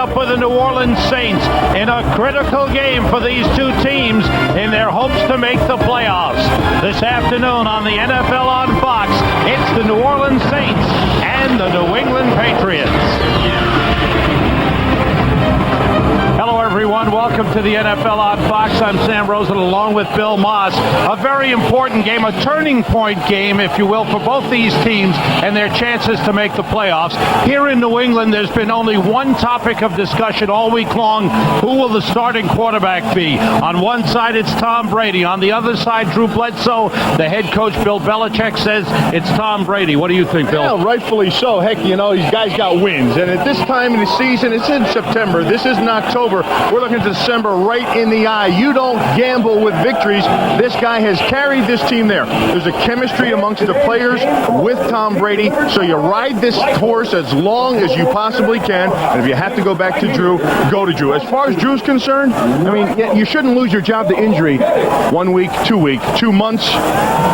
up with the New Orleans Saints in a critical game for these two teams in their hopes to make the playoffs. This afternoon on the NFL on Fox, it's the New Orleans Saints and the New England Patriots. Hello, everyone. Welcome to the NFL on Fox. I'm Sam Rosen along with Bill Moss. A very important game, a turning point game, if you will, for both these teams and their chances to make the playoffs. Here in New England, there's been only one topic of discussion all week long. Who will the starting quarterback be? On one side, it's Tom Brady. On the other side, Drew Bledsoe. The head coach, Bill Belichick, says it's Tom Brady. What do you think, Bill? Yeah, rightfully so. Heck, you know, these guys got wins. And at this time of the season, it's in September. This isn't October. We're looking at December right in the eye. You don't gamble with victories. This guy has carried this team there. There's a chemistry amongst the players with Tom Brady. So you ride this horse as long as you possibly can. And if you have to go back to Drew, go to Drew. As far as Drew's concerned, I mean, you shouldn't lose your job to injury 1 week, 2 weeks, 2 months.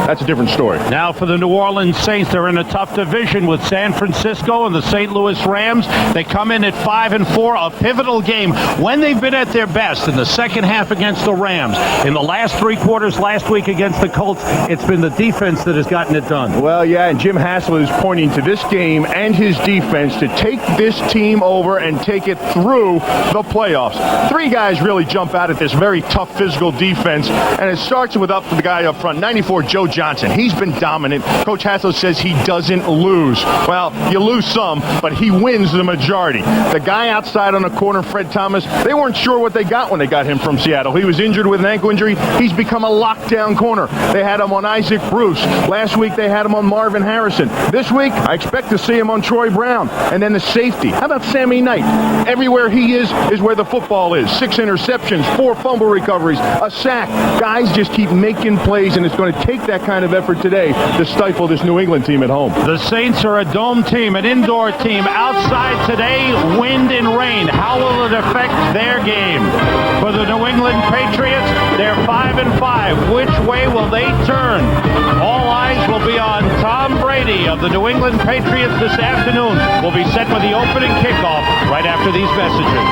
That's a different story. Now for the New Orleans Saints, they're in a tough division with San Francisco and the St. Louis Rams. They come in at 5-4, a pivotal game. When they've been at their best in the second half against the Rams, in the last three quarters last week against the Colts, it's been the defense that has gotten it done. Well, yeah, and Jim Haslett is pointing to this game and his defense to take this team over and take it through the playoffs. Three guys really jump out at this very tough physical defense, and it starts with the guy up front, 94, Joe Johnson. He's been dominant. Coach Haslett says he doesn't lose. Well, you lose some, but he wins the majority. The guy outside on the corner, Fred Thomas, they weren't sure what they got when they got him from Seattle. He was injured with an ankle injury. He's become a lockdown corner. They had him on Isaac Bruce. Last week they had him on Marvin Harrison. This week I expect to see him on Troy Brown. And then the safety. How about Sammy Knight? Everywhere he is where the football is. 6 interceptions, 4 fumble recoveries, a sack. Guys just keep making plays, and it's going to take that kind of effort today to stifle this New England team at home. The Saints are a dome team, an indoor team. Outside today, wind and rain. How will it affect their game? For the New England Patriots, they're 5-5. Which way will they turn? All eyes will be on Tom Brady of the New England Patriots this afternoon. We'll be set for the opening kickoff right after these messages.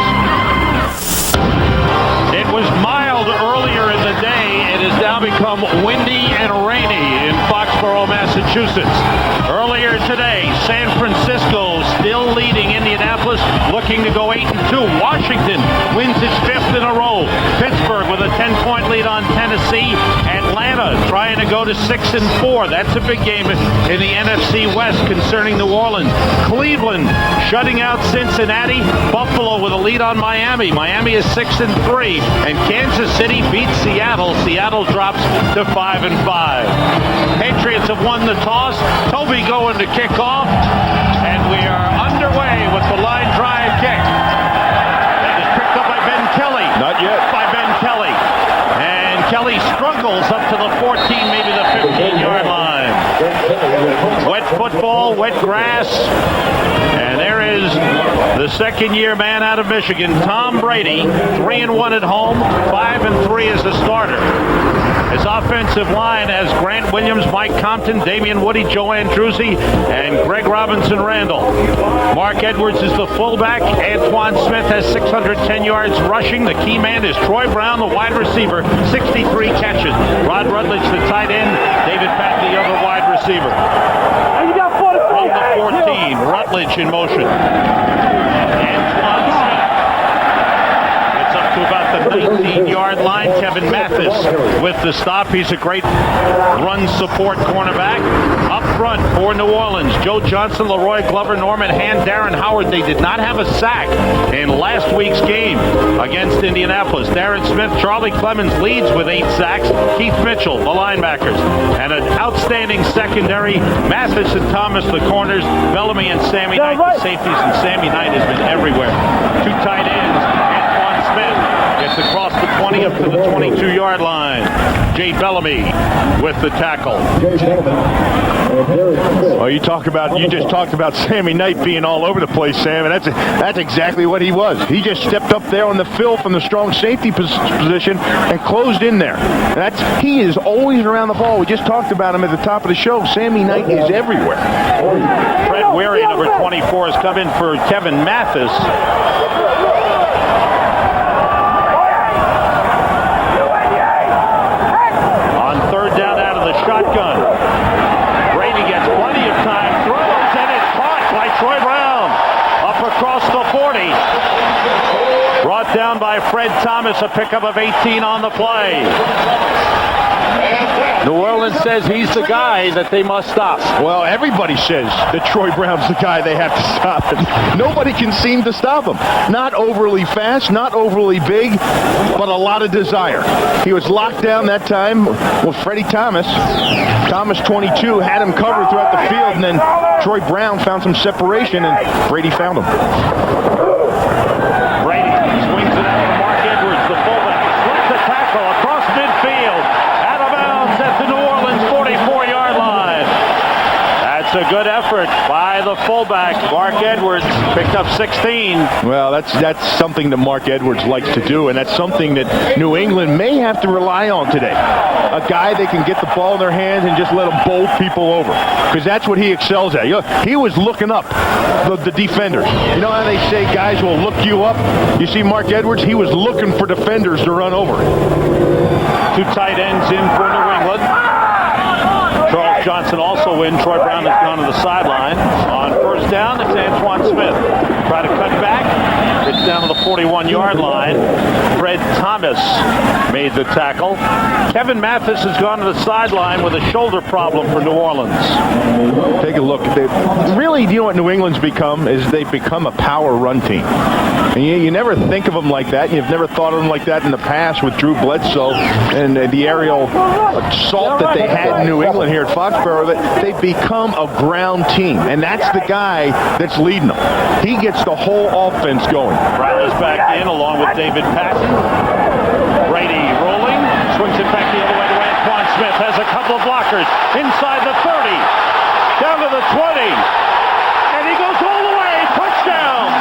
It was mild earlier in the day. It has now become windy and rainy in Foxborough, Massachusetts. Earlier today, San Francisco still leading Indianapolis, looking to go 8-2. Washington wins its 5th in a row. Pittsburgh with a 10-point lead on Tennessee. Atlanta trying to go to 6-4. That's a big game in the NFC West concerning New Orleans. Cleveland shutting out Cincinnati. Buffalo with a lead on Miami. Miami is 6-3. And Kansas City beats Seattle. Seattle drops to 5-5. Patriots have won the toss. Toby going to kick off. And we are underway with the line drive kick. That is picked up by Ben Kelly. Not yet. By Ben Kelly. And Kelly struggles up to the 14, maybe the 15-yard line. Wet football, wet grass. And there is the second-year man out of Michigan, Tom Brady, 3-1 at home, 5-3 as the starter. His offensive line has Grant Williams, Mike Compton, Damian Woody, Joe Andruzzi, and Greg Robinson Randall. Mark Edwards is the fullback. Antoine Smith has 610 yards rushing. The key man is Troy Brown, the wide receiver, 63 catches. Rod Rutledge, the tight end. David Patton, the other wide receiver. From the 14, Rutledge in motion. Antoine Smith gets up to about the 19-yard line. Kevin Mathis with the stop. He's a great run support cornerback. Up front for New Orleans, Joe Johnson, Leroy Glover, Norman Hand, Darren Howard. They did not have a sack in last week's game against Indianapolis. Darren Smith, Charlie Clemens leads with 8 sacks. Keith Mitchell, the linebackers. And an outstanding secondary. Mathis and Thomas, the corners. Bellamy and Sammy Knight, the safeties. And Sammy Knight has been everywhere. 2 tight ends. Antoine Smith gets across the 20 up to the 22-yard line. Jay Bellamy with the tackle. Well, you just talked about Sammy Knight being all over the place, Sam, and that's exactly what he was. He just stepped up there on the fill from the strong safety position and closed in there. He is always around the ball. We just talked about him at the top of the show. Sammy Knight is everywhere. Fred Weary, number 24, has come in for Kevin Mathis. Thomas, a pickup of 18 on the play. New Orleans says he's the guy that they must stop. Well, everybody says that Troy Brown's the guy they have to stop. And nobody can seem to stop him. Not overly fast, not overly big, but a lot of desire. He was locked down that time with Freddie Thomas. Thomas, 22, had him covered throughout the field, and then Troy Brown found some separation, and Brady found him. Brady swings it out to Mark Edwards, the fullback. Slips the tackle across midfield. Out of bounds at the New Orleans 44-yard line. That's a good effort by the fullback. Mark Edwards picked up 16. Well, that's something that Mark Edwards likes to do, and that's something that New England may have to rely on today. A guy they can get the ball in their hands and just let him bowl people over, because that's what he excels at. He was looking up the defenders. You know how they say guys will look you up? You see Mark Edwards, he was looking for defenders to run over. Two tight ends in for New England. Charles Johnson also in. Troy Brown has gone to the sideline. On first down, it's Antoine Smith. Try to cut back. It's down to the 41-yard line. Fred Thomas made the tackle. Kevin Mathis has gone to the sideline with a shoulder problem for New Orleans. Take a look. Really, you know what New England's become? Is they've become a power run team. And you never think of them like that. You've never thought of them like that in the past with Drew Bledsoe and the aerial assault that they had in New England here at Foxborough. That they've become a ground team, and that's the guy that's leading them. He gets the whole offense going. Riley's back in along with David Patton. Brady rolling, swings it back the other way to Antoine Smith. Has a couple of blockers inside the 30, down to the 20, and he goes all the way. Touchdown!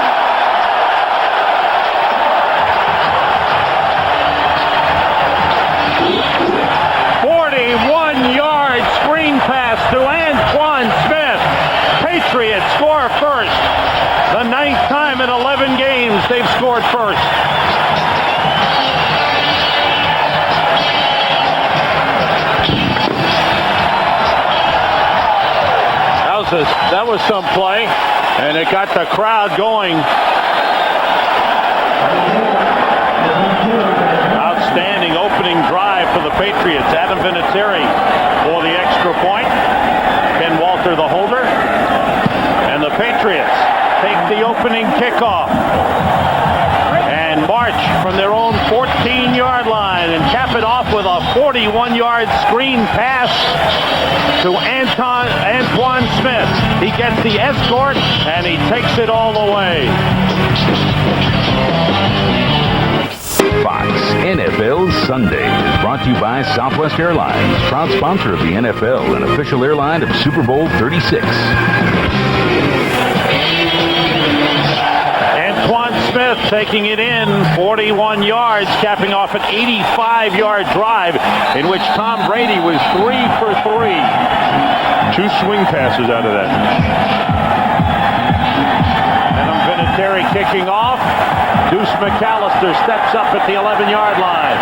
41-yard screen pass to Antoine Smith. Patriots score first. The 9th time in 11 games they've scored first. That was some play, and it got the crowd going. Outstanding opening drive for the Patriots. Adam Vinatieri for the extra point. Ken Walter the holder. And the Patriots take the opening kickoff and march from their own 14-yard line and cap it off with a 41-yard screen pass to Antoine Smith. He gets the escort and he takes it all the way. Fox NFL Sunday is brought to you by Southwest Airlines, proud sponsor of the NFL and official airline of Super Bowl 36. Antoine Smith taking it in 41 yards, capping off an 85-yard drive in which Tom Brady was 3 for 3. 2 swing passes out of that. Adam Vinatieri kicking off. Deuce McAllister steps up at the 11-yard line.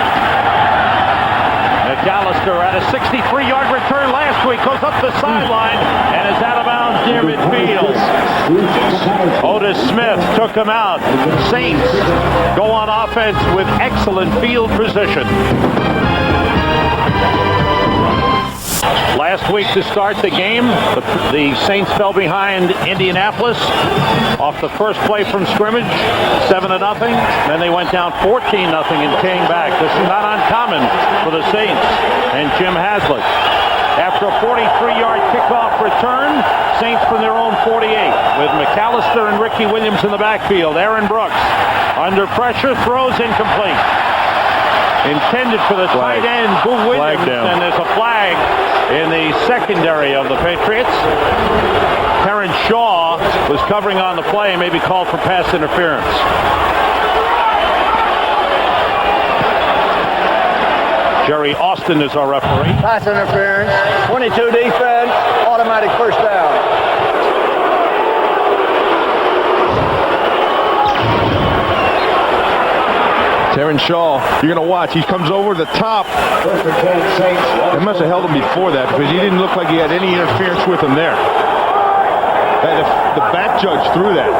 McAllister at a 63-yard return last week goes up the sideline and is out of bounds near midfield. Otis Smith took him out. Saints go on offense with excellent field position. Last week to start the game, the Saints fell behind Indianapolis off the first play from scrimmage, 7-0. Then they went down 14-0 and came back. This is not uncommon for the Saints and Jim Haslett. After a 43-yard kickoff return, Saints from their own 48 with McAllister and Ricky Williams in the backfield. Aaron Brooks under pressure, throws incomplete. Intended for the tight end, Boo Williams, and there's a flag in the secondary of the Patriots. Terrence Shaw was covering on the play and may be called for pass interference. Jerry Austin is our referee. Pass interference, 22 defense, automatic first down. Terrence Shaw, you're going to watch. He comes over the top. They must have held him before that because he didn't look like he had any interference with him there. The back judge threw that.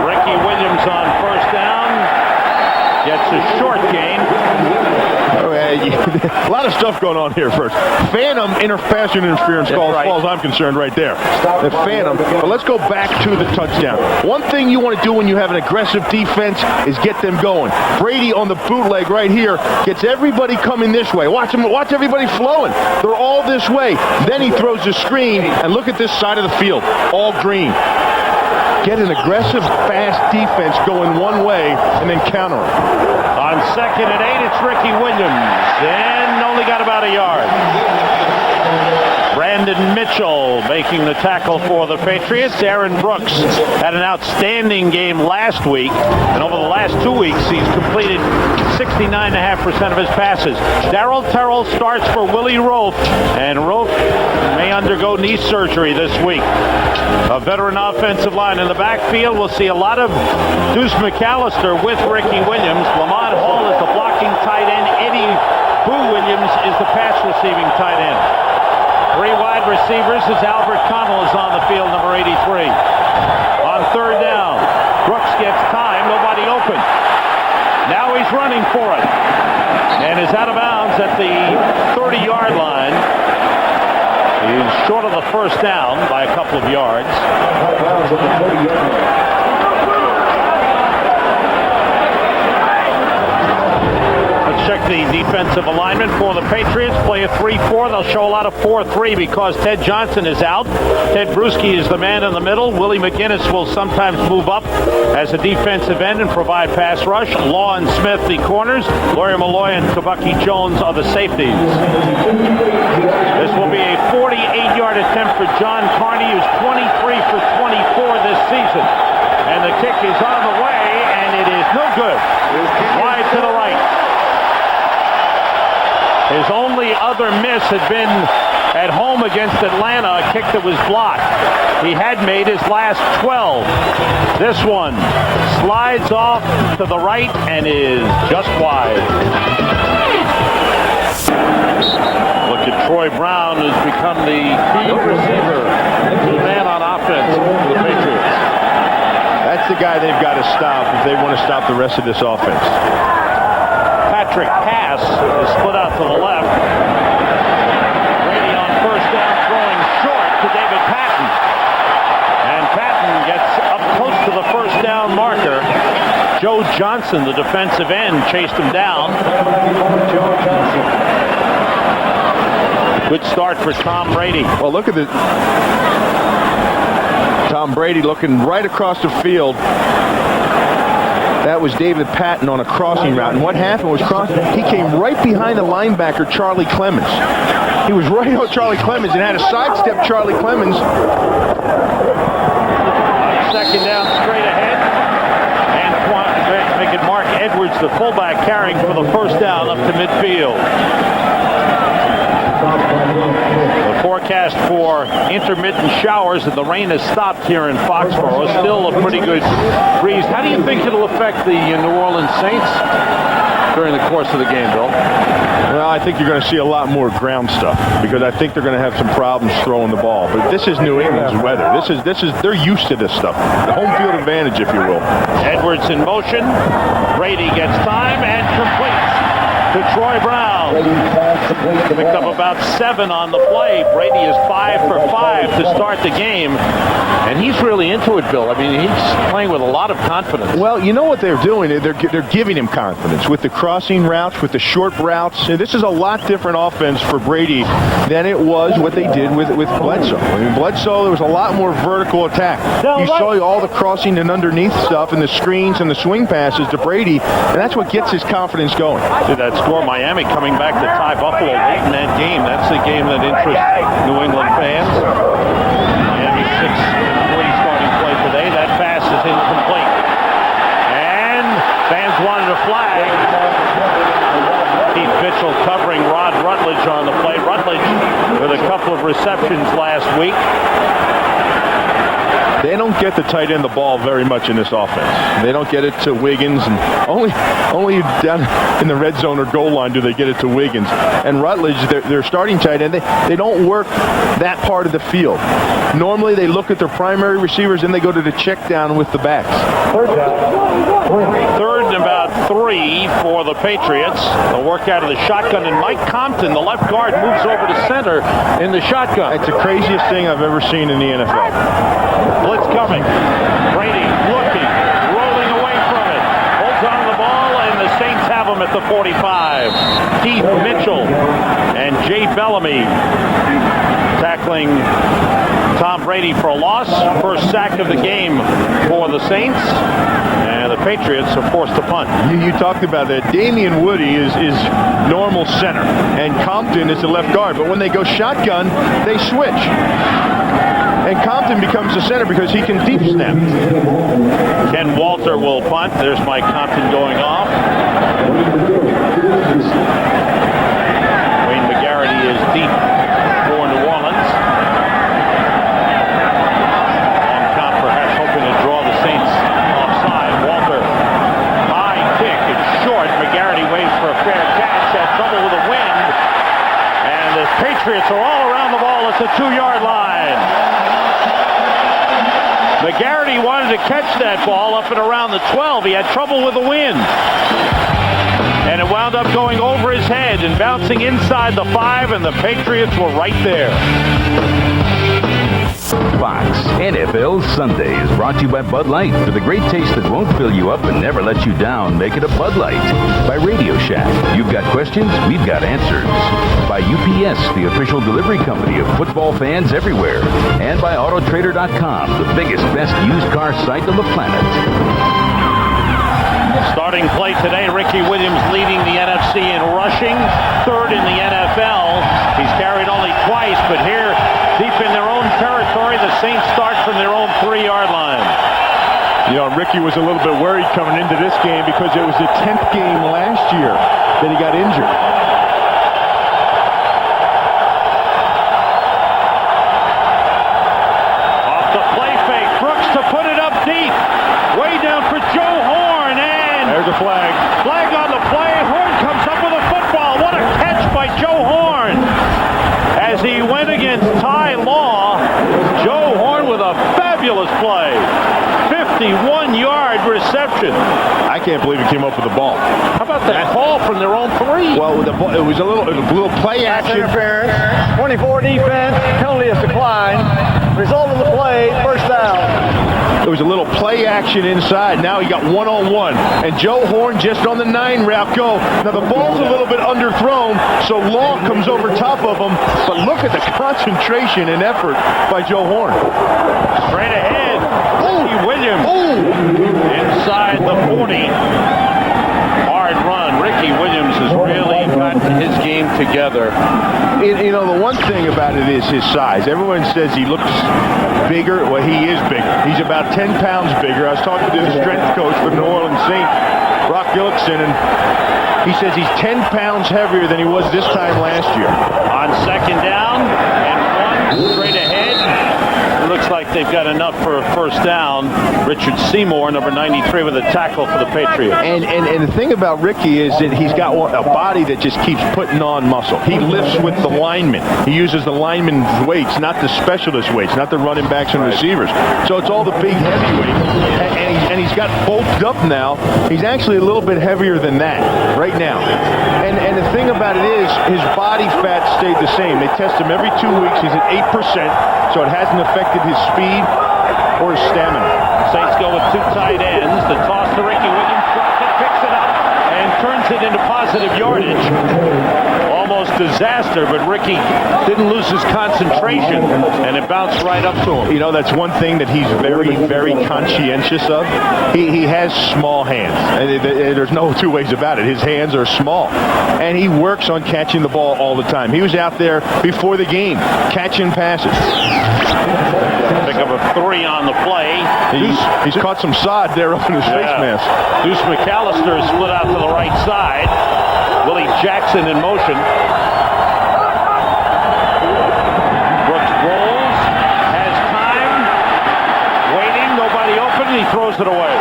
Ricky Williams on first down. gets a short gain. A lot of stuff going on here first. Phantom pass interference call, as far as I'm concerned, right there. The phantom. But let's go back to the touchdown. One thing you want to do when you have an aggressive defense is get them going. Brady on the bootleg right here gets everybody coming this way. Watch everybody flowing. They're all this way. Then he throws the screen, and look at this side of the field, all green. Get an aggressive, fast defense going one way, and then counter them. On 2nd and 8, it's Ricky Williams, and only got about a yard. Brandon Mitchell making the tackle for the Patriots. Aaron Brooks had an outstanding game last week, and over the last 2 weeks, he's completed 69.5% of his passes. Darryl Terrell starts for Willie Roaf, and Roaf may undergo knee surgery this week. A veteran offensive line in the backfield. We'll see a lot of Deuce McAllister with Ricky Williams. Lamont Hall is the blocking tight end. Eddie Boo Williams is the pass receiving tight end. 3 wide receivers as Albert Connell is on the field, number 83. On 3rd down, Brooks gets time, nobody open. Now he's running for it, and is out of bounds at the 30-yard line. He's short of the first down by a couple of yards. Check the defensive alignment for the Patriots. Play a 3-4. They'll show a lot of 4-3 because Ted Johnson is out. Ted Bruschi is the man in the middle. Willie McGinnis will sometimes move up as a defensive end and provide pass rush. Law and Smith, the corners. Laurie Malloy and Kabuki Jones are the safeties. This will be a 48-yard attempt for John Carney, who's 23 for 24 this season. And the kick is on the way, and it is no good. Wide to the right. His only other miss had been at home against Atlanta, a kick that was blocked. He had made his last 12. This one slides off to the right and is just wide. Look at Troy Brown, who's become the key receiver, the man on offense for the Patriots. That's the guy they've got to stop if they want to stop the rest of this offense. Patrick Pass is split out to the left. Brady on 1st down, throwing short to David Patton. And Patton gets up close to the 1st down marker. Joe Johnson, the defensive end, chased him down. Good start for Tom Brady. Well, look at this. Tom Brady looking right across the field. That was David Patton on a crossing route. And what happened was he came right behind the linebacker, Charlie Clemens. He was right on Charlie Clemens and had to sidestep Charlie Clemens. 2nd down, straight ahead. And making Mark Edwards, the fullback, carrying for the 1st down up to midfield. The forecast for intermittent showers, and the rain has stopped here in Foxborough. Still a pretty good breeze. How do you think it'll affect the New Orleans Saints during the course of the game, Bill? Well, I think you're going to see a lot more ground stuff because I think they're going to have some problems throwing the ball. But this is New England's weather. They're used to this stuff. The home field advantage, if you will. Edwards in motion. Brady gets time and completes to Troy Brown. Picked up about 7 on the play. Brady is 5 for 5 to start the game. And he's really into it, Bill. I mean, he's playing with a lot of confidence. Well, you know what they're doing? They're giving him confidence with the crossing routes, with the short routes. This is a lot different offense for Brady than it was what they did with Bledsoe. I mean, Bledsoe, there was a lot more vertical attack. You saw all the crossing and underneath stuff and the screens and the swing passes to Brady, and that's what gets his confidence going. See that score, Miami coming back to tie Buffalo late in that game. That's the game that interests New England fans. Miami 6-3 starting play today. That pass is incomplete. And fans wanted a flag. Keith Mitchell covering Rod Rutledge on the play. Rutledge with a couple of receptions last week. They don't get the tight end the ball very much in this offense. They don't get it to Wiggins, and only down in the red zone or goal line do they get it to Wiggins. And Rutledge, their starting tight end, they don't work that part of the field. Normally they look at their primary receivers and they go to the check down with the backs. 3rd and about 3 for the Patriots. They'll work out of the shotgun, and Mike Compton, the left guard, moves over to center in the shotgun. It's the craziest thing I've ever seen in the NFL. Blitz coming. Brady looking, rolling away from it. Holds on to the ball, and the Saints have him at the 45. Keith Mitchell and Jay Bellamy tackling Tom Brady for a loss. First sack of the game for the Saints. And the Patriots are forced to punt. You talked about that. Damian Woody is normal center, and Compton is the left guard. But when they go shotgun, they switch. And Compton becomes the center because he can deep snap. Ken Walter will punt. There's Mike Compton going off. Wayne McGarity is deep for New Orleans. Long count perhaps hoping to draw the Saints offside. Walter, high kick. It's short. McGarity waits for a fair catch. Has trouble with the wind. And the Patriots are all around the ball at the 2-yard line. McGarity wanted to catch that ball up and around the 12. He had trouble with the wind. And it wound up going over his head and bouncing inside the 5, and the Patriots were right there. Fox NFL Sunday is brought to you by Bud Light. For the great taste that won't fill you up and never let you down, make it a Bud Light. By Radio Shack. You've got questions, we've got answers. By UPS, the official delivery company of football fans everywhere. And by Autotrader.com, the biggest, best used car site on the planet. Starting play today, Ricky Williams leading the NFC in rushing, 3rd in the NFL. He's carried only twice, but here, deep in their own territory, the Saints start from their own 3-yard line. You know, Ricky was a little bit worried coming into this game because it was the 10th game last year that he got injured. Off the play fake, Brooks to put it up deep. Way down for Joe Horn, and There's a flag. Flag on the play. Horn comes up with a football. What a catch by Joe Horn. As he went against Ty Law, Joe Horn with a fabulous play. 51-yard reception. I can't believe he came up with the ball. How about that call from their own 3? Well, it was a little play Pass action. interference. 24 defense. Penalty is declined. Result of the play, first down. It was a little play action inside. Now he got one-on-one. And Joe Horn just on the 9 route go. Now the ball's a little bit underthrown, so Law comes over top of him. But look at the concentration and effort by Joe Horn. Straight ahead. Ricky Williams inside the 40. Hard run. Ricky Williams has really gotten his game together. You know, the one thing about it is his size. Everyone says he looks bigger. Well, he is bigger. He's about 10 pounds bigger. I was talking to the strength coach for New Orleans Saints, Brock Gillickson, and he says he's 10 pounds heavier than he was this time last year. On second down and 1 straight ahead. It looks like they've got enough for a first down. Richard Seymour, number 93, with a tackle for the Patriots. And the thing about Ricky is that he's got a body that just keeps putting on muscle. He lifts with the linemen. He uses the linemen's weights, not the specialist weights, not the running backs and receivers. So it's all the big heavyweights. And he's got bulked up now. He's actually a little bit heavier than that right now. And the thing about it is his body fat stayed the same. They test him every 2 weeks. He's at 8%, so it hasn't affected his speed or his stamina. Saints go with 2 tight ends. The toss to Ricky Williams. Drops it, picks it up, and turns it into positive yardage. Almost disaster, but Ricky didn't lose his concentration, and it bounced right up to him. You know, that's one thing that he's very, very conscientious of. He has small hands. And there's no 2 ways about it. His hands are small. And he works on catching the ball all the time. He was out there before the game, catching passes. Pick up a 3 on the play. He's caught some sod there up in his face mask. Deuce McAllister is split out to the right side. Willie Jackson in motion. Brooks rolls, has time, waiting, nobody open, and he throws it away.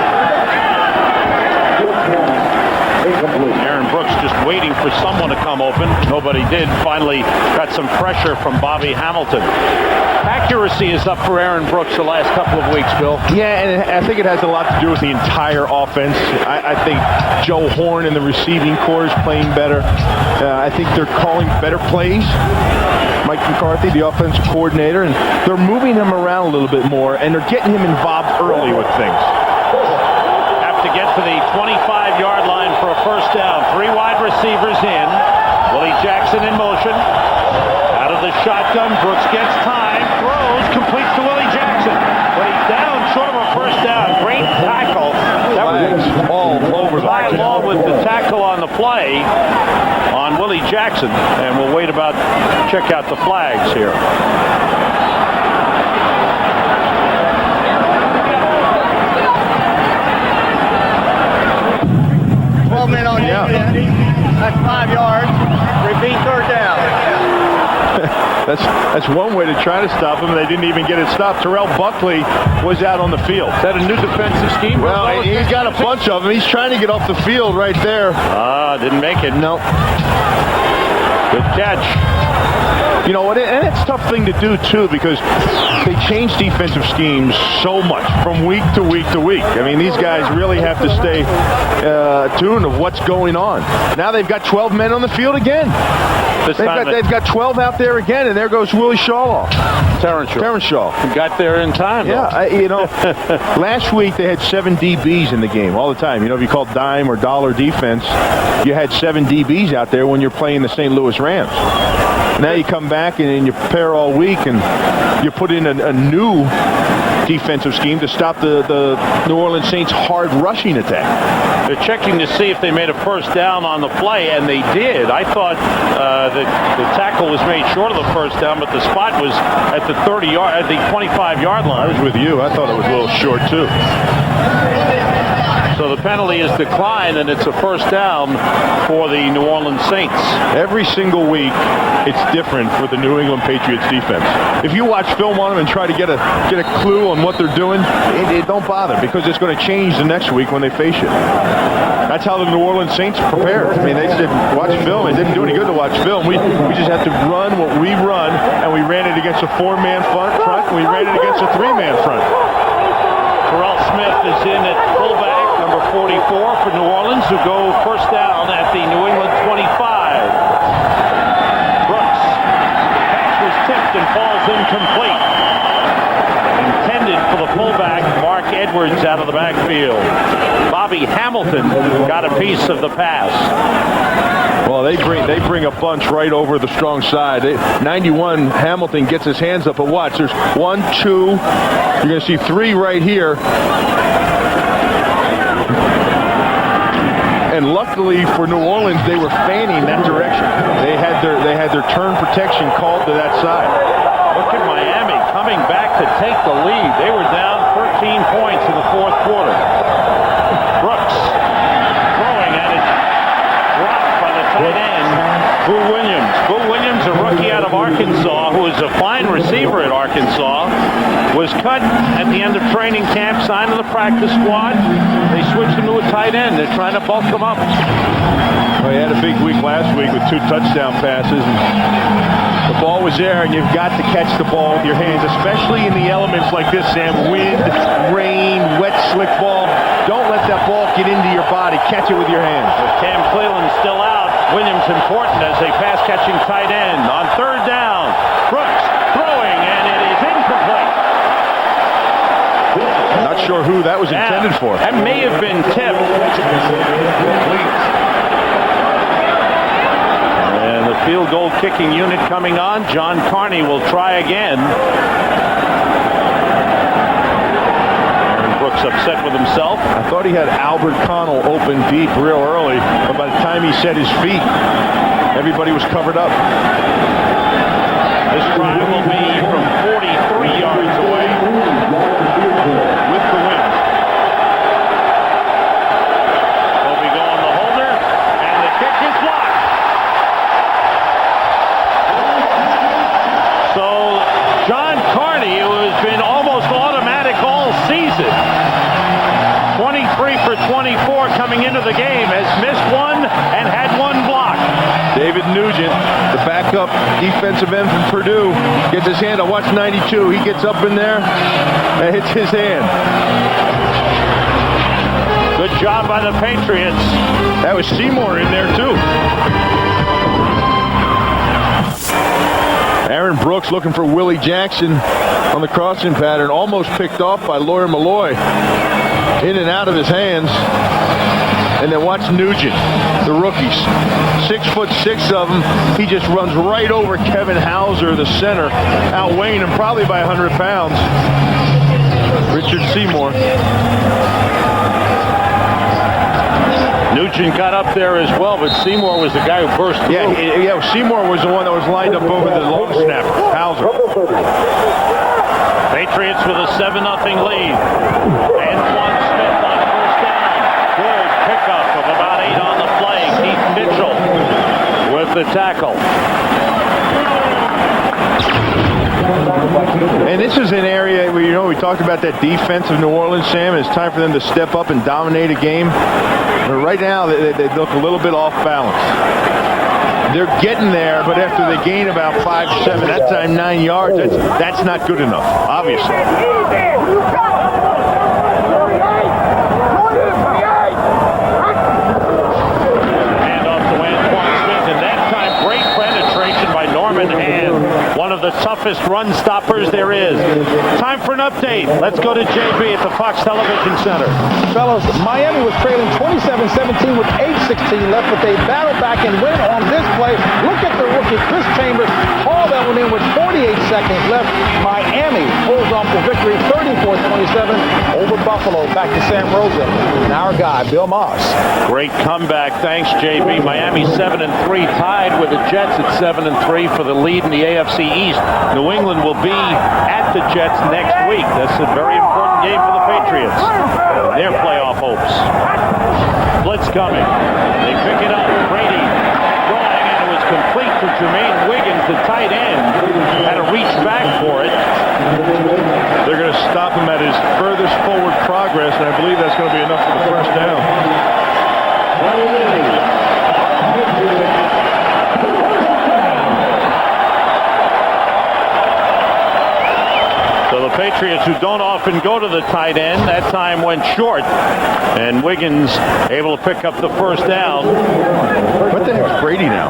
Aaron Brooks just waiting for someone to come open. Nobody did. Finally got some pressure from Bobby Hamilton. Accuracy is up for Aaron Brooks the last couple of weeks, Bill. Yeah, and I think it has a lot to do with the entire offense. I think Joe Horn and the receiving corps is playing better. I think they're calling better plays. Mike McCarthy, the offensive coordinator, and they're moving him around a little bit more, and they're getting him involved early with things. Have to get to the 25-yard line for a first down. 3 wide receivers in. Willie Jackson in motion. Out of the shotgun, Brooks gets time, throws, completes to Willie Jackson. But he's down short of a first down. Great tackle. That was all over the high law with the tackle on the play on Willie Jackson. And we'll check out the flags here. Men on defense. That's 5 yards. Repeat third down. That's one way to try to stop him. They didn't even get it stopped. Terrell Buckley was out on the field. Is that a new defensive scheme? Well, he's got a bunch of them. He's trying to get off the field right there. Didn't make it. No. Good catch. You know what? And it's a tough thing to do, too, because they change defensive schemes so much from week to week to week. I mean, these guys really have to stay tuned of what's going on. Now they've got 12 men on the field again. They've got 12 out there again, and there goes Willie Shaw off. Terrence Shaw. Got there in time. Yeah, last week they had 7 DBs in the game all the time. If you call dime or dollar defense, you had 7 DBs out there when you're playing the St. Louis Rams. Now you come back and you prepare all week and you put in a new defensive scheme to stop the New Orleans Saints' hard rushing attack. They're checking to see if they made a first down on the play, and they did. I thought the tackle was made short of the first down, but the spot was at the 25-yard line. I was with you. I thought it was a little short, too. So the penalty is declined, and it's a first down for the New Orleans Saints. Every single week, it's different for the New England Patriots defense. If you watch film on them and try to get a clue on what they're doing, it don't bother, because it's going to change the next week when they face you. That's how the New Orleans Saints prepared. I mean, they said, watch film. It didn't do any good to watch film. We just have to run what we run, and we ran it against a 4-man front, and we ran it against a 3-man front. Terrell Smith is in at fullback, number 44 for New Orleans, who go first down at the New England 25. Brooks. Pass was tipped and falls incomplete. Intended for the fullback, Mark Edwards, out of the backfield. Bobby Hamilton got a piece of the pass. Well, they bring a bunch right over the strong side. 91, Hamilton gets his hands up, but watch. There's 1, 2. You're going to see 3 right here. And luckily for New Orleans, they were fanning that direction. They had their turn protection called to that side. Look at Miami coming back to take the lead. They were down 13 points in the fourth quarter. Brooks throwing, and it's dropped by the tight end, Boo Williams. Boo Williams, a rookie out of Arkansas, who is a fine receiver at Arkansas, was cut at the end of training camp, signed to the practice squad. They switched him to a tight end. They're trying to bulk him up. Well, he had a big week last week with 2 touchdown passes. The ball was there, and you've got to catch the ball with your hands, especially in the elements like this, Sam. Wind, rain, wet, slick ball. Don't let that ball get into your body. Catch it with your hands. With Cam Cleveland still out, Williams important as a pass-catching tight end. On third down, Brooks throwing, and it is incomplete. Not sure who that was intended for. That may have been tipped. And the field goal kicking unit coming on. John Carney will try again. Aaron Brooks upset with himself. I thought he had Albert Connell open deep real early, but by the time he set his feet, everybody was covered up. This try will be from 43 yards away. With the wind. They'll be going the holder, and the kick is blocked. So John Carney, who has been almost automatic all season, 23 for 24 coming into the game, has missed one and had one block. David Nugent, the backup defensive end from Purdue, gets his hand on. Watch 92. He gets up in there and hits his hand. Good job by the Patriots. That was Seymour in there, too. Aaron Brooks looking for Willie Jackson on the crossing pattern. Almost picked off by Lawyer Malloy. In and out of his hands. And then watch Nugent, the rookies. 6'6" of him. He just runs right over Kevin Hauser, the center, outweighing him probably by 100 pounds. Richard Seymour. Nugent got up there as well, but Seymour was the guy who burst through. Yeah, Seymour was the one that was lined up over the long snap. Hauser. Patriots with a 7-0 lead. Antoine Smith on first down. Good pickup of about 8 on the play. Keith Mitchell with the tackle. And this is an area where, we talked about that defense of New Orleans, Sam. It's time for them to step up and dominate a game. But right now, they look a little bit off balance. They're getting there, but after they gain about 5-7, that time 9 yards, that's not good enough, obviously. Handoff to Antoine Smith, and that time great penetration by Norman Hand, one of the toughest run stoppers there is. Time for an update. Let's go to JB at the Fox Television Center. Fellas, Miami was trailing 27-17 with 8:16 left, but they battled back and win on this play. Look at the rookie, Chris Chambers, haul that one in with 48 seconds left. Miami pulls off the victory 34-27 over Buffalo. Back to Sam Rosen and our guy, Bill Moss. Great comeback. Thanks, JB. Miami 7-3, tied with the Jets at 7-3 for the lead in the AFC East. New England will be at the Jets next week. That's a very important game for the Patriots. Their playoff hopes. Blitz coming. They pick it up. Brady throwing, and it was complete to Jermaine Wiggins, the tight end. Had to reach back for it. They're going to stop him at his furthest forward progress, and I believe that's going to be enough for the first down. So the Patriots, who don't often go to the tight end, that time went short. And Wiggins able to pick up the first down. What the heck's Brady now?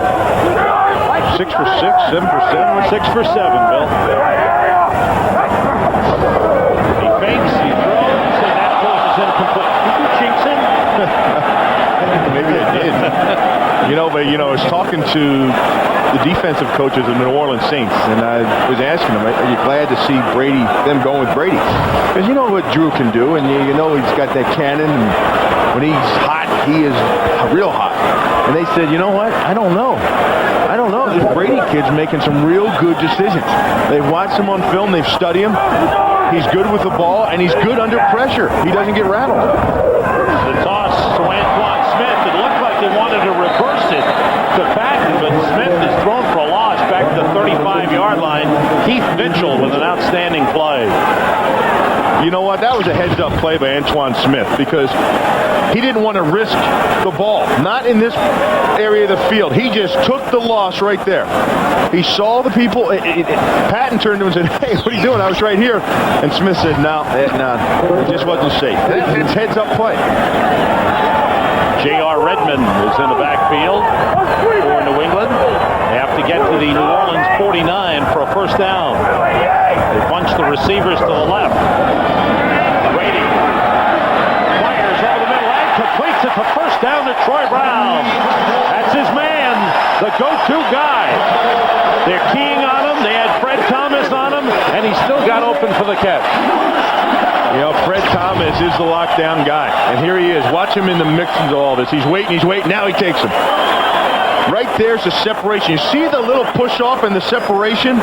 6 for 6, 7 for 7? 6 for 7, Bill. He fakes, he throws, and that closes incomplete. Did you jinx him? Maybe I did. But I was talking to the defensive coaches of the New Orleans Saints, and I was asking them, are you glad to see them going with Brady? Because you know what Drew can do, and you know he's got that cannon, and when he's hot, he is real hot. And they said, you know what? I don't know. This Brady kid's making some real good decisions. They've watched him on film. They've studied him. He's good with the ball, and he's good under pressure. He doesn't get rattled. The toss to Antoine Smith. It looked like they wanted to reverse it to Patton, but Smith is thrown for a loss back to the 35-yard line. Keith Mitchell with an outstanding play. You know what? That was a heads-up play by Antoine Smith because he didn't want to risk the ball. Not in this area of the field. He just took the loss right there. He saw the people. Patton turned to him and said, hey, what are you doing? I was right here. And Smith said, no, it just wasn't safe. It's heads-up play. J.R. Redmond is in the backfield for New England. They have to get to the New Orleans 49 for a first down. They bunch the receivers to the left. Brady fires over the middle and completes it for first down to Troy Brown. That's his man, the go-to guy. They're keying on him. They had Fred Thomas on him, and he still got open for the catch. Fred Thomas is the lockdown guy. And here he is. Watch him in the mix of all this. He's waiting. Now he takes him. Right there's the separation. You see the little push-off and the separation?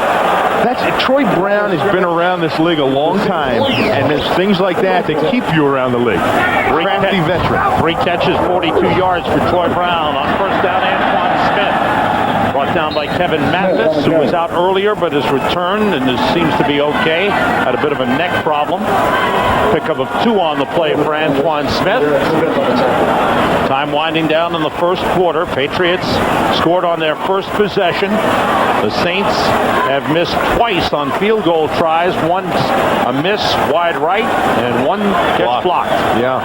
Troy Brown has been around this league a long time, and there's things like that that keep you around the league. Crafty veteran. 3 catches, 42 yards for Troy Brown. On first down, Antoine Smith. Brought down by Kevin Mathis, who was out earlier but has returned and seems to be okay. Had a bit of a neck problem. Pickup of 2 on the play for Antoine Smith. Time winding down in the first quarter. Patriots scored on their first possession. The Saints have missed twice on field goal tries. One a miss wide right, and one gets blocked. Yeah,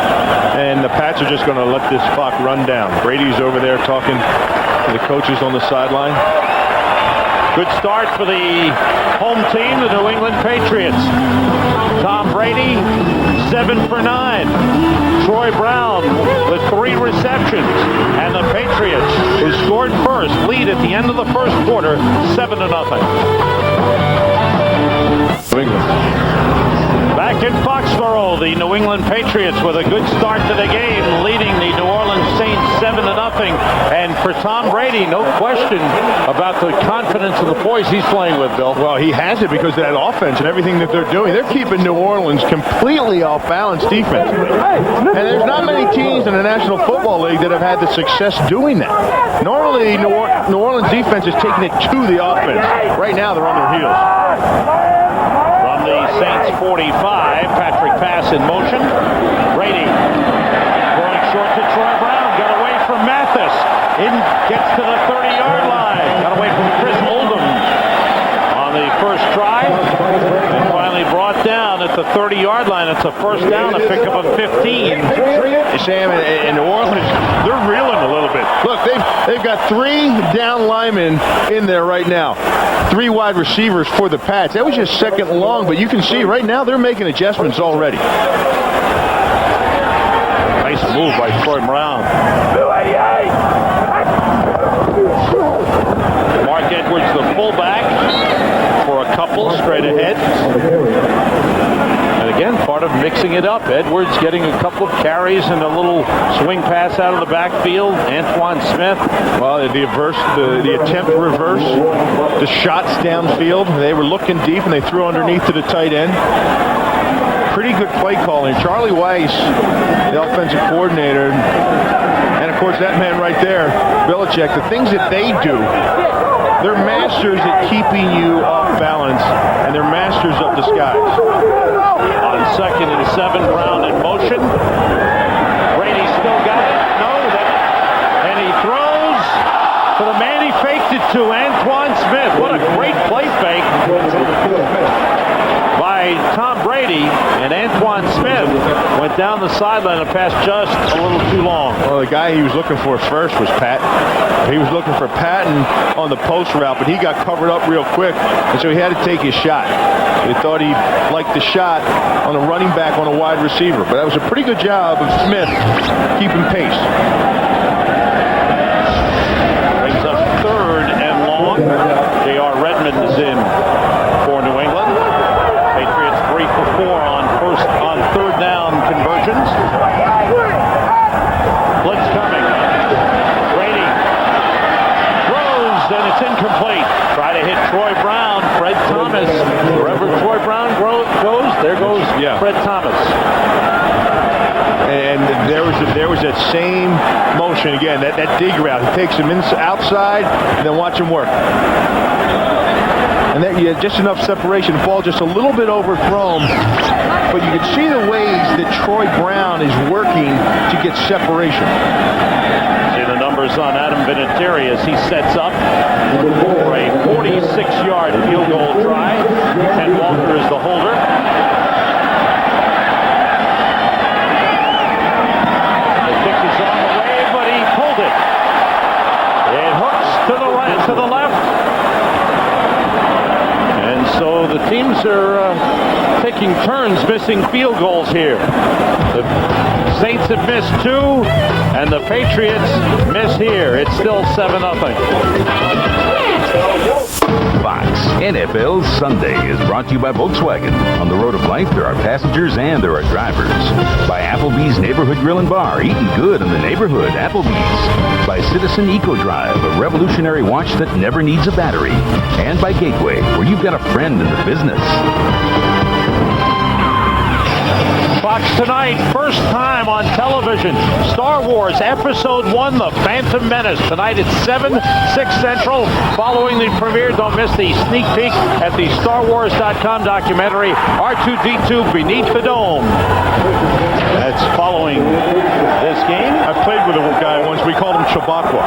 and the Pats are just going to let this clock run down. Brady's over there talking to the coaches on the sideline. Good start for the home team, the New England Patriots. Tom Brady, 7 for 9. Troy Brown with 3 receptions. And the Patriots, who scored first, lead at the end of the first quarter, 7-0. New England. Back in Foxborough, the New England Patriots with a good start to the game, leading the New Orleans Saints 7-0. And for Tom Brady, no question about the confidence of the boys he's playing with, Bill. Well, he has it because of that offense and everything that they're doing. They're keeping New Orleans completely off-balance defense. And there's not many teams in the National Football League that have had the success doing that. Normally, New Orleans defense is taking it to the offense. Right now, they're on their heels. The Saints 45, Patrick pass in motion. Brady throwing short to Troy Brown, got away from Mathis, gets to the 30-yard line, got away from Chris Oldham on the first try, and finally brought down at the 30-yard line. It's a first down, a pickup of 15. Sam, and New Orleans, they're reeling a little bit. Look, they've got 3 down linemen in there right now. 3 wide receivers for the Pats. That was just second long, but you can see right now they're making adjustments already. Nice move by Troy Brown. Mark Edwards, the fullback, for a couple straight ahead. And again, part of mixing it up. Edwards getting a couple of carries and a little swing pass out of the backfield. Antoine Smith. Well, the attempt to reverse the shots downfield. They were looking deep and they threw underneath to the tight end. Pretty good play calling. Charlie Weiss, the offensive coordinator, and of course that man right there, Belichick, the things that they do, they're masters at keeping you off balance, and they're masters of disguise. On 2nd and 7, Brown in motion. Brady still got it. No, and he throws to the man he faked it to, Antoine Smith. What a great play fake by Tom Brady, and Antoine Smith went down the sideline and passed just a little too long. Well, the guy he was looking for first was Patton. He was looking for Patton on the post route, but he got covered up real quick, and so he had to take his shot. He thought he liked the shot on a running back on a wide receiver, but that was a pretty good job of Smith keeping pace. Brings up 3rd and long. J.R. Redmond is in for New England. Patriots 3 for 4 on 3rd down conversions. Blitz coming. Brady throws, and it's incomplete. Try to hit Troy Brown. Fred Thomas. Wherever Troy Brown goes, there goes Fred Thomas. And there was that same motion again, that dig route. He takes him outside, and then watch him work. And then you had just enough separation, the ball just a little bit overthrown, but you could see the ways that Troy Brown is working to get separation. See the numbers on Adam Vinatieri as he sets up for a 46-yard field goal try. Ken Walker is the holder. The kick is on the way, but he pulled it. It hooks to the right, to the left. And so the teams are taking turns missing field goals here. The Saints have missed 2, and the Patriots miss here. It's still 7-0. Fox NFL Sunday is brought to you by Volkswagen. On the road of life, there are passengers and there are drivers. By Applebee's Neighborhood Grill and Bar, eating good in the neighborhood. Applebee's. By Citizen Eco Drive, a revolutionary watch that never needs a battery. And by Gateway, where you've got a friend in the business. Fox tonight, first time on television. Star Wars Episode 1, The Phantom Menace. Tonight at 7, 6 Central. Following the premiere, don't miss the sneak peek at the StarWars.com documentary, R2-D2 Beneath the Dome. That's following this game. I played with a guy once. We called him Chabacqua.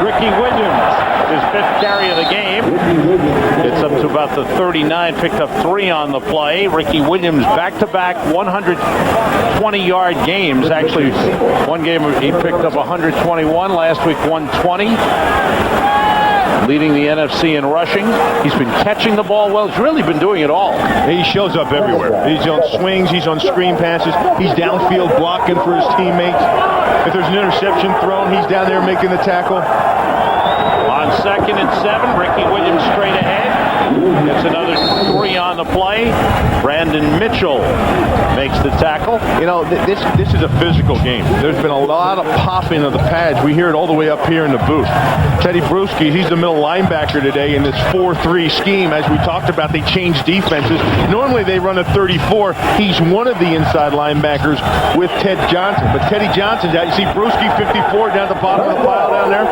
Ricky Williams, his 5th carry of the game. Gets up to about the 39, picked up 3 on the play. Ricky Williams back-to-back 120-yard games. Actually, one game he picked up 121, last week 120. Leading the NFC in rushing. He's been catching the ball well. He's really been doing it all. He shows up everywhere. He's on swings. He's on screen passes. He's downfield blocking for his teammates. If there's an interception thrown, he's down there making the tackle. On 2nd and 7, Ricky Williams straight ahead. Gets another 3 on the play. Brandon Mitchell makes the tackle. You know, this is a physical game. There's been a lot of popping of the pads. We hear it all the way up here in the booth. Teddy Bruschi, he's the middle linebacker today in this 4-3 scheme. As we talked about, they change defenses. Normally they run a 34. He's one of the inside linebackers with Ted Johnson. But Teddy Johnson's out. You see Bruschi 54 down at the bottom of the pile down there?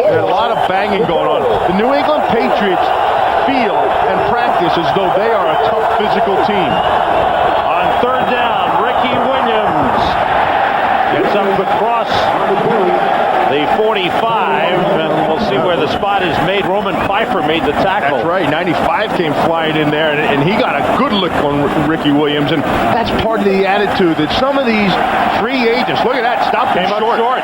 There's a lot of banging going on. The New England Patriots feel and practice as though they are a tough physical team. On 3rd down, Ricky Williams gets up across the 45, and we'll see where the spot is made. Roman Pfeiffer made the tackle. That's right. 95 came flying in there, and he got a good look on Ricky Williams, and that's part of the attitude that some of these free agents, look at that, stop him short.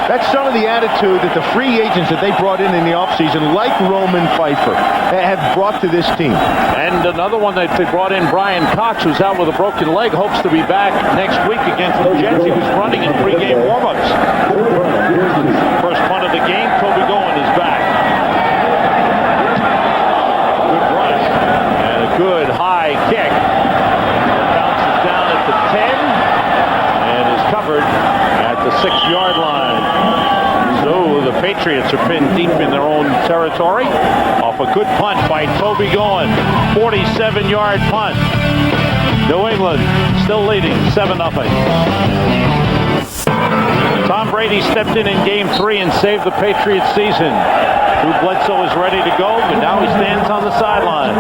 That's some of the attitude that the free agents that they brought in the offseason, like Roman Pfeiffer, have brought to this team. And another one that they brought in, Brian Cox, who's out with a broken leg, hopes to be back next week against the Jets. He was running in pregame warmups. First punt of the game, Toby Goen is back. Good rush and a good high kick. Bounces down at the 10 and is covered at the 6-yard line. So the Patriots are pinned deep in their own territory off a good punt by Toby Goen. 47-yard punt. New England still leading 7-0. Tom Brady stepped in Game 3 and saved the Patriots season. Drew Bledsoe is ready to go, but now he stands on the sideline.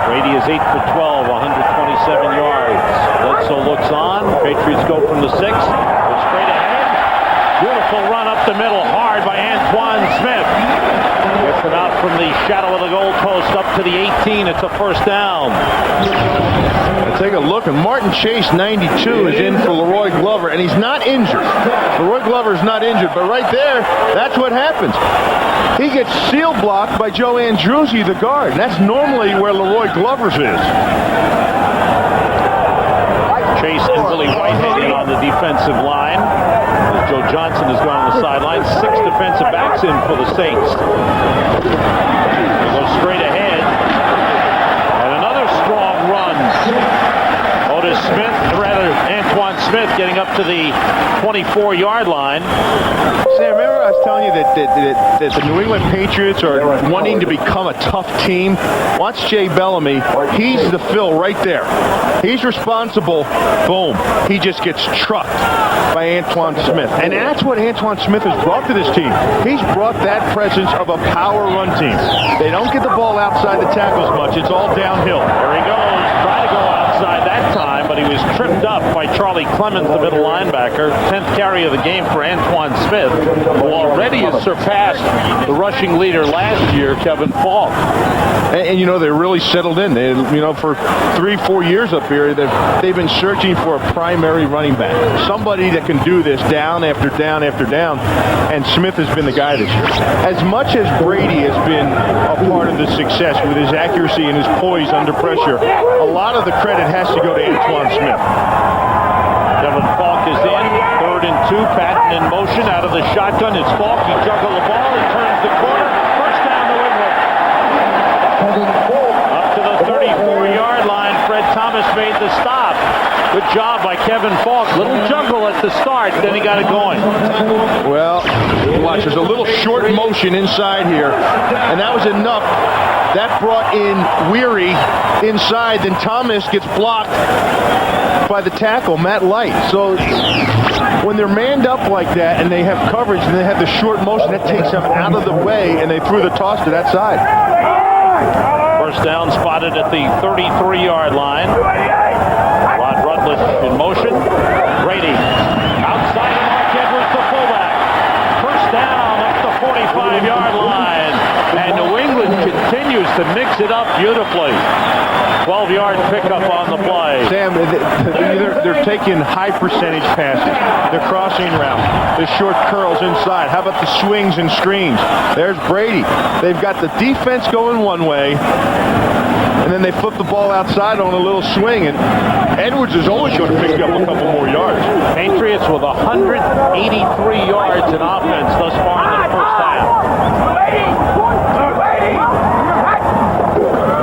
Brady is 8 for 12, 127 yards. Bledsoe looks on. Patriots go from the 6. Go straight ahead. Beautiful run up the middle, hard by Antoine Smith. Gets it out from the shadow of the goalpost up to the 18. It's a 1st down. Take a look, and Martin Chase, 92, is in for Leroy Glover, and he's not injured. Leroy Glover's not injured, but right there, that's what happens. He gets seal blocked by Joe Andruzzi, the guard, and that's normally where Leroy Glover's is. Chase and Billy Whitehead in on the defensive line. As Joe Johnson has gone on the sideline. 6 defensive backs in for the Saints. They go straight ahead. And another strong run. Antoine Smith getting up to the 24-yard line. Sam, remember I was telling you that the New England Patriots are wanting to become a tough team? Watch Jay Bellamy. He's the fill right there. He's responsible. Boom. He just gets trucked by Antoine Smith. And that's what Antoine Smith has brought to this team. He's brought that presence of a power run team. They don't get the ball outside the tackles much. It's all downhill. There he goes. Try to go outside that time, but he was tripped up by Charlie Clemens, the middle linebacker. 10th carry of the game for Antoine Smith, who already has surpassed the rushing leader last year, Kevin Falk. And you know, they're really settled in. They, you know, for 3-4 years up here, they've been searching for a primary running back. Somebody that can do this down after down after down. And Smith has been the guy this year. As much as Brady has been a part of the success with his accuracy and his poise under pressure, a lot of the credit has to go to Antoine Smith. Kevin Falk is in. 3rd and 2. Patton in motion out of the shotgun. It's Falk. He juggled the ball. He turns the corner. First down, New England. Up to the 34-yard line. Fred Thomas made the stop. Good job by Kevin Falk. Little juggle at the start, then he got it going. Well, watch. There's a little short motion inside here, and that was enough. That brought in Weary inside. Then Thomas gets blocked by the tackle, Matt Light. So when they're manned up like that and they have coverage and they have the short motion, that takes them out of the way, and they threw the toss to that side. First down spotted at the 33-yard line. Rod Rutledge in motion. Brady outside of Mark Edwards, the fullback. First down at the 45-yard line. And New England continues to mix it up beautifully. 12-yard pickup on the play. Sam, they're taking high percentage passes. They're crossing routes. The short curls inside. How about the swings and screens? There's Brady. They've got the defense going one way, and then they flip the ball outside on a little swing, and Edwards is always going to pick up a couple more yards. Patriots with 183 yards in offense thus far in the first half.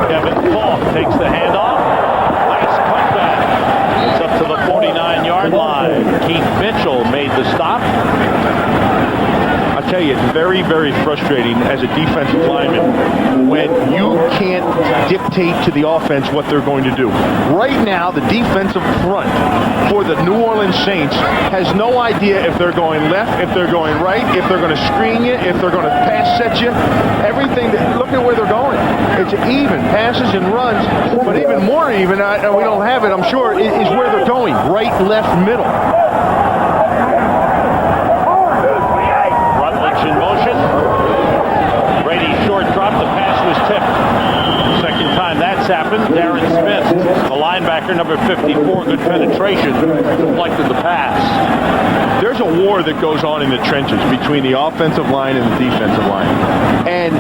Kevin Falk takes the handoff. Nice cutback. It's up to the 49-yard line. Keith Mitchell made the stop. I'll tell you, it's very, very frustrating as a defensive lineman when you can't dictate to the offense what they're going to do. Right now, the defensive front for the New Orleans Saints has no idea if they're going left, if they're going right, if they're going to screen you, if they're going to pass set you. Everything, look at where they're going. It's even, passes and runs, but even more even, we don't have it, I'm sure, is where they're going. Right, left, middle. In motion. Brady short drop. The pass was tipped. Second time that's happened. Darren Smith, the linebacker, number 54, good penetration, deflected the pass. There's a war that goes on in the trenches between the offensive line and the defensive line. And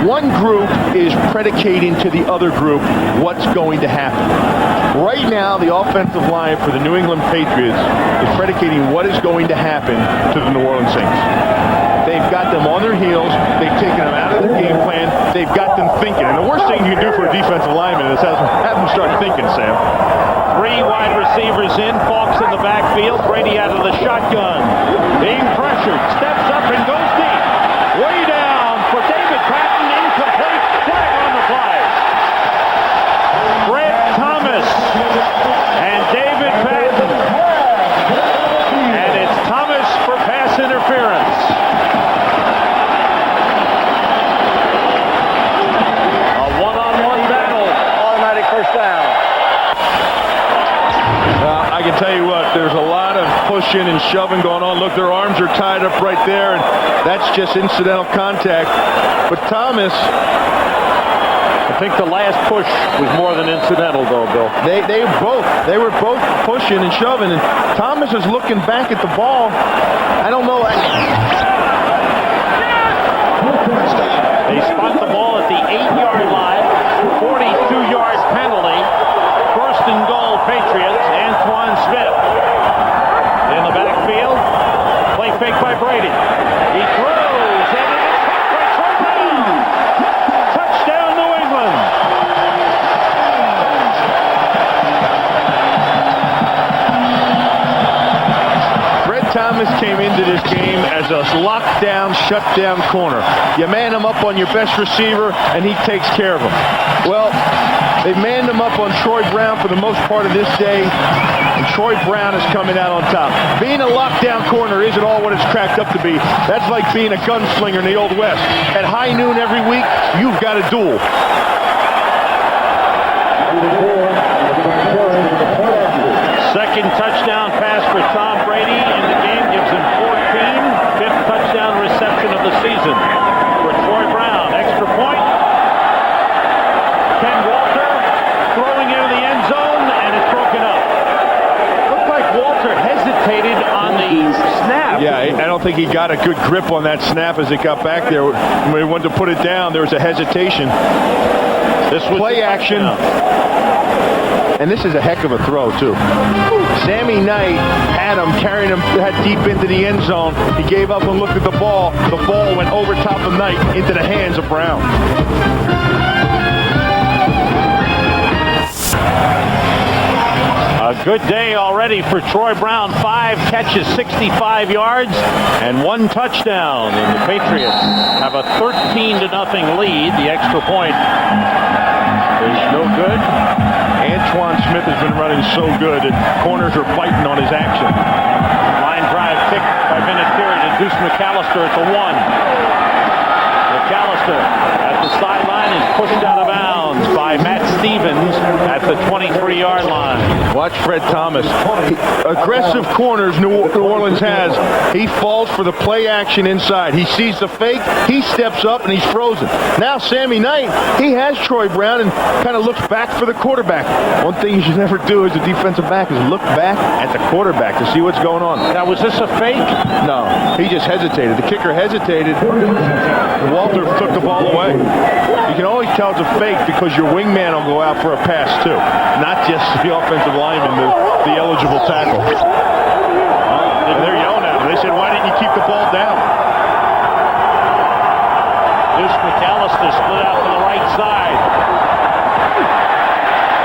one group is predicating to the other group what's going to happen. Right now, the offensive line for the New England Patriots is predicating what is going to happen to the New Orleans Saints. They've got them on their heels. They've taken them out of their game plan. They've got them thinking. And the worst thing you can do for a defensive lineman is have them start thinking, Sam. Three wide receivers in. Falks in the backfield. Brady out of the shotgun. Being pressured. Steps up and goes deep. Way down for David Patton. Incomplete. Flag on the play. Fred Thomas and David Patton. And it's Thomas for pass interference. I can tell you what, there's a lot of pushing and shoving going on. Look, their arms are tied up right there, and that's just incidental contact. But Thomas, I think the last push was more than incidental, though, Bill. They were both pushing and shoving, and Thomas is looking back at the ball. I don't know. They spot the ball at the 8-yard line. 42-yard penalty. First and goal, Patriots. Antoine Smith in the backfield. Play fake by Brady. He throws, and it is caught by Troy Brown. Touchdown, New England. Fred Thomas came into this game as a lockdown, shutdown corner. You man him up on your best receiver, and he takes care of him. Well, they've manned him up on Troy Brown for the most part of this day, and Troy Brown is coming out on top. Being a lockdown corner isn't all what it's cracked up to be. That's like being a gunslinger in the Old West. At high noon every week, you've got a duel. Second touchdown pass for Tom Brady in the game gives him 14. Fifth touchdown reception of the season for Troy Brown. Extra point. Ken Walter throwing into the end zone, and it's broken up. Looked like Walter hesitated on the snap. Yeah, I don't think he got a good grip on that snap as it got back there. When he wanted to put it down, there was a hesitation. This was play action. And this is a heck of a throw, too. Sammy Knight had him, carrying him deep into the end zone. He gave up and looked at the ball. The ball went over top of Knight into the hands of Brown. A good day already for Troy Brown. 5 catches, 65 yards, and 1 touchdown. And the Patriots have a 13-0 lead. The extra point is no good. Antoine Smith has been running so good that corners are biting on his action. Line drive kick by Vinatieri to Deuce McAllister at the 1. McAllister at the sideline is pushed out of bounds. Watch Fred Thomas. Aggressive corners New Orleans has. He falls for the play action inside. He sees the fake. He steps up, and he's frozen. Now Sammy Knight, he has Troy Brown and kind of looks back for the quarterback. One thing you should never do as a defensive back is look back at the quarterback to see what's going on. Now, was this a fake? No, he just hesitated. The kicker hesitated. Walter took the ball away. You can always tell it's a fake because your wingman will go out for a pass too, not just the offensive lineman, the eligible tackle. And they're yelling at him. They said, "Why didn't you keep the ball down?" Deuce McAllister split out to the right side.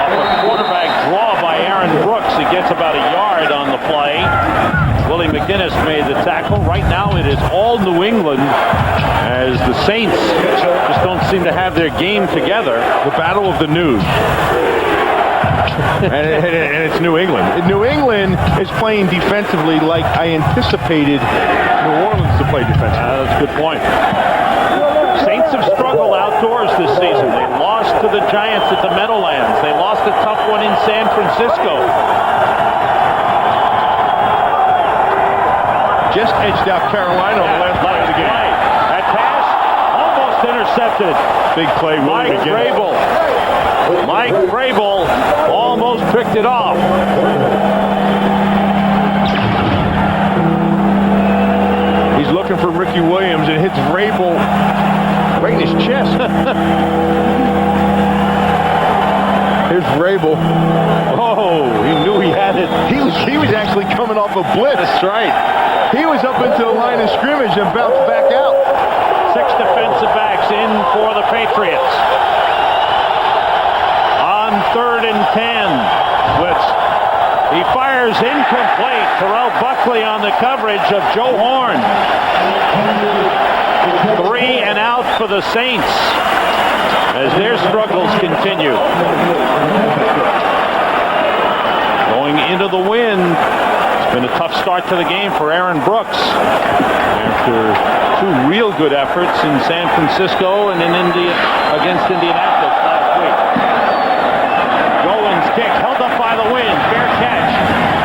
Off a quarterback draw by Aaron Brooks. He gets about a yard on the play. Willie McGinnis made the tackle. Right now it is all New England as the Saints just don't seem to have their game together. The battle of the news. and it's New England. New England is playing defensively like I anticipated New Orleans to play defensively. That's a good point. Saints have struggled outdoors this season. They lost to the Giants at the Meadowlands. They lost a tough one in San Francisco. Just edged out Carolina on the last play of the game. That pass almost intercepted. Big play, Willie McGinnis. Mike Vrabel almost picked it off. He's looking for Ricky Williams and hits Vrabel right in his chest. Here's Vrabel. Oh, he knew he had it. He was actually coming off a blitz. That's right. He was up into the line of scrimmage and bounced back out. 6 defensive backs in for the Patriots. On 3rd and 10. Blitz. He fires incomplete. Terrell Buckley on the coverage of Joe Horn. 3 and out for the Saints as their struggles continue. Going into the wind. It's been a tough start to the game for Aaron Brooks after 2 real good efforts in San Francisco and in against Indianapolis last week. Goins kick held up by the wind. Fair catch.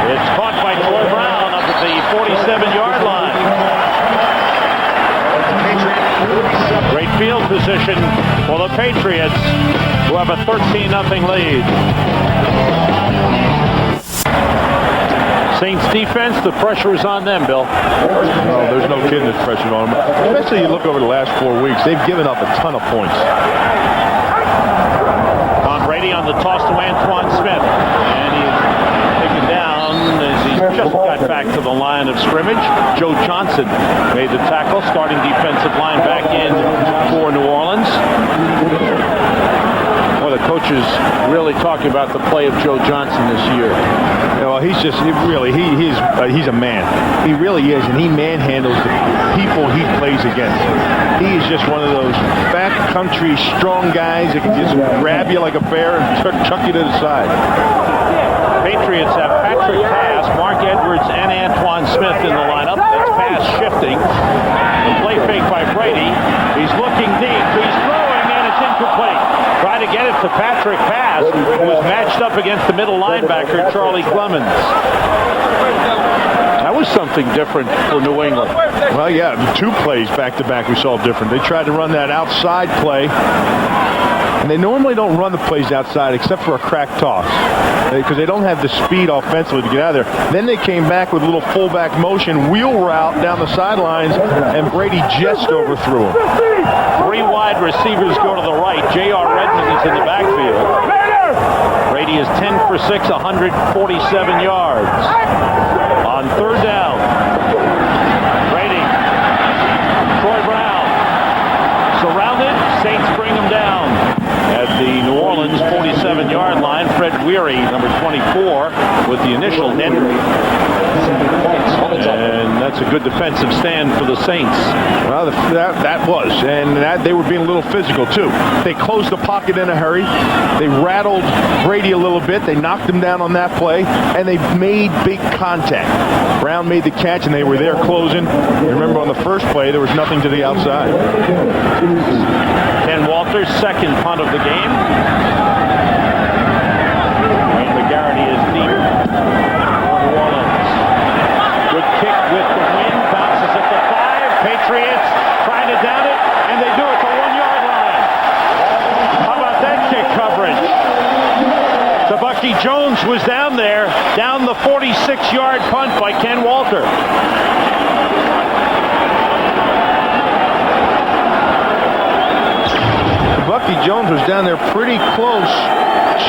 It's caught by Troy Brown up at the 47-yard line. Great field position for the Patriots, who have a 13-0 lead. Saints defense, the pressure is on them, Bill. No, there's no kidding this pressure on them. Especially you look over the last 4 weeks, they've given up a ton of points. Tom Brady on the toss to Antoine Smith. And he's taken down as he just got back to the line of scrimmage. Joe Johnson made the tackle, starting defensive line back in for New Orleans. Well, the coaches really talking about the play of Joe Johnson this year. Well, he's just he's a man. He really is, and he manhandles the people he plays against. He is just one of those backcountry strong guys that can just grab you like a bear and chuck you to the side. Patriots have Patrick Pass, Mark Edwards, and Antoine Smith in the lineup. That's Pass shifting. The play fake by Brady. He's looking deep. He's throwing, and it's incomplete. Try to get it to Patrick Pass, who was matched up against the middle linebacker, Charlie Clemens. That was something different for New England. Well, yeah, 2 plays back-to-back we saw different. They tried to run that outside play, and they normally don't run the plays outside except for a crack toss because they don't have the speed offensively to get out of there. Then they came back with a little fullback motion, wheel route down the sidelines, and Brady just overthrew him. 3 wide receivers go to the right. J.R. Redmond is in the backfield. Brady is 10 for 6, 147 yards. On 3rd down, Brady, Troy Brown, surrounded. Saints bring him down at the New Orleans 47-yard line. Fred Weary, number 24, with the initial hit. And that's a good defensive stand for the Saints. Well, that was. And they were being a little physical, too. They closed the pocket in a hurry. They rattled Brady a little bit. They knocked him down on that play. And they made big contact. Brown made the catch, and they were there closing. Remember, on the first play, there was nothing to the outside. Ken Walters, second punt of the game. Wayne McGarity is deep Jones was down there, down the 46-yard punt by Ken Walter. Bucky Jones was down there pretty close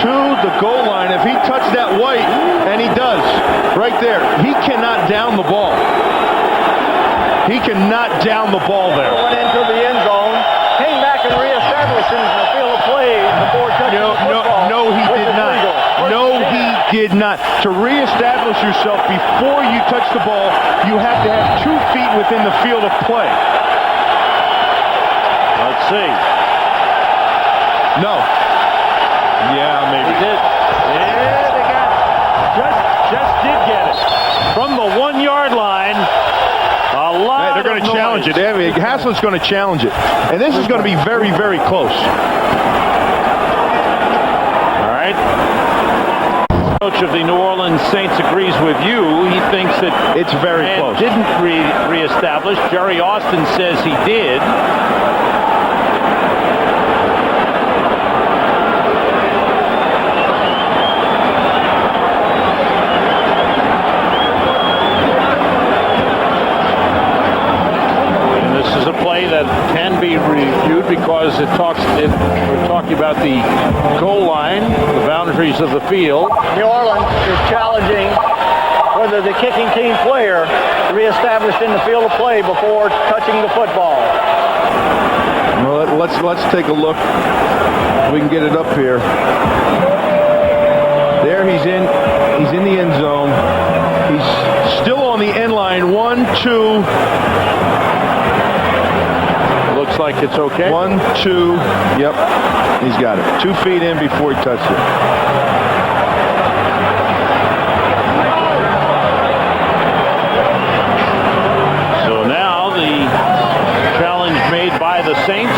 to the goal line. If he touched that white, and he does, right there, he cannot down the ball. He cannot down the ball there. Went into the end zone, came back and reestablished in the field of play before touching the football. No, he did not. No, he did not. To reestablish yourself before you touch the ball, you have to have 2 feet within the field of play. Let's see. No. Yeah, maybe. They did. Yeah, they got just did get it. From the 1-yard line. A lot. They're going to challenge it. Haslett's going to challenge it. And this is going to be very, very close. All right. Coach of the New Orleans Saints agrees with you. He thinks that it's very close. Didn't reestablish. Jerry Austin says he did. That can be reviewed because we're talking about the goal line, the boundaries of the field. New Orleans is challenging whether the kicking team player reestablished in the field of play before touching the football. Well, let's take a look. We can get it up here. There he's in the end zone. He's still on the end line. 1, 2. Looks like it's okay. 1, 2. Yep. He's got it. 2 feet in before he touched it. So now the challenge made by the Saints.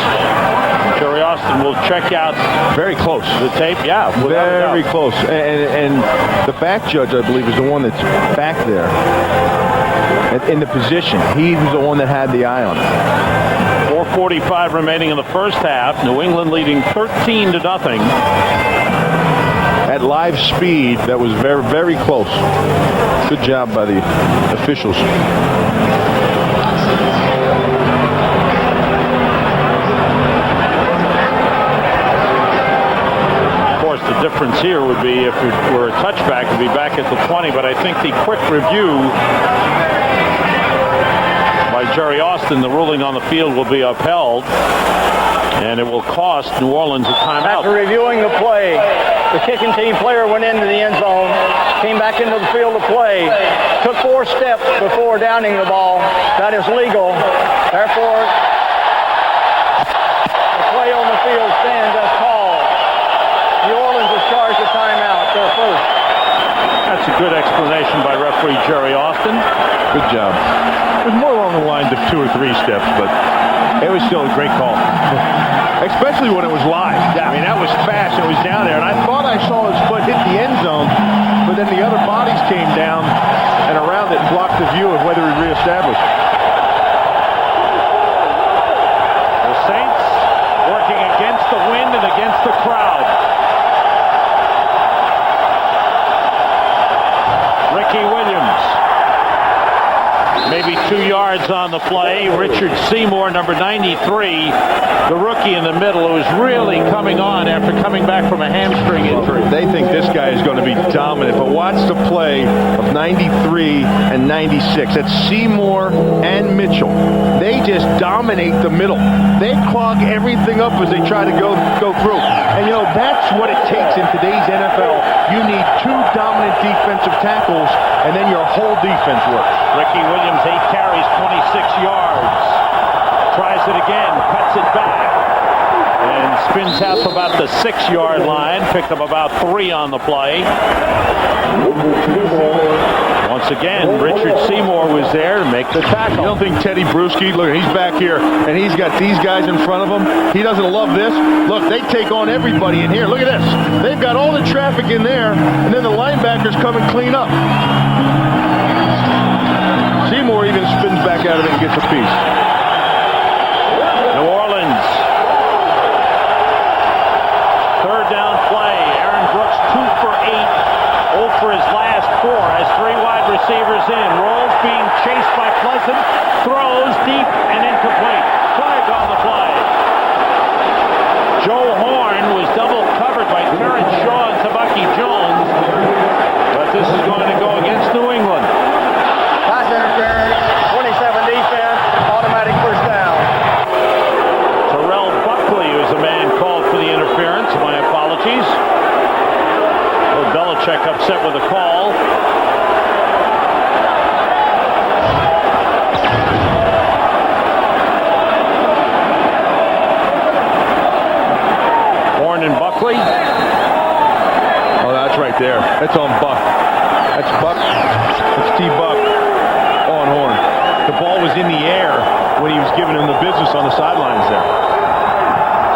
Jerry Austin will check out very close the tape. Yeah, very close. And the back judge, I believe, is the one that's back there in the position. He was the one that had the eye on it. 4:45 remaining in the first half. New England leading 13-0. At live speed, that was very, very close. Good job by the officials. Of course, the difference here would be if it were a touchback, it would be back at the 20, but I think the quick review by Jerry Austin, the ruling on the field will be upheld, and it will cost New Orleans a timeout. After reviewing the play, the kicking team player went into the end zone, came back into the field of play, took 4 steps before downing the ball. That is legal. Therefore, the play on the field stands as called. New Orleans is charged a timeout, their first. That's a good explanation by referee Jerry Austin. Good job. It was more along the lines of 2 or 3 steps, but it was still a great call. Especially when it was live. Yeah, I mean, that was fast. It was down there, and I thought I saw his foot hit the end zone, but then the other bodies came down and around it and blocked the view of whether he reestablished. The Saints working against the wind and against the crowd. Ricky Williams. Maybe 2 yards on the play. Richard Seymour, number 93, the rookie in the middle, who is really coming on after coming back from a hamstring injury. They think this guy is going to be dominant, but watch the play of 93 and 96. That's Seymour and Mitchell. They just dominate the middle. They clog everything up as they try to go through. And, you know, that's what it takes in today's NFL. You need 2 dominant defensive tackles, and then your whole defense works. Ricky Williams, 8 carries, 26 yards. Tries it again, cuts it back, and spins out to about the 6-yard line. Picked up about 3 on the play. Once again, Richard Seymour was there to make the tackle. You don't think Teddy Bruschi, look, he's back here, and he's got these guys in front of him. He doesn't love this. Look, they take on everybody in here. Look at this. They've got all the traffic in there, and then the linebackers come and clean up. Seymour even spins back out of it and gets a piece. New Orleans. 3rd down play. Aaron Brooks 2 for 8. of the call. Horn and Buckley. Oh, that's right there. That's on Buck. That's Buck. That's T-Buck on Horn. The ball was in the air when he was giving him the business on the sidelines there.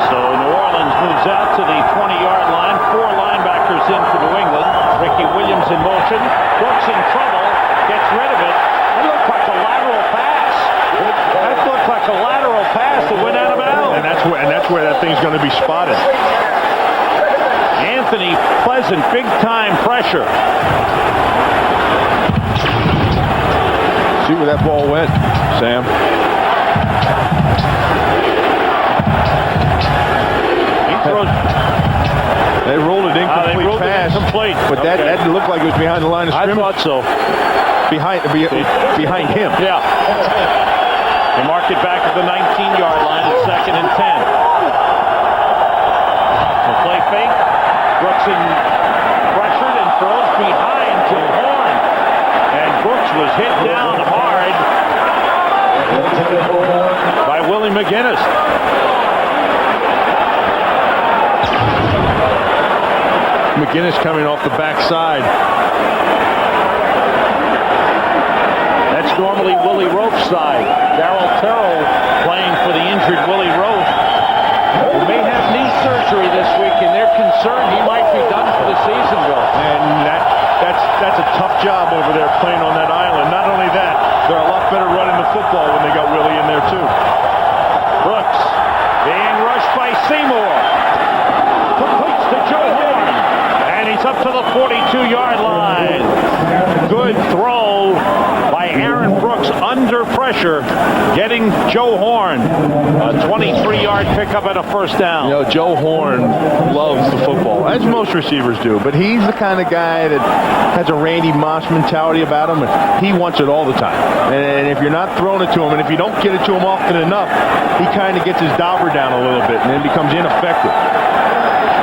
So New Orleans moves out to the 20-yard line. 4 linebackers in for New England. Ricky Williams in motion. Brooks in trouble. Gets rid of it. That looked like a lateral pass. That looked like a lateral pass that went out of bounds. And that's where that thing's going to be spotted. Anthony Pleasant, big-time pressure. See where that ball went, Sam. He throws. They rolled it incomplete They rolled pass. it incomplete. But that looked like it was behind the line of scrimmage. I thought so. Behind him. Yeah. They mark it back at the 19-yard line at 2nd and 10. The play fake. Brooks in pressured and throws behind to Horn. And Brooks was hit down hard by Willie McGinnis. McGinnis coming off the backside. That's normally Willie Rope's side. Darryl Terrell playing for the injured Willie Rope, who may have knee surgery this week, and they're concerned he might be done for the season, Bill. And that's a tough job over there playing on that island. Not only that, they're a lot better running the football when they got Willie in there too. Brooks being rushed by Seymour. Completes to Joe Horn. And he's up to the 42-yard line. Good throw by Aaron Brooks under pressure, getting Joe Horn a 23-yard pickup and a first down. You know, Joe Horn loves the football, as most receivers do, but he's the kind of guy that has a Randy Moss mentality about him, and he wants it all the time. And if you're not throwing it to him, and if you don't get it to him often enough, he kind of gets his dauber down a little bit and then becomes ineffective.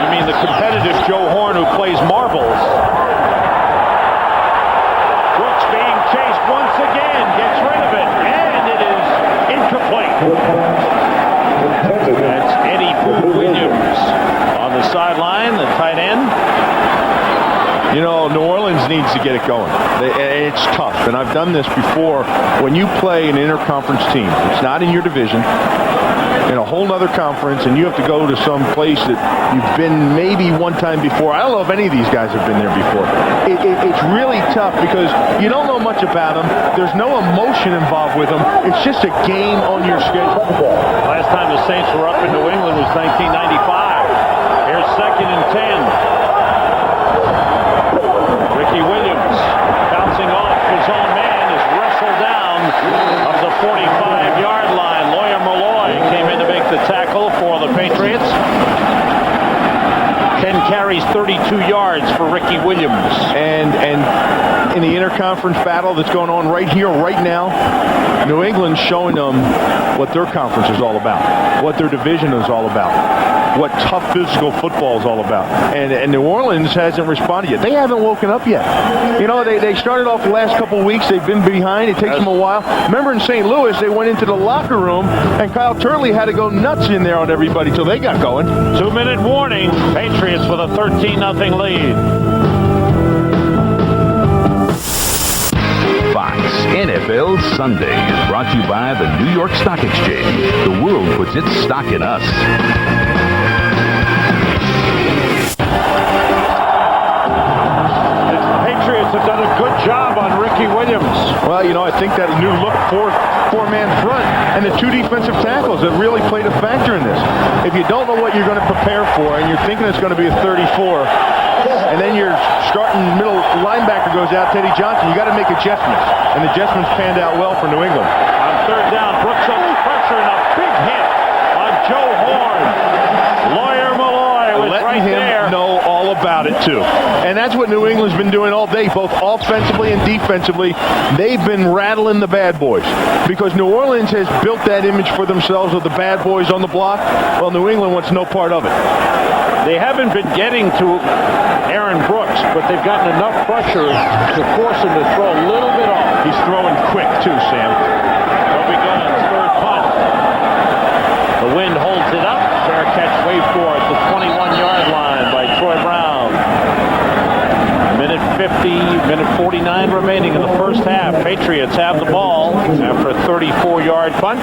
You mean the competitive Joe Horn who plays marbles? Brooks being chased once again, gets rid of it, and it is incomplete. That's Eddie Williams on the sideline, the tight end. You know, New Orleans needs to get it going. It's tough, and I've done this before. When you play an interconference team, it's not in your division, in a whole other conference, and you have to go to some place that you've been maybe one time before. I don't know if any of these guys have been there before. It's really tough because you don't know much about them. There's no emotion involved with them. It's just a game on your schedule. Last time the Saints were up in New England was 1995. Here's 2nd and 10. Ricky Williams bouncing off his own man is wrestled down of the 45-yard line. Lawyer Malloy came in to make the tackle for the Patriots. 10 carries, 32 yards for Ricky Williams. And in the interconference battle that's going on right here, right now, New England's showing them what their conference is all about, what their division is all about, what tough physical football is all about. And New Orleans hasn't responded yet. They haven't woken up yet. You know, they started off the last couple of weeks. They've been behind. It takes them a while. Remember in St. Louis, they went into the locker room, and Kyle Turley had to go nuts in there on everybody till they got going. 2-minute warning. Patriots with a 13-0 lead. Fox NFL Sunday is brought to you by the New York Stock Exchange. The world puts its stock in us. The Patriots have done a good job on Ricky Williams. Well, you know, I think that new look four-man front and the 2 defensive tackles have really played a factor in this. If you don't know what you're going to prepare for and you're thinking it's going to be a 34, and then your starting middle linebacker goes out, Teddy Johnson, you got to make adjustments. And the adjustments panned out well for New England. On 3rd down, Brooks under pressure and a big hit on Joe Horn. Lawyer Malloy was Letting right him there. know all about it, too. And that's what New England's been doing all day, both offensively and defensively. They've been rattling the bad boys because New Orleans has built that image for themselves of the bad boys on the block. Well, New England wants no part of it. They haven't been getting to Aaron Brooks, but they've gotten enough pressure to force him to throw a little bit off. He's throwing quick, too, Sam. There we go on his third punt. The wind holds it up. Fair catch, wait for it. The 21-yard line by Troy Brown. Minute 49 remaining in the first half. Patriots have the ball after a 34-yard punt.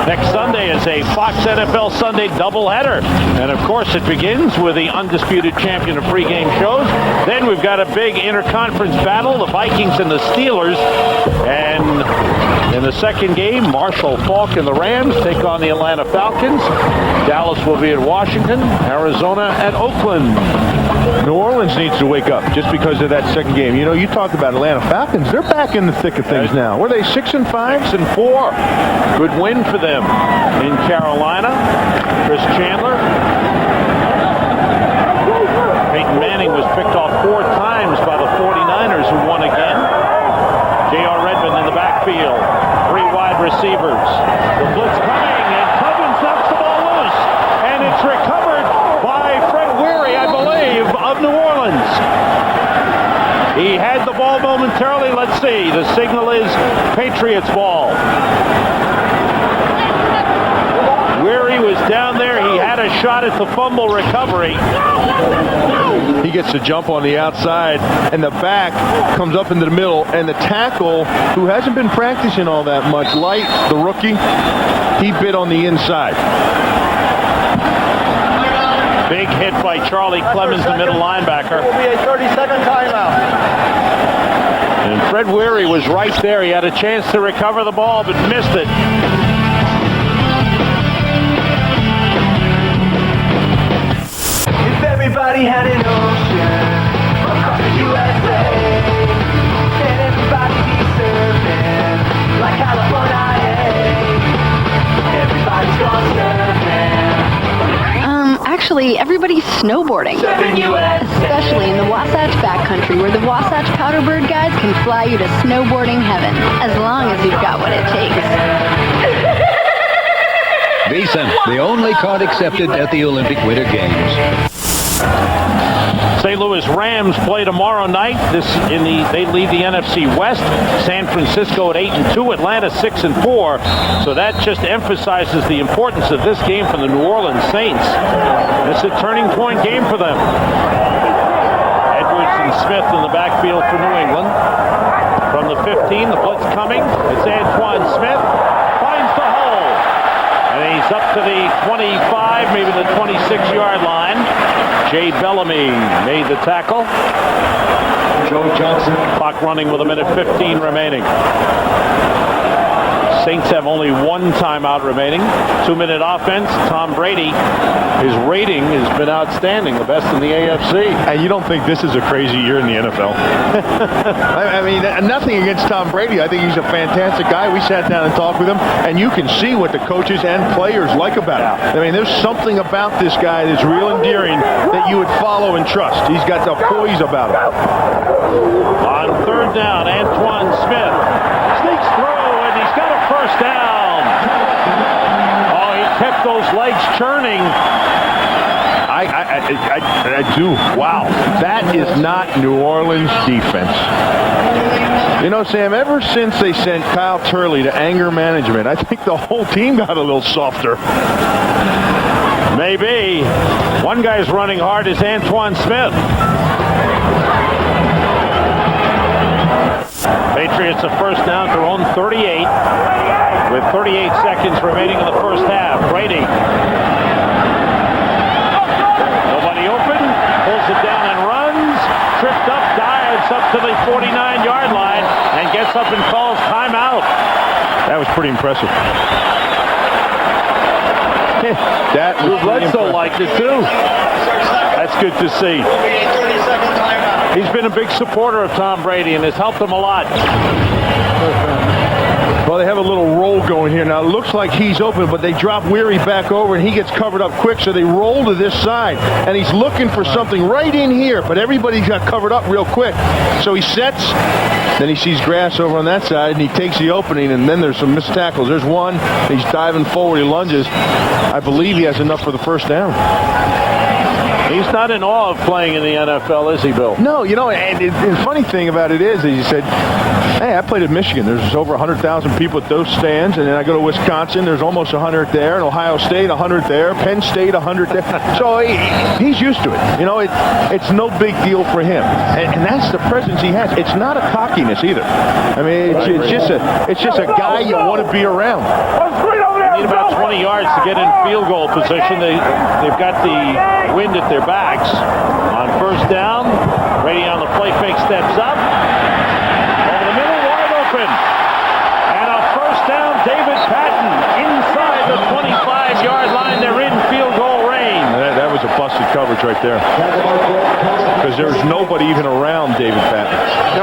Next Sunday is a Fox NFL Sunday doubleheader. And, of course, it begins with the undisputed champion of pregame shows. Then we've got a big interconference battle, the Vikings and the Steelers. And in the second game, Marshall Faulk and the Rams take on the Atlanta Falcons. Dallas will be at Washington, Arizona at Oakland. New Orleans needs to wake up just because of that second game. You know, you talked about Atlanta Falcons. They're back in the thick of things now. Were they 6-5? 6-4. Good win for them in Carolina. Chris Chandler. Peyton Manning was picked off 4 times by the 49ers, who won again. J.R. Redmond in the backfield. 3 wide receivers. The blitz coming, and Cousins knocks the ball loose. And it's recovered by Fred Weary, I believe, of New Orleans. He had the ball momentarily. Let's see. The signal is Patriots ball. Weary was down there. He had a shot at the fumble recovery. He gets the jump on the outside, and the back comes up into the middle, and the tackle, who hasn't been practicing all that much, Light, the rookie, he bit on the inside. Big hit by Charlie Clemens, the middle linebacker. It will be a 30-second timeout. And Fred Weary was right there. He had a chance to recover the ball, but missed it. If everybody had an ocean across the USA, then everybody be surfing like California. Everybody's gone surfing. Actually, everybody's snowboarding. Surfing USA. Especially in the Wasatch Backcountry, where the Wasatch Powderbird guides can fly you to snowboarding heaven, as long as you've got what it takes. Visa, the only card accepted at the Olympic Winter Games. St. Louis Rams play tomorrow night. They lead the NFC West. San Francisco at 8-2, Atlanta 6-4. So that just emphasizes the importance of this game for the New Orleans Saints. It's a turning point game for them. Edwards and Smith in the backfield for New England. From the 15, the blitz coming. It's Antoine Smith. Finds the hole. And he's up to the 25, maybe the 26-yard line. Jay Bellamy made the tackle. Joe Johnson. Clock running with 1:15 remaining. Saints have only 1 timeout remaining. 2-minute offense. Tom Brady, his rating has been outstanding, the best in the AFC. And you don't think this is a crazy year in the NFL? I mean, nothing against Tom Brady. I think he's a fantastic guy. We sat down and talked with him, and you can see what the coaches and players like about him. I mean, there's something about this guy that's real endearing that you would follow and trust. He's got the poise about him. On 3rd down, Antoine Smith sneaks through, and he's got a first down. Oh, he kept those legs churning. I do. Wow. That is not New Orleans defense. You know, Sam, ever since they sent Kyle Turley to anger management, I think the whole team got a little softer. Maybe. One guy's running hard is Antoine Smith. Patriots a first down to their own 38 with 38 seconds remaining in the first half. Brady. Nobody open. Pulls it down and runs. Tripped up, dives up to the 49-yard line and gets up and calls timeout. That was pretty impressive. That was Bledsoe liked it too. That's good to see. He's been a big supporter of Tom Brady and has helped him a lot. Well, they have a little roll going here. Now, it looks like he's open, but they drop Weary back over, and he gets covered up quick, so they roll to this side. And he's looking for something right in here, but everybody got covered up real quick. So he sets, then he sees grass over on that side, and he takes the opening, and then there's some missed tackles. There's one. He's diving forward. He lunges. I believe he has enough for the first down. He's not in awe of playing in the NFL, is he, Bill? No, and the funny thing about it is he said, hey, I played at Michigan. There's over 100,000 people at those stands, and then I go to Wisconsin. There's almost 100 there, and Ohio State, 100 there, Penn State, 100 there. So he's used to it. It's no big deal for him, and that's the presence he has. It's not a cockiness either. I mean, it's just a guy you want to be around. Need about 20 yards to get in field goal position. They've got the wind at their backs. On first down, Brady on the play fake steps up. Over the middle, wide open. And a first down, David Patton inside the 25-yard line. They're in field goal range. That was a busted coverage right there. Because there's nobody even around David Patton.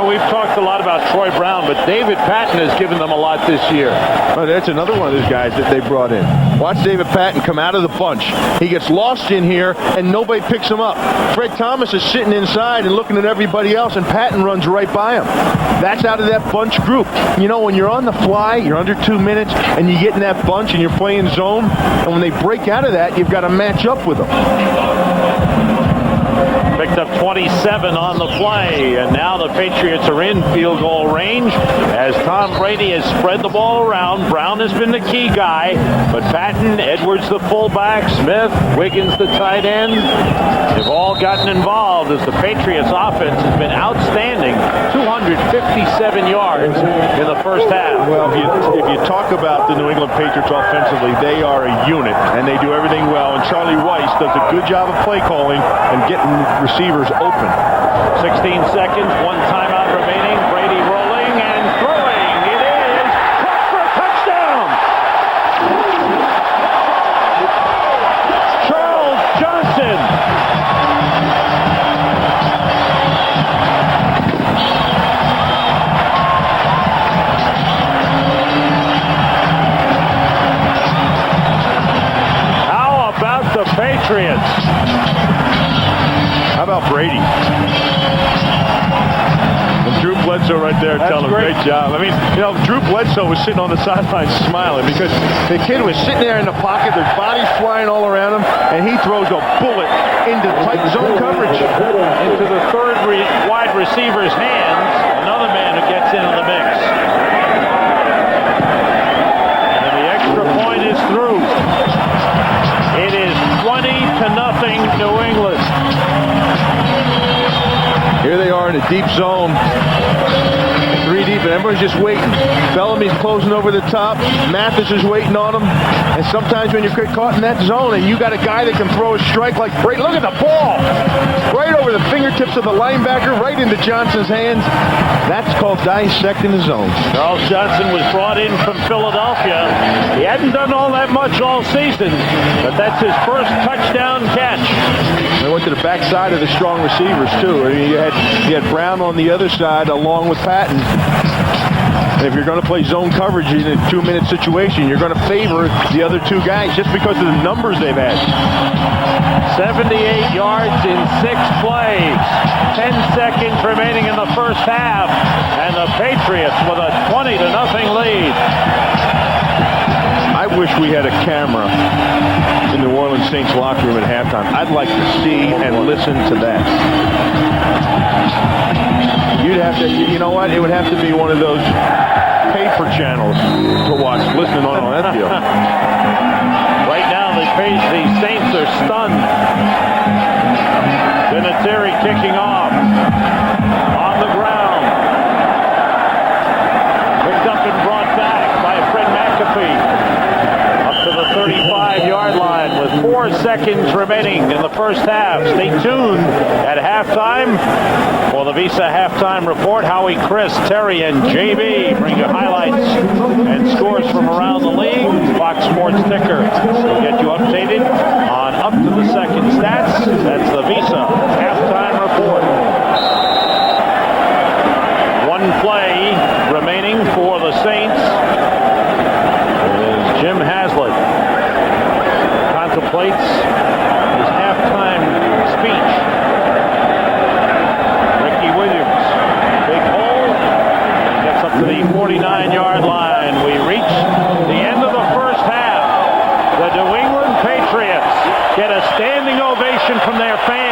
We've talked a lot about Troy Brown, but David Patton has given them a lot this year. Oh, that's another one of those guys that they brought in. Watch David Patton come out of the bunch. He gets lost in here, and nobody picks him up. Fred Thomas is sitting inside and looking at everybody else, and Patton runs right by him. That's out of that bunch group. When you're on the fly, you're under 2 minutes, and you get in that bunch, and you're playing zone, and when they break out of that, you've got to match up with them. Picked up 27 on the play, and now the Patriots are in field goal range as Tom Brady has spread the ball around. Brown has been the key guy, but Patton, Edwards the fullback, Smith, Wiggins the tight end, they've all gotten involved as the Patriots offense has been outstanding. 257 yards in the first half. Well, if you talk about the New England Patriots offensively, they are a unit, and they do everything well, and Charlie Weiss does a good job of play calling and getting receivers open. 16 seconds, one timeout remaining. Brady rolling and throwing. It is caught for a touchdown. Charles Johnson. How about the Patriots? How about Brady? And Drew Bledsoe right there telling him, great job. I mean, Drew Bledsoe was sitting on the sideline smiling because the kid was sitting there in the pocket, there's bodies flying all around him, and he throws a bullet into tight zone coverage. Into the third wide receiver's hands, another man who gets into the mix. And the extra point is through. It is 20-0 New England. Here they are in a deep zone. 3 deep, and everyone's just waiting. Bellamy's closing over the top. Mathis is waiting on him. And sometimes when you're caught in that zone and you got a guy that can throw a strike like Brady, look at the ball! Right over the fingertips of the linebacker, right into Johnson's hands. That's called dissecting the zone. Charles Johnson was brought in from Philadelphia. He hadn't done all that much all season, but that's his first touchdown catch. They went to the backside of the strong receivers, too. I mean, you had Brown on the other side along with Patton. And if you're going to play zone coverage in a 2-minute situation, you're going to favor the other two guys just because of the numbers they've had. 78 yards in 6 plays. 10 seconds remaining in the first half. And the Patriots with a 20-0 lead. I wish we had a camera in the New Orleans Saints locker room at halftime. I'd like to see and listen to that. You'd have to, you know what? It would have to be one of those paper channels to watch, listening on that deal. Right now, the Saints are stunned. Vinatieri kicking off. On the ground. Picked up and brought back by Fred McAfee. Up to the 35-yard line with 4 seconds remaining in the first half. Stay tuned at halftime for the Visa Halftime Report. Howie, Chris, Terry, and JB bring you highlights and scores from around the league. Fox Sports Ticker will get you updated on up-to-the-second stats. That's the Visa Halftime Report. 1 play remaining for the Saints. Jim Haslett contemplates his halftime speech. Ricky Williams, big hole, gets up to the 49-yard line. We reach the end of the first half. The New England Patriots get a standing ovation from their fans.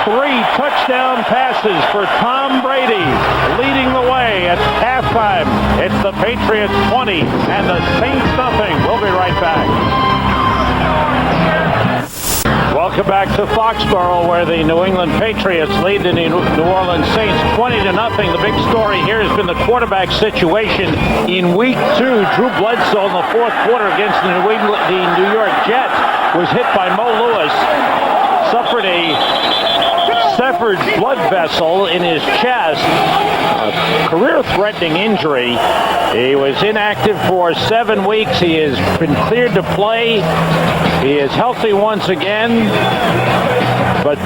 3 touchdown passes for Tom Brady, leading the way at halftime. It's the Patriots 20 and the Saints nothing. We'll be right back. Welcome back to Foxborough, where the New England Patriots lead the New Orleans Saints 20-0. The big story here has been the quarterback situation in Week 2. Drew Bledsoe in the fourth quarter against the New York Jets was hit by Mo Lewis, suffered a severed blood vessel in his chest, a career-threatening injury. He was inactive for 7 weeks. He has been cleared to play. He is healthy once again. But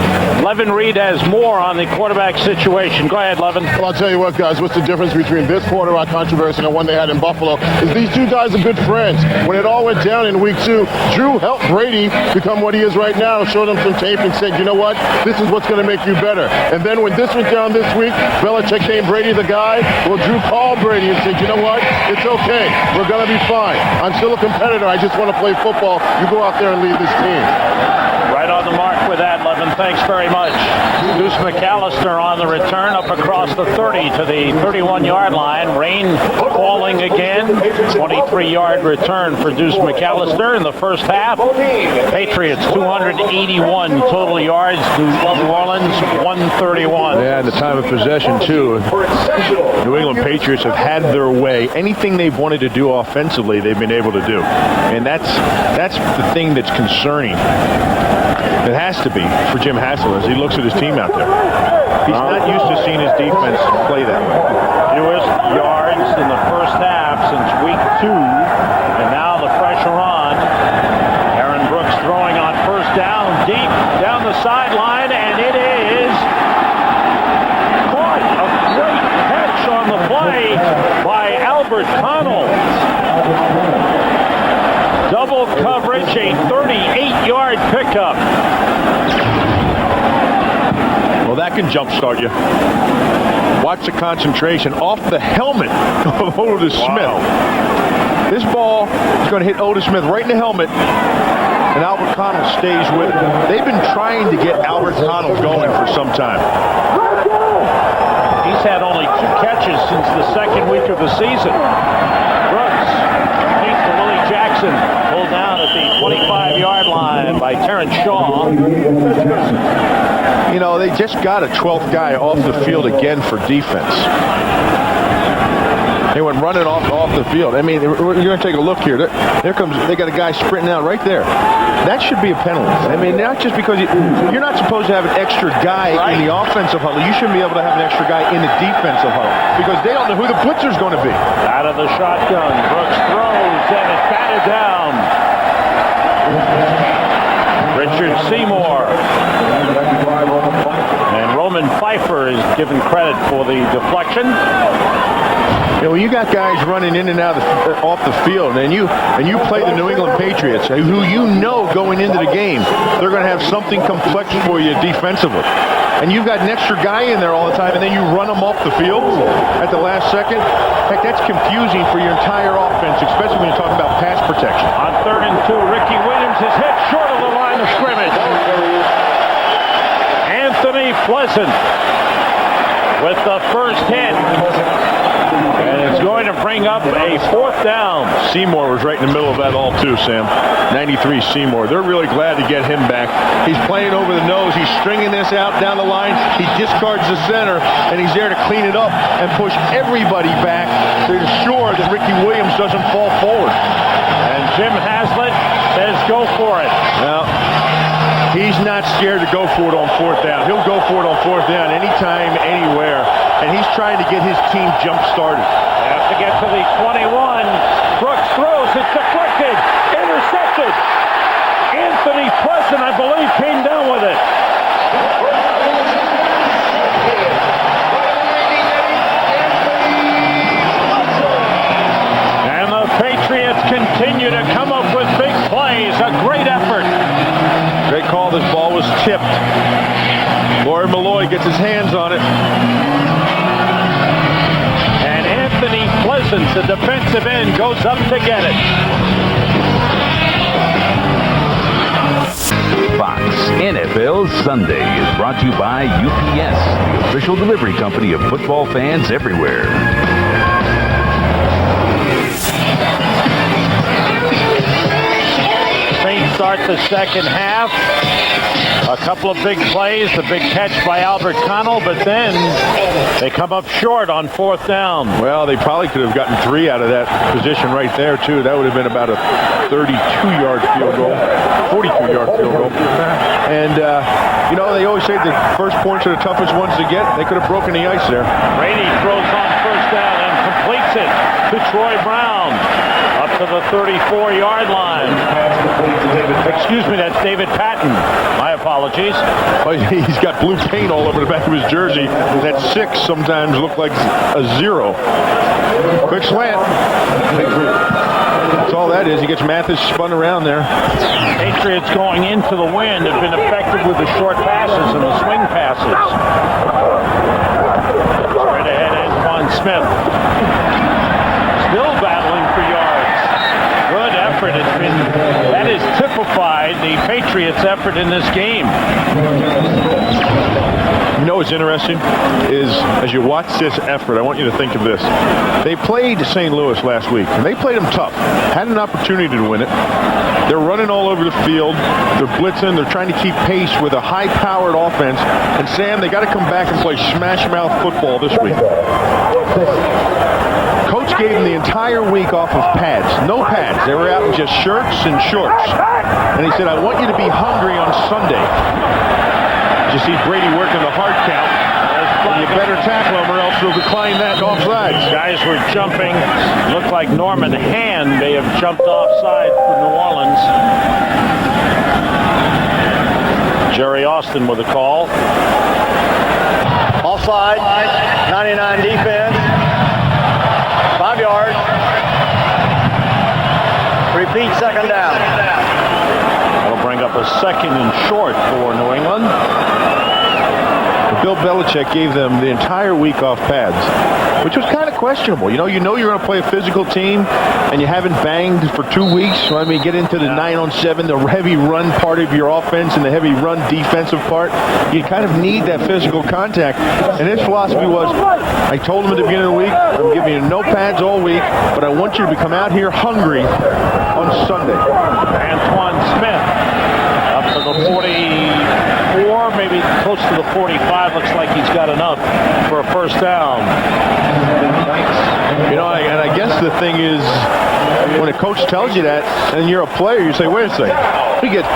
Levin Reed has more on the quarterback situation. Go ahead, Levin. Well, I'll tell you what, guys, what's the difference between this quarterback controversy and the one they had in Buffalo is these two guys are good friends. When it all went down in Week 2, Drew helped Brady become what he is right now, showed him some tape and said, you know what, this is what's going to make you better. And then when this went down this week, Belichick named Brady the guy. Well, Drew called Brady and said, you know what, it's okay. We're going to be fine. I'm still a competitor. I just want to play football. You go out there and lead this team. Right on the mark with that, Levin. Thanks very much. Deuce McAllister on the return, up across the 30 to the 31-yard line. Rain falling again. 23-yard return for Deuce McAllister in the first half. Patriots 281 total yards. New Orleans 131. Yeah, and the time of possession, too. New England Patriots have had their way. Anything they've wanted to do offensively, they've been able to do. And that's the thing that's concerning. It has to be for Jim Hassel as he looks at his team out there. He's not used to seeing his defense play that way. Fewest yards in the first half since Week 2, and now the pressure on. Aaron Brooks throwing on first down, deep down the sideline, and it is caught. A great catch on the play by Albert Connell. Double coverage, a 38-yard pickup. Well, that can jumpstart you. Watch the concentration off the helmet of Otis Smith. This ball is going to hit Otis Smith right in the helmet, and Albert Connell stays with it. They've been trying to get Albert Connell going for some time. He's had only 2 catches since the second week of the season. Brooks beats to Willie Jackson, pulled down at the 25-yard line by Terrence Shaw. You know, they just got a 12th guy off the field again for defense. They went running off the field. I mean, you're going to take a look here. There comes, they got a guy sprinting out right there. That should be a penalty. I mean, not just because you're not supposed to have an extra guy in the offensive huddle. You shouldn't be able to have an extra guy in the defensive huddle because they don't know who the blitzer's going to be. Out of the shotgun, Brooks throws, and it's batted down. Richard Seymour. And Roman Pfeiffer is given credit for the deflection. You know, when you got guys running in and out off the field, and you play the New England Patriots, who you know going into the game, they're going to have something complex for you defensively. And you've got an extra guy in there all the time, and then you run them off the field at the last second. Heck, that's confusing for your entire offense, especially when you're talking about pass protection. On 3rd and 2, Ricky Williams is hit short of the line of scrimmage. Anthony Pleasant with the first hit. And it's going to bring up a 4th down. Seymour was right in the middle of that all too, Sam. 93 Seymour. They're really glad to get him back. He's playing over the nose. He's stringing this out down the line. He discards the center, and he's there to clean it up and push everybody back to ensure that Ricky Williams doesn't fall forward. And Jim Haslett says go for it. Now, he's not scared to go for it on 4th down. He'll go for it on 4th down anytime, anywhere. And he's trying to get his team jump-started. They have to get to the 21. Brooks throws. It's deflected. Intercepted. Anthony Pleasant, I believe, came down with it. And the Patriots continue to come up with big plays. A great effort. Great call. This ball was tipped. Lawyer Malloy gets his hands on it. And Anthony Pleasant, the defensive end, goes up to get it. Fox NFL Sunday is brought to you by UPS, the official delivery company of football fans everywhere. Saints start the second half. A couple of big plays, the big catch by Albert Connell, but then they come up short on fourth down. Well, they probably could have gotten 3 out of that position right there, too. That would have been about a 32-yard field goal, 42-yard field goal. And, they always say the first points are the toughest ones to get. They could have broken the ice there. Brady throws on first down and completes it to Troy Brown. Up to the 34-yard line. Excuse me, that's David Patton. My apologies. Oh, he's got blue paint all over the back of his jersey. That 6 sometimes look like a 0. Quick slant. That's all that is. He gets Mathis spun around there. Patriots going into the wind have been effective with the short passes and the swing passes. Straight ahead, Antoine Smith. Still battling for yards. Good effort. That has typified the Patriots' effort in this game. You know what's interesting is, as you watch this effort, I want you to think of this. They played St. Louis last week, and they played them tough. Had an opportunity to win it. They're running all over the field. They're blitzing. They're trying to keep pace with a high-powered offense. And, Sam, they got to come back and play smash-mouth football this week. Coach gave them the entire week off of pads. No pads. They were out in just shirts and shorts. And he said, I want you to be hungry on Sunday. You see Brady working the hard count. And you better tackle him or else he'll decline that offsides. Guys were jumping. Looked like Norman Hand may have jumped offside for New Orleans. Jerry Austin with a call. Offside, 99 defense. 5 yards. Repeat second down. That'll bring up a second and short for New England. Bill Belichick gave them the entire week off pads, which was kind of questionable. You know you're going to play a physical team, and you haven't banged for 2 weeks. So, I mean, get into the 9-on-7, the heavy run part of your offense and the heavy run defensive part. You kind of need that physical contact. And his philosophy was, I told him at the beginning of the week, I'm giving you no pads all week, but I want you to come out here hungry on Sunday. Antoine Smith up to the 44, maybe close to the 45. Looks like he's got enough for a first down. And I guess the thing is, when a coach tells you that, and you're a player, you say, wait a second. We get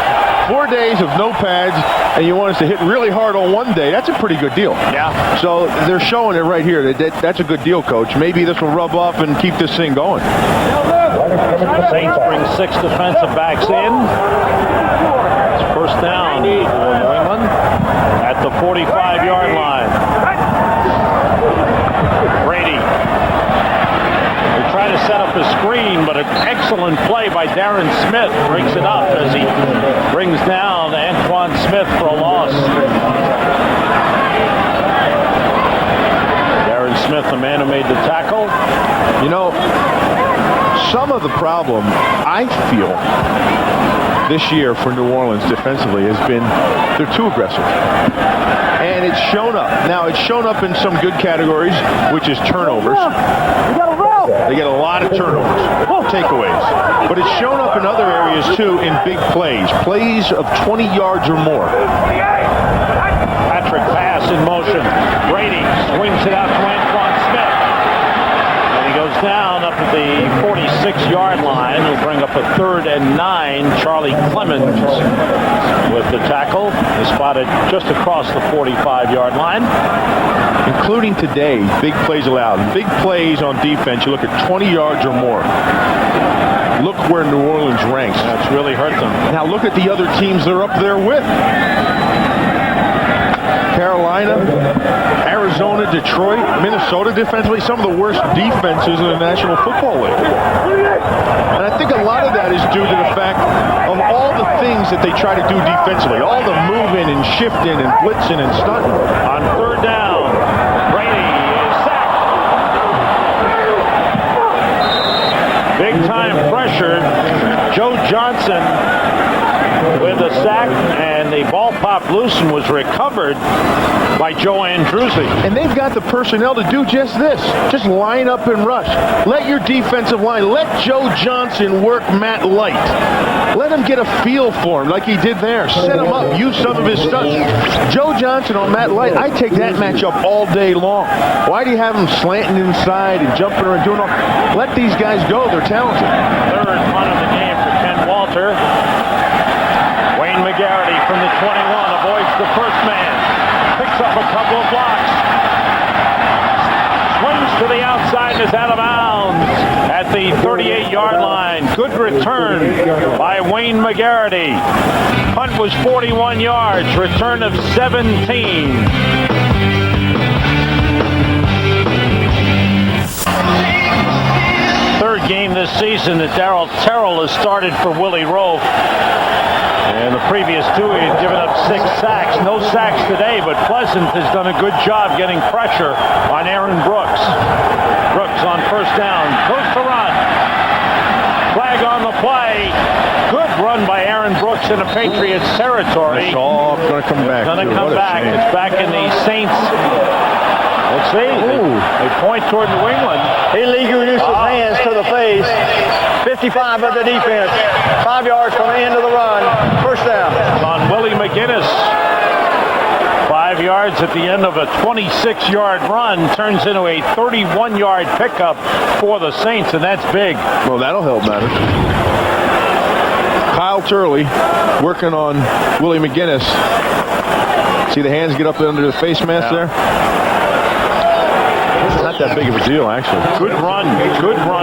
4 days of no pads, and you want us to hit really hard on one day. That's a pretty good deal. Yeah. So they're showing it right here. That's a good deal, Coach. Maybe this will rub off and keep this thing going. Saints bring 6 defensive backs in. It's first down for New England at the 45-yard line. Brady. They try to set up a screen, but an excellent play by Darren Smith breaks it up as he brings down Antoine Smith for a loss. Darren Smith, the man who made the tackle. Some of the problem, I feel, this year for New Orleans defensively has been they're too aggressive. And it's shown up. Now, it's shown up in some good categories, which is turnovers. They get a lot of turnovers, takeaways. But it's shown up in other areas, too, in big plays of 20 yards or more. Patrick pass in motion. Brady swings it out to Antoine Smith. And he goes down up at the 46-yard line. He'll bring up a 3rd and 9. Charlie Clemens with the tackle. He's spotted just across the 45-yard line. Including today, big plays allowed. Big plays on defense, you look at 20 yards or more. Look where New Orleans ranks. That's really hurt them. Now look at the other teams they're up there with. Carolina, Arizona, Detroit, Minnesota defensively, some of the worst defenses in the National Football League. And I think a lot of that is due to the fact of all the things that they try to do defensively, all the moving and shifting and blitzing and stunting. On 3rd down, Brady is sacked. Big time pressure. Joe Johnson with a sack, and the ball pops chopped loose and was recovered by Joe Andruzzi. And they've got the personnel to do just this. Just line up and rush. Let your defensive line, let Joe Johnson work Matt Light. Let him get a feel for him like he did there. Set him up. Use some of his stunts. Joe Johnson on Matt Light, I take that matchup all day long. Why do you have him slanting inside and jumping around and doing all? Let these guys go. They're talented. Third punt of the game for Ken Walter. Wayne McGarity from the 21 avoids the first man. Picks up a couple of blocks. Swings to the outside and is out of bounds at the 38-yard line. Good return by Wayne McGarity. Punt was 41 yards. Return of 17. Third game this season that Darryl Terrell has started for Willie Roaf. And the previous two, he had given up 6 sacks. No sacks today, but Pleasant has done a good job getting pressure on Aaron Brooks. Brooks on first down, goes to run. Flag on the play. Good run by Aaron Brooks in the Patriots territory. It's all going to come back. Going to come back. It's back in the Saints. Let's see. They point toward New England. Illegal use of hands to the face. 55 of the defense. 5 yards from the end of the run. First down. On Willie McGinnis. 5 yards at the end of a 26-yard run turns into a 31-yard pickup for the Saints, and that's big. Well, that'll help matter. Kyle Turley working on Willie McGinnis. See the hands get up under the face mask there? Not that big of a deal, actually. Good run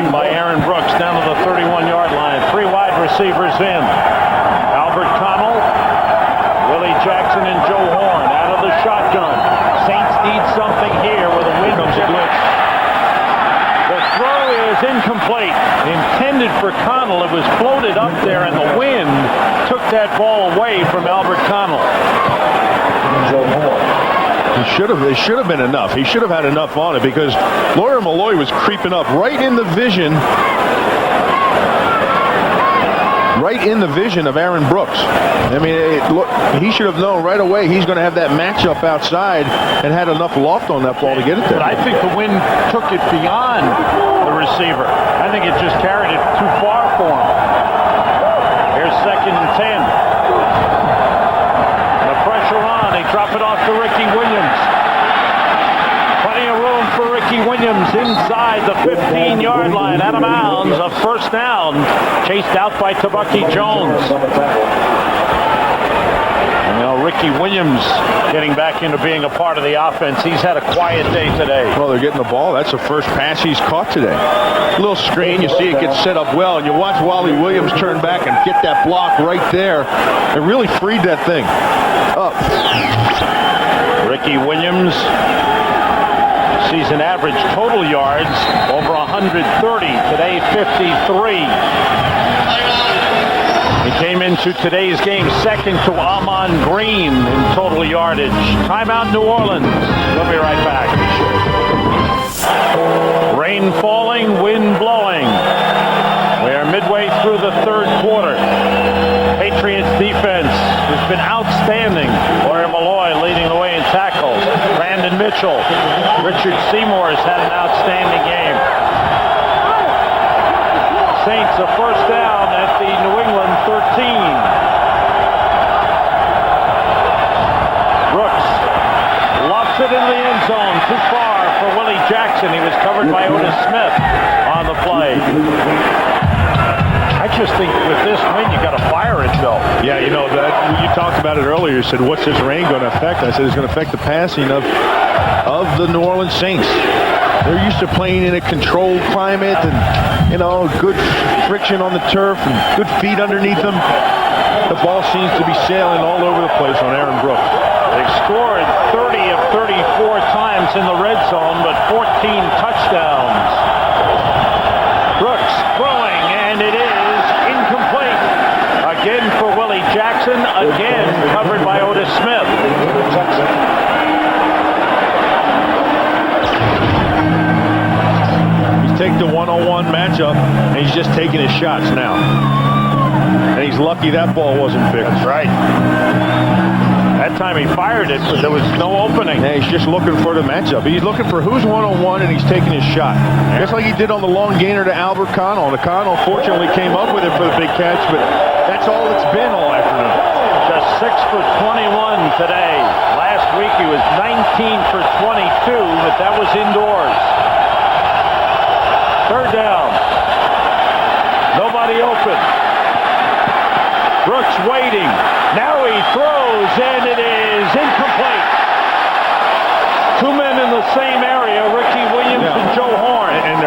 by Aaron Brooks down to the 31-yard line. 3 wide receivers in. Albert Connell, Willie Jackson, and Joe Horn out of the shotgun. Saints need something here with a wind blitz. The throw is incomplete. Intended for Connell. It was floated up there, and the wind took that ball away from Albert Connell. Joe Horn. It should have been enough. He should have had enough on it because Lawyer Malloy was creeping up right in the vision of Aaron Brooks. I mean, he should have known right away he's going to have that matchup outside and had enough loft on that ball to get it there. But I think the wind took it beyond the receiver. I think it just carried it too far for him. Here's 2nd and 10. They drop it off to Ricky Williams. Plenty of room for Ricky Williams inside the 15-yard line. Out of bounds, a first down. Chased out by Tabucky Jones. And now Ricky Williams getting back into being a part of the offense. He's had a quiet day today. Well, they're getting the ball. That's the first pass he's caught today. A little screen. You see it gets set up well. And you watch Wally Williams turn back and get that block right there. It really freed that thing up. Ricky Williams, season average total yards over 130. Today, 53. He came into today's game second to Amon Green in total yardage. Timeout, New Orleans. We'll be right back. Rain falling, wind blowing. We are midway through the third quarter. Patriots defense has been outstanding. Lawyer Malloy leading the way in tackles. Brandon Mitchell. Richard Seymour has had an outstanding game. Saints a first down at the New England 13. Brooks lofts it in the end zone. Too far for Willie Jackson. He was covered by Otis Smith on the play. I just think with this wind, you got to fire it, though. Yeah, you know, you talked about it earlier. You said, what's this rain going to affect? I said, it's going to affect the passing of the New Orleans Saints. They're used to playing in a controlled climate and, you know, good friction on the turf and good feet underneath them. The ball seems to be sailing all over the place on Aaron Brooks. They've scored 30 of 34 times in the red zone, but 14 touchdowns. Brooks throwing, and it is incomplete. Again for Willie Jackson, again covered by Otis Smith. He's taking the one-on-one matchup, and he's just taking his shots now. And he's lucky that ball wasn't picked. That's right. That time he fired it, but there was no opening. Yeah, he's just looking for the matchup. He's looking for who's one-on-one, and he's taking his shot. Just like he did on the long gainer to Albert Connell. The Connell fortunately came up with it for the big catch, but that's all it's been all afternoon. Just 6 for 21 today. Last week he was 19 for 22, but that was indoors. Third down. Nobody open. Brooks waiting. Now he throws, and it is incomplete. Two men in the same area, Ricky Williams and Joe Horn. And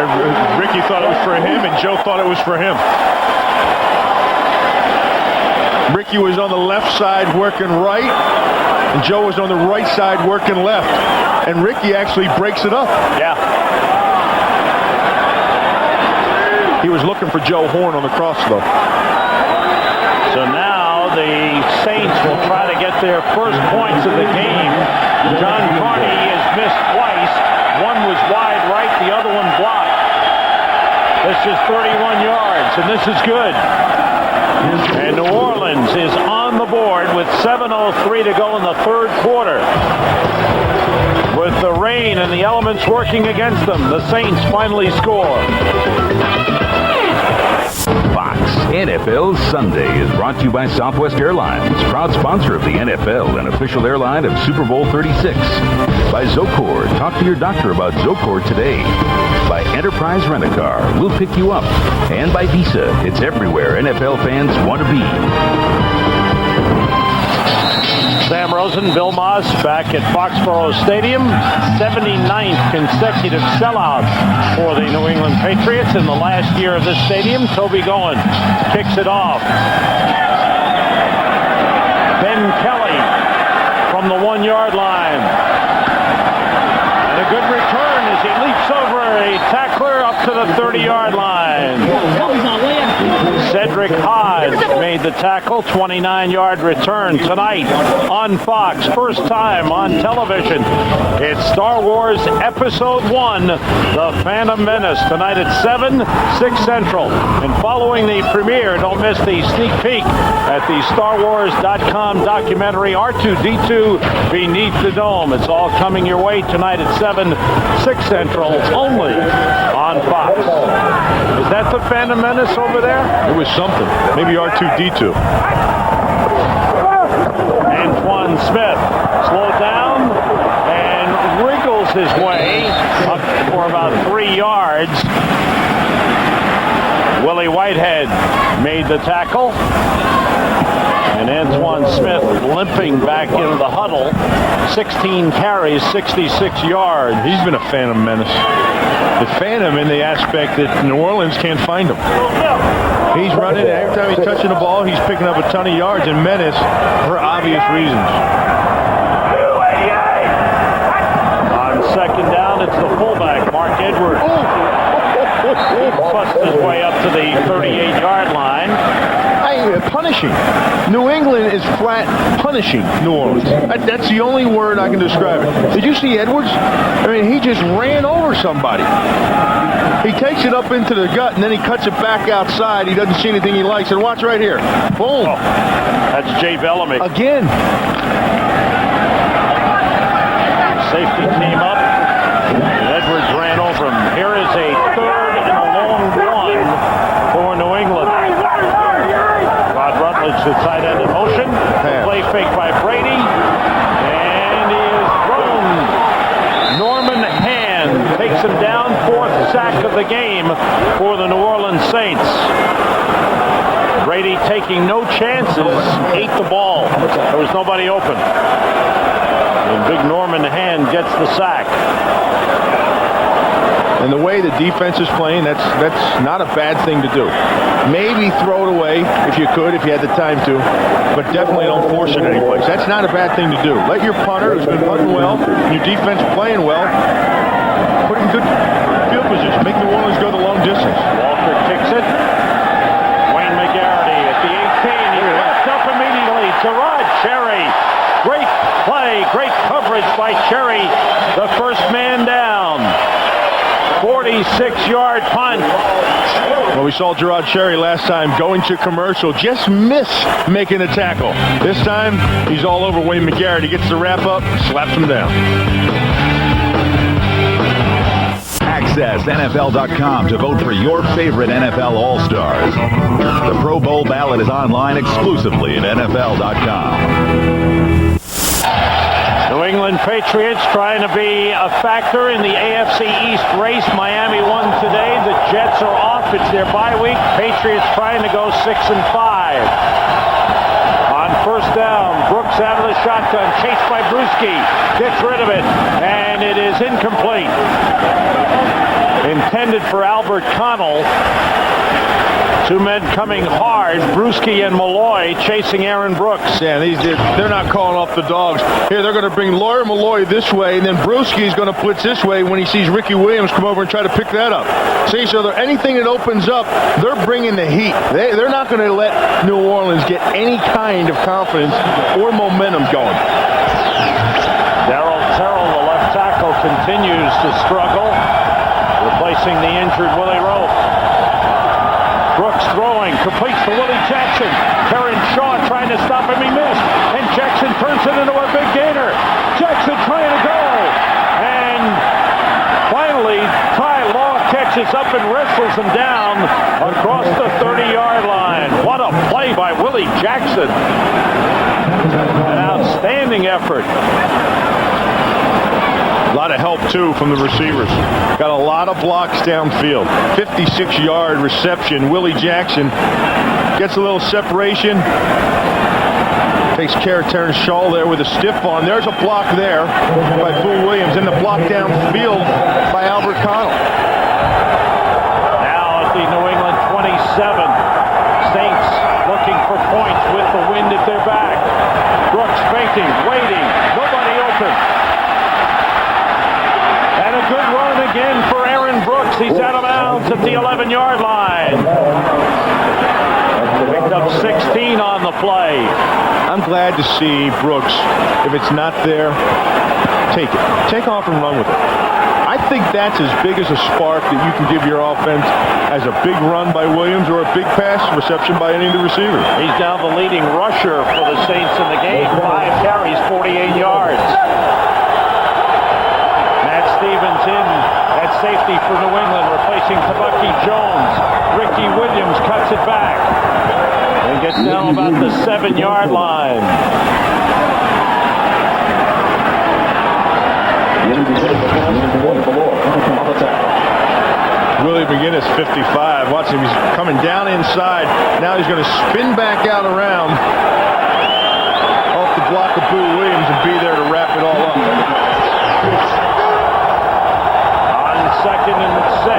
Ricky thought it was for him, and Joe thought it was for him. Ricky was on the left side working right, and Joe was on the right side working left. And Ricky actually breaks it up. Yeah. He was looking for Joe Horn on the cross, though. So now the Saints will try to get their first points of the game. John Carney has missed twice. One was wide right, the other one blocked. This is 31 yards, and this is good. And New Orleans is on the board with 7:03 to go in the third quarter. With the rain and the elements working against them, the Saints finally score. Fox NFL Sunday is brought to you by Southwest Airlines, proud sponsor of the NFL and official airline of Super Bowl 36. By Zocor, talk to your doctor about Zocor today. By Enterprise Rent-A-Car, we'll pick you up. And by Visa, it's everywhere NFL fans want to be. Sam Rosen, Bill Moss back at Foxborough Stadium. 79th consecutive sellout for the New England Patriots in the last year of this stadium. Toby Goen kicks it off. Ben Kelly from the 1-yard line. And a good return as he leaps over a tackler up to the 30-yard line. Cedric Hodge made the tackle. 29-yard return tonight on Fox. First time on television. It's Star Wars Episode 1, The Phantom Menace. Tonight at 7, 6 Central. And following the premiere, don't miss the sneak peek at the StarWars.com documentary R2-D2 Beneath the Dome. It's all coming your way tonight at 7, 6 Central, only on Fox. Is that the Phantom Menace over there? It was something. Maybe R2-D2. Antoine Smith slowed down and wriggles his way up for about 3 yards. Willie Whitehead made the tackle. And Antoine Smith limping back into the huddle. 16 carries, 66 yards. He's been a Phantom Menace. The Phantom in the aspect that New Orleans can't find him. He's running, and every time he's touching the ball, he's picking up a ton of yards, and Menace for obvious reasons. On second down, it's the fullback, Mark Edwards. He busts his way up to the 38-yard line. Punishing. New England is flat punishing New Orleans. That's the only word I can describe it. Did you see Edwards? I mean, he just ran over somebody. He takes it up into the gut, and then he cuts it back outside. He doesn't see anything he likes. And watch right here. Boom. Oh, that's Jay Bellamy. Again. Safety came up. And Edwards ran over him. Here is a third and a long one for New England. Rod Rutledge, the tight end in motion. Play fake by Brady. And he is thrown. Norman Hand takes him down. Fourth sack of the game for the New Orleans Saints. Brady taking no chances, ate the ball. There was nobody open. And big Norman Hand gets the sack. And the way the defense is playing, that's not a bad thing to do. Maybe throw it away if you could, if you had the time to, but definitely don't force it anyplace. That's not a bad thing to do. Let your punter, who's been punting well, and your defense playing well, put in good field position. Make New Orleans go the long distance. Walker kicks it. Wayne McGarity at the 18. He left up immediately to Rod Cherry. Great play, great coverage by Cherry. The first man down. 46-yard punt. Well, we saw Gerard Cherry last time going to commercial, just miss making a tackle. This time, he's all over Wayne McGarrett. He gets the wrap up, slaps him down. Access NFL.com to vote for your favorite NFL All-Stars. The Pro Bowl ballot is online exclusively at NFL.com. New England Patriots trying to be a factor in the AFC East race. Miami won today. The Jets are off. It's their bye week. Patriots trying to go 6-5. On first down, Brooks out of the shotgun, chased by Bruschi. Gets rid of it, and it is incomplete. Intended for Albert Connell. Two men coming hard, Bruschi and Malloy chasing Aaron Brooks. Yeah, they're not calling off the dogs. Here, they're going to bring Lawyer Malloy this way, and then Bruschi's going to blitz this way when he sees Ricky Williams come over and try to pick that up. See, so anything that opens up, they're bringing the heat. They're not going to let New Orleans get any kind of confidence or momentum going. Darryl Terrell, the left tackle, continues to struggle, replacing the injured Willie Rowe. Brooks throwing, completes to Willie Jackson. Terrence Shaw trying to stop him, he missed. And Jackson turns it into a big gainer. Jackson trying to go. And finally, Ty Law catches up and wrestles him down across the 30-yard line. What a play by Willie Jackson. An outstanding effort. A lot of help, too, from the receivers. Got a lot of blocks downfield. 56-yard reception. Willie Jackson gets a little separation. Takes care of Terrence Shaw there with a stiff on. There's a block there by Boo Williams. And the block downfield by Albert Connell. Now at the New England 27. Saints looking for points with the wind at their back. Brooks faking, waiting. Nobody open. And a good run again for Aaron Brooks. He's out of bounds at the 11-yard line. Picked up 16 on the play. I'm glad to see Brooks. If it's not there, take it. Take off and run with it. I think that's as big as a spark that you can give your offense as a big run by Williams or a big pass reception by any of the receivers. He's now the leading rusher for the Saints in the game. 5 carries, 48 yards. Stevens in at safety for New England, replacing Tabucky Jones. Ricky Williams cuts it back and gets down about the 7-yard line. Willie McGinnis, 55. Watch him. He's coming down inside. Now he's going to spin back out around off the block of Boo Williams and be there to wrap it all up. Second and 6.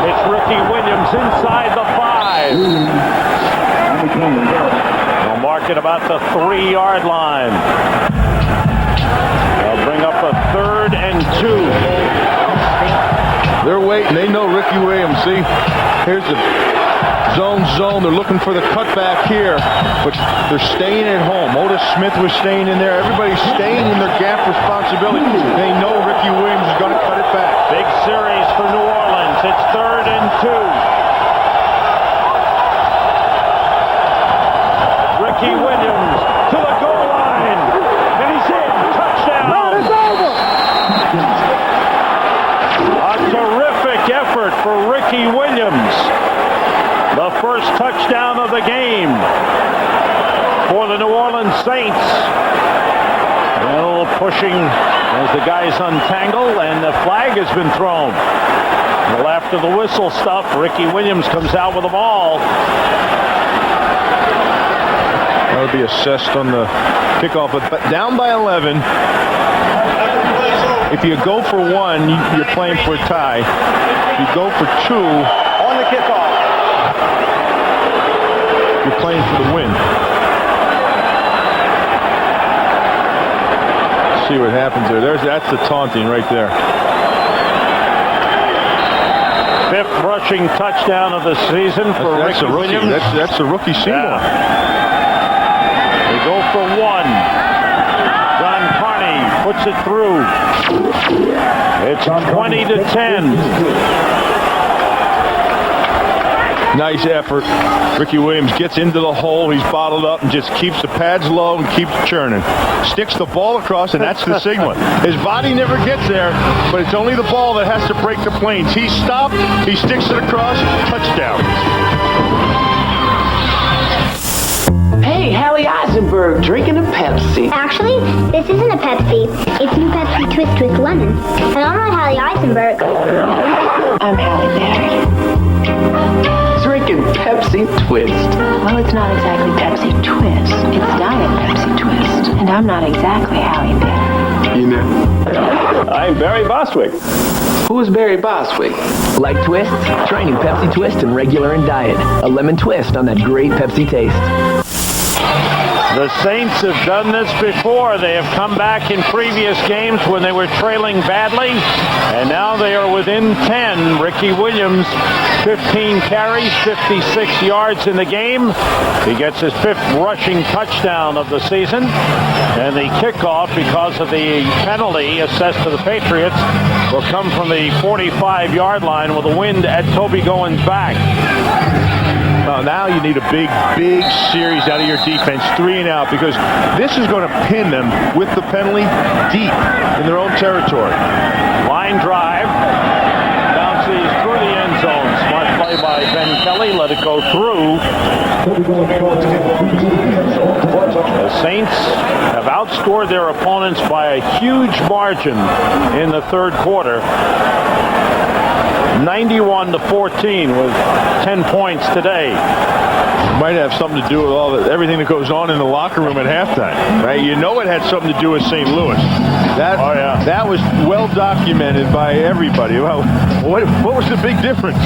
It's Ricky Williams inside the 5. They'll mark it about the 3-yard line. They'll bring up a 3rd and 2. They're waiting. They know Ricky Williams. See, here's the zone. They're looking for the cutback here, but they're staying at home. Otis Smith was staying in there. Everybody's staying in their gap responsibility. They know Ricky Williams is going to cut it back. Big series for New Orleans. It's 3rd and 2. Ricky Williams to the goal line, and he's in. Touchdown. It's over. A terrific effort for Ricky Williams. The first touchdown of the game for the New Orleans Saints. A little pushing as the guys untangle, and the flag has been thrown. Well, after the whistle stuff, Ricky Williams comes out with the ball. That'll be assessed on the kickoff, but down by 11. If you go for 1, you're playing for a tie. If you go for 2 On the kickoff, you're playing for the win. See what happens there. That's the taunting right there. 5th rushing touchdown of the season for Ricky Williams. That's a rookie Seymour. They go for 1. John Carney puts it through. It's 20-10. Nice effort. Ricky Williams gets into the hole. He's bottled up and just keeps the pads low and keeps churning. Sticks the ball across, and that's the signal. His body never gets there, but it's only the ball that has to break the planes. He stopped. He sticks it across. Touchdown. Hey, Hallie Eisenberg drinking a Pepsi. Actually, this isn't a Pepsi. It's new Pepsi Twist with lemon. And I'm not Hallie Eisenberg. I'm Halle Berry. Drinking Pepsi Twist. Well, it's not exactly Pepsi Twist. It's Diet Pepsi Twist. And I'm not exactly Halle Berry. You know. I'm Barry Bostwick. Who is Barry Bostwick? Like twists? Try new Pepsi Twist in regular and diet. A lemon twist on that great Pepsi taste. The Saints have done this before. They have come back in previous games when they were trailing badly, and now they are within 10. Ricky Williams, 15 carries, 56 yards in the game. He gets his 5th rushing touchdown of the season, and the kickoff, because of the penalty assessed to the Patriots, will come from the 45-yard line with the wind at Toby Goins' back. Now you need a big series out of your defense, 3 and out, because this is going to pin them with the penalty deep in their own territory. Line drive. Bounces through the end zone. Smart play by Ben Kelly. Let it go through. The Saints have outscored their opponents by a huge margin in the third quarter. 91-14 with 10 points today. Might have something to do with everything that goes on in the locker room at halftime, right? You know it had something to do with St. Louis. That was well documented by everybody. Well, what was the big difference?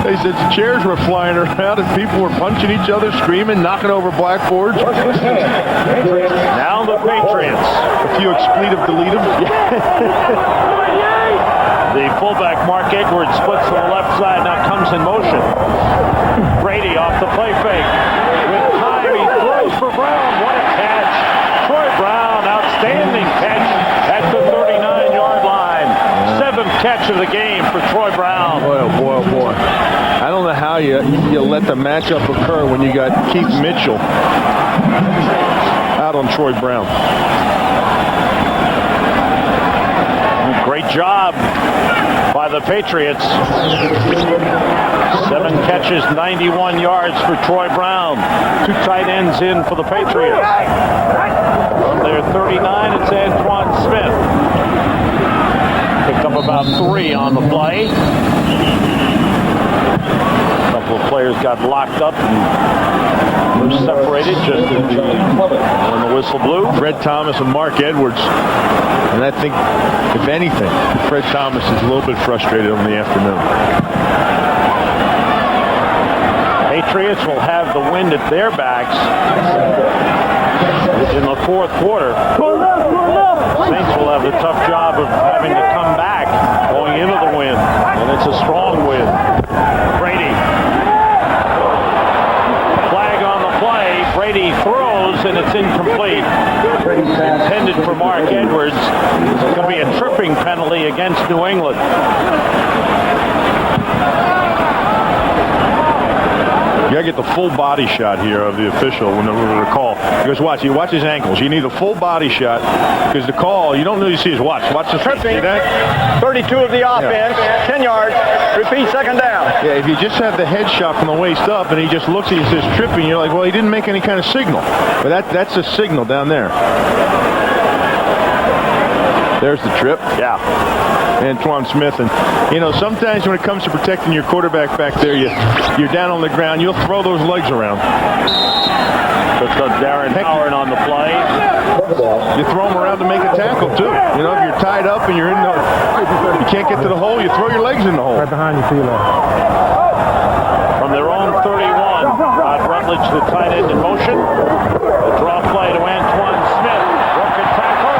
They said the chairs were flying around and people were punching each other, screaming, knocking over blackboards. Now the Patriots. A few expletive deletive. The fullback, Mark Edwards, splits to the left side, now comes in motion. Brady off the play fake. With time, he throws for Brown. What a catch. Troy Brown, outstanding catch at the 39-yard line. 7th catch of the game for Troy Brown. Boy, oh boy, oh boy. I don't know how you let the matchup occur when you got Keith Mitchell out on Troy Brown. Great job by the Patriots. 7 catches, 91 yards for Troy Brown. 2 tight ends in for the Patriots. From their 39, it's Antoine Smith. Picked up about 3 on the play. A couple of players got locked up and were separated just when the whistle blew. Fred Thomas and Mark Edwards. And I think, if anything, Fred Thomas is a little bit frustrated in the afternoon. Patriots will have the wind at their backs in the fourth quarter. Saints will have the tough job of having to come back going into the wind. And it's a strong wind. Brady. Flag on the play. Brady throws, and it's incomplete. Intended for Mark Edwards. It's going to be a tripping penalty against New England. You got to get the full body shot here of the official when the call. Because watch his ankles. You need a full body shot because the call, you don't really see his watch. Watch the tripping. 32 of the offense, 10 yards, repeat, second down. Yeah, if you just have the head shot from the waist up and he just looks at you and says tripping, you're like, well, he didn't make any kind of signal. But that's a signal down there. There's the trip. Yeah. Antoine Smith. And, sometimes when it comes to protecting your quarterback back there, you're down on the ground. You'll throw those legs around. Puts up Darren Howard on the play. You throw them around to make a tackle, too. If you're tied up and you can't get to the hole, you throw your legs in the hole. Right behind you, Philo. From their own 31, Rod Rutledge, the tight end in motion. The draw play to Antoine Smith. Broken tackle.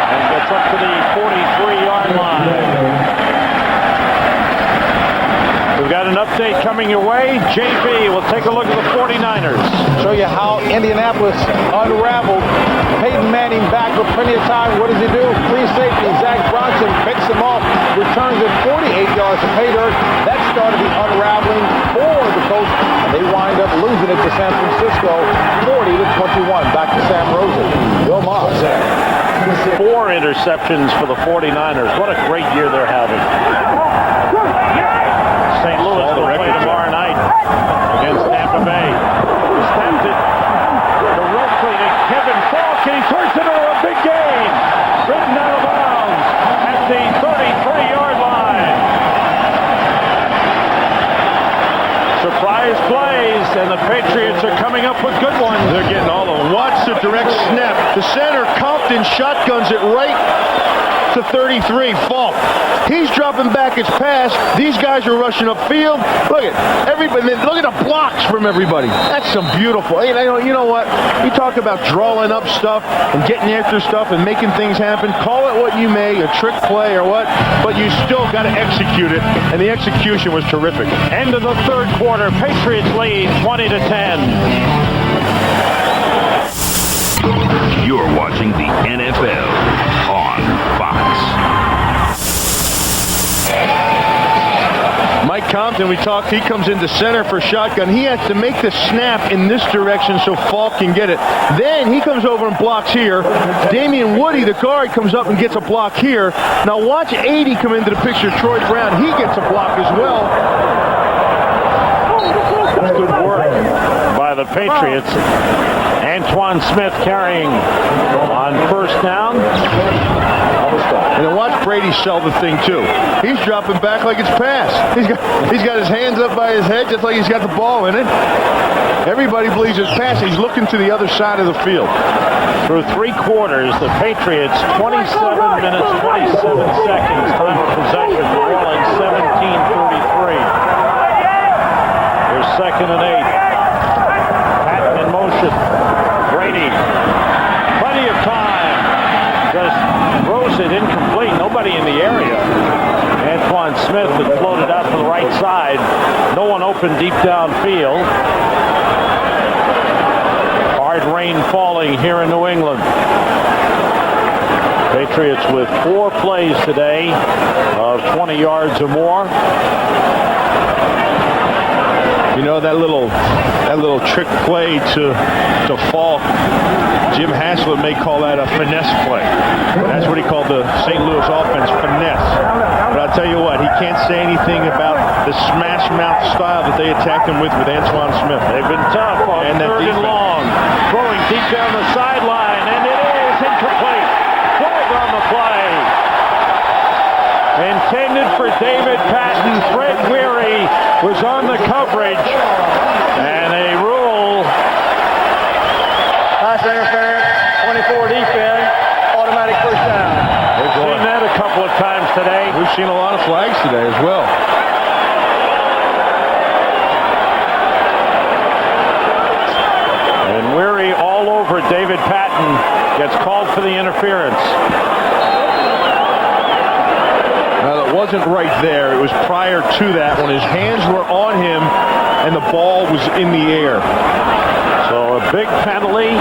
And gets up to the 43-yard line. We've got an update coming your way. JB will take a look at the 49ers. Show you how Indianapolis unraveled. Peyton Manning back with plenty of time. What does he do? Free safety. Zach Bronson picks him off. Returns it 48 yards to pay dirt. That started the unraveling for the coach losing it to San Francisco 40-21. Back to Sam Rosen. Bill Moss. 4 interceptions for the 49ers. What a great year they're having. St. Louis will play tomorrow night against Tampa Bay. Snapped it directly to Kevin Falk, and he turns it into a big gain. Ridden out of bounds at the 33-yard line. Surprise plays, and the Patriots are coming up with good ones. They're getting all of them. Watch the direct snap. The center, Compton, shotguns it right to 33, Falk. He's dropping back his pass. These guys are rushing upfield. Look at everybody. Look at the blocks from everybody. That's some beautiful. You know what? You talk about drawing up stuff and getting after stuff and making things happen. Call it what you may, a trick play or what, but you still got to execute it, and the execution was terrific. End of the third quarter. Patriots lead 20-10. You're watching the NFL on Fox. Mike Compton, we talked, he comes into center for shotgun. He has to make the snap in this direction so Falk can get it. Then he comes over and blocks here. Damian Woody, the guard, comes up and gets a block here. Now watch 80 come into the picture. Troy Brown, he gets a block as well. That's good work by the Patriots. Antoine Smith carrying on first down. And then watch Brady sell the thing too. He's dropping back like it's pass. He's got his hands up by his head just like he's got the ball in it. Everybody believes it's pass. He's looking to the other side of the field. Through 3 quarters, the Patriots 27 minutes, 27 seconds. Time of possession. New Orleans 17-33. There's 2nd and 8. Patton in motion. Brady. Plenty of time. Just throws it incomplete. Nobody in the area. Antoine Smith had floated out to the right side. No one open deep downfield. Hard rain falling here in New England. Patriots with 4 plays today of 20 yards or more. You know, that little trick play to Falk, Jim Haslett may call that a finesse play. That's what he called the St. Louis offense, finesse. But I'll tell you what, he can't say anything about the smash mouth style that they attacked him with Antoine Smith. They've been tough on and 3rd and long. Throwing deep down the sideline, and it is incomplete. Flag on the play. Intended for David Patton. Fred Weary was on the coverage, and a rule. Pass interference, 24 defense, automatic first down. We've seen that a couple of times today. We've seen a lot of flags today as well. And Weary all over David Patton gets called for the interference. Now, it wasn't right there. It was prior to that when his hands were on him and the ball was in the air. So a big penalty.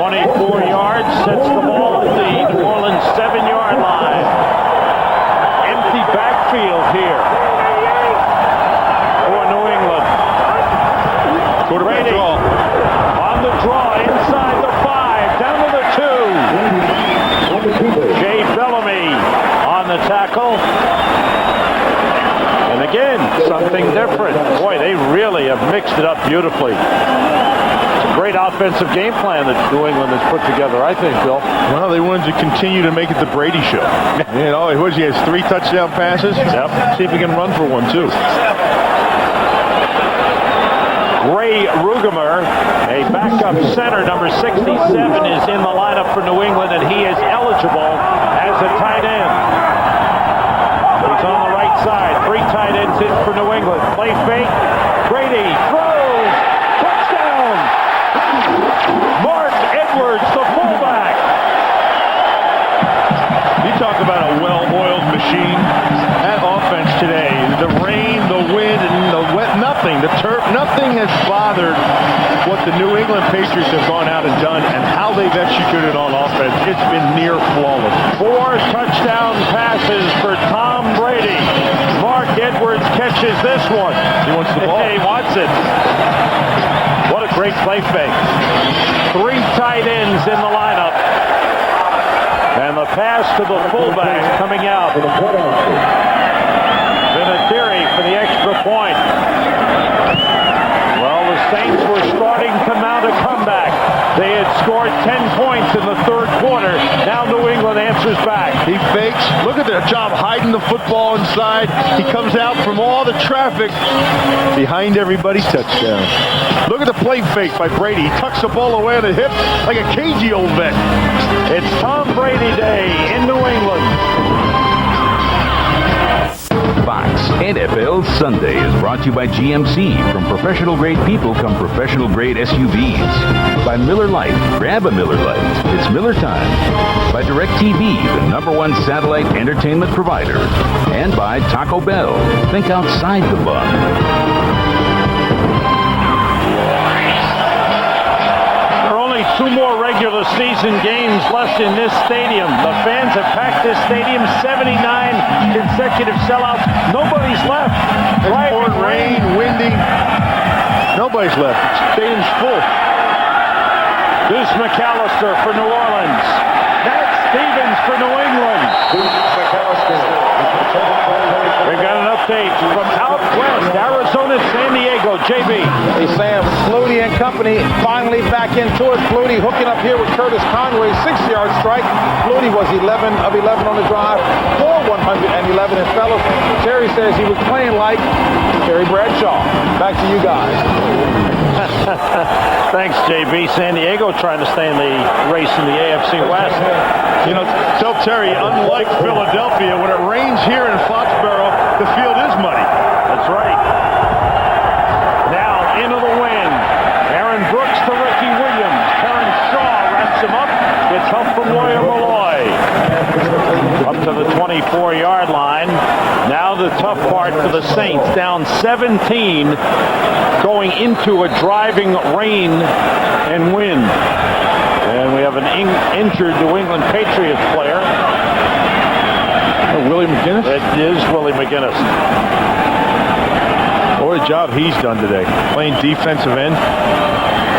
24 yards sets the ball at the New Orleans 7-yard line. Empty backfield here for New England. Quarterback draw. On the draw inside the 5, down to the 2. Jay Bellamy on the tackle. And again, something different. Boy, they really have mixed it up beautifully. It's a great offensive game plan that New England has put together, I think, Bill. Well, they wanted to continue to make it the Brady show. You know, he has 3 touchdown passes. Yep. See if he can run for one, too. Ray Rugemer, a backup center, number 67, is in the lineup for New England, and he is eligible as a tight end. He's on the right side. 3 tight ends in for New England. Play fake. Brady throws. Touchdown. Mark Edwards, the fullback. You talk about a well-oiled machine. That offense today, the rain, the wind, and the wet, nothing. The turf, nothing has bothered what the New England Patriots have gone out and done and how they've executed on offense. It's been near flawless. 4 touchdown passes for Tom Brady. Mark Edwards catches dishes this one. He wants the ball. He wants it. What a great play fake. 3 tight ends in the lineup. And the pass to the fullback coming out. Vinatieri for the extra point. Well, the Saints were starting to mount a comeback. They had scored 10 points in the third quarter. Now New England answers back. He fakes. Look at their job hiding the football inside. He comes out from all the traffic. Behind everybody, touchdown. Look at the play fake by Brady. He tucks the ball away on the hip like a cagey old vet. It's Tom Brady Day in New England. Fox NFL Sunday is brought to you by GMC. From professional-grade people come professional-grade SUVs. By Miller Lite. Grab a Miller Lite. It's Miller time. By DirecTV, the #1 satellite entertainment provider. And by Taco Bell. Think outside the bun. Only 2 more regular season games left in this stadium. The fans have packed this stadium, 79 consecutive sellouts. Nobody's left. It's pouring rain, windy. Nobody's left. The stadium's full. Deuce McAllister for New Orleans. Matt Stevens for New England. We got an update from out west, Arizona, San Diego. JB. Hey, Sam, Flutie and company finally back into it. Flutie hooking up here with Curtis Conway, 6-yard strike. Flutie was 11 of 11 on the drive for 111. And fellas, Terry says he was playing like Terry Bradshaw. Back to you guys. Thanks, JB. San Diego trying to stay in the race in the AFC West. You know, tell Terry, unlike Philadelphia, when it rains here in Foxborough, the field is muddy. That's right. Now into the wind. Aaron Brooks to Ricky Williams. Terrence Shaw wraps him up. It's help from Lawyer Malloy. Up to the 24-yard line. Now the tough part for the Saints. Down 17 going into a driving rain and wind. And we have an injured New England Patriots player. Willie McGinnis? It is Willie McGinnis. What a job he's done today, playing defensive end.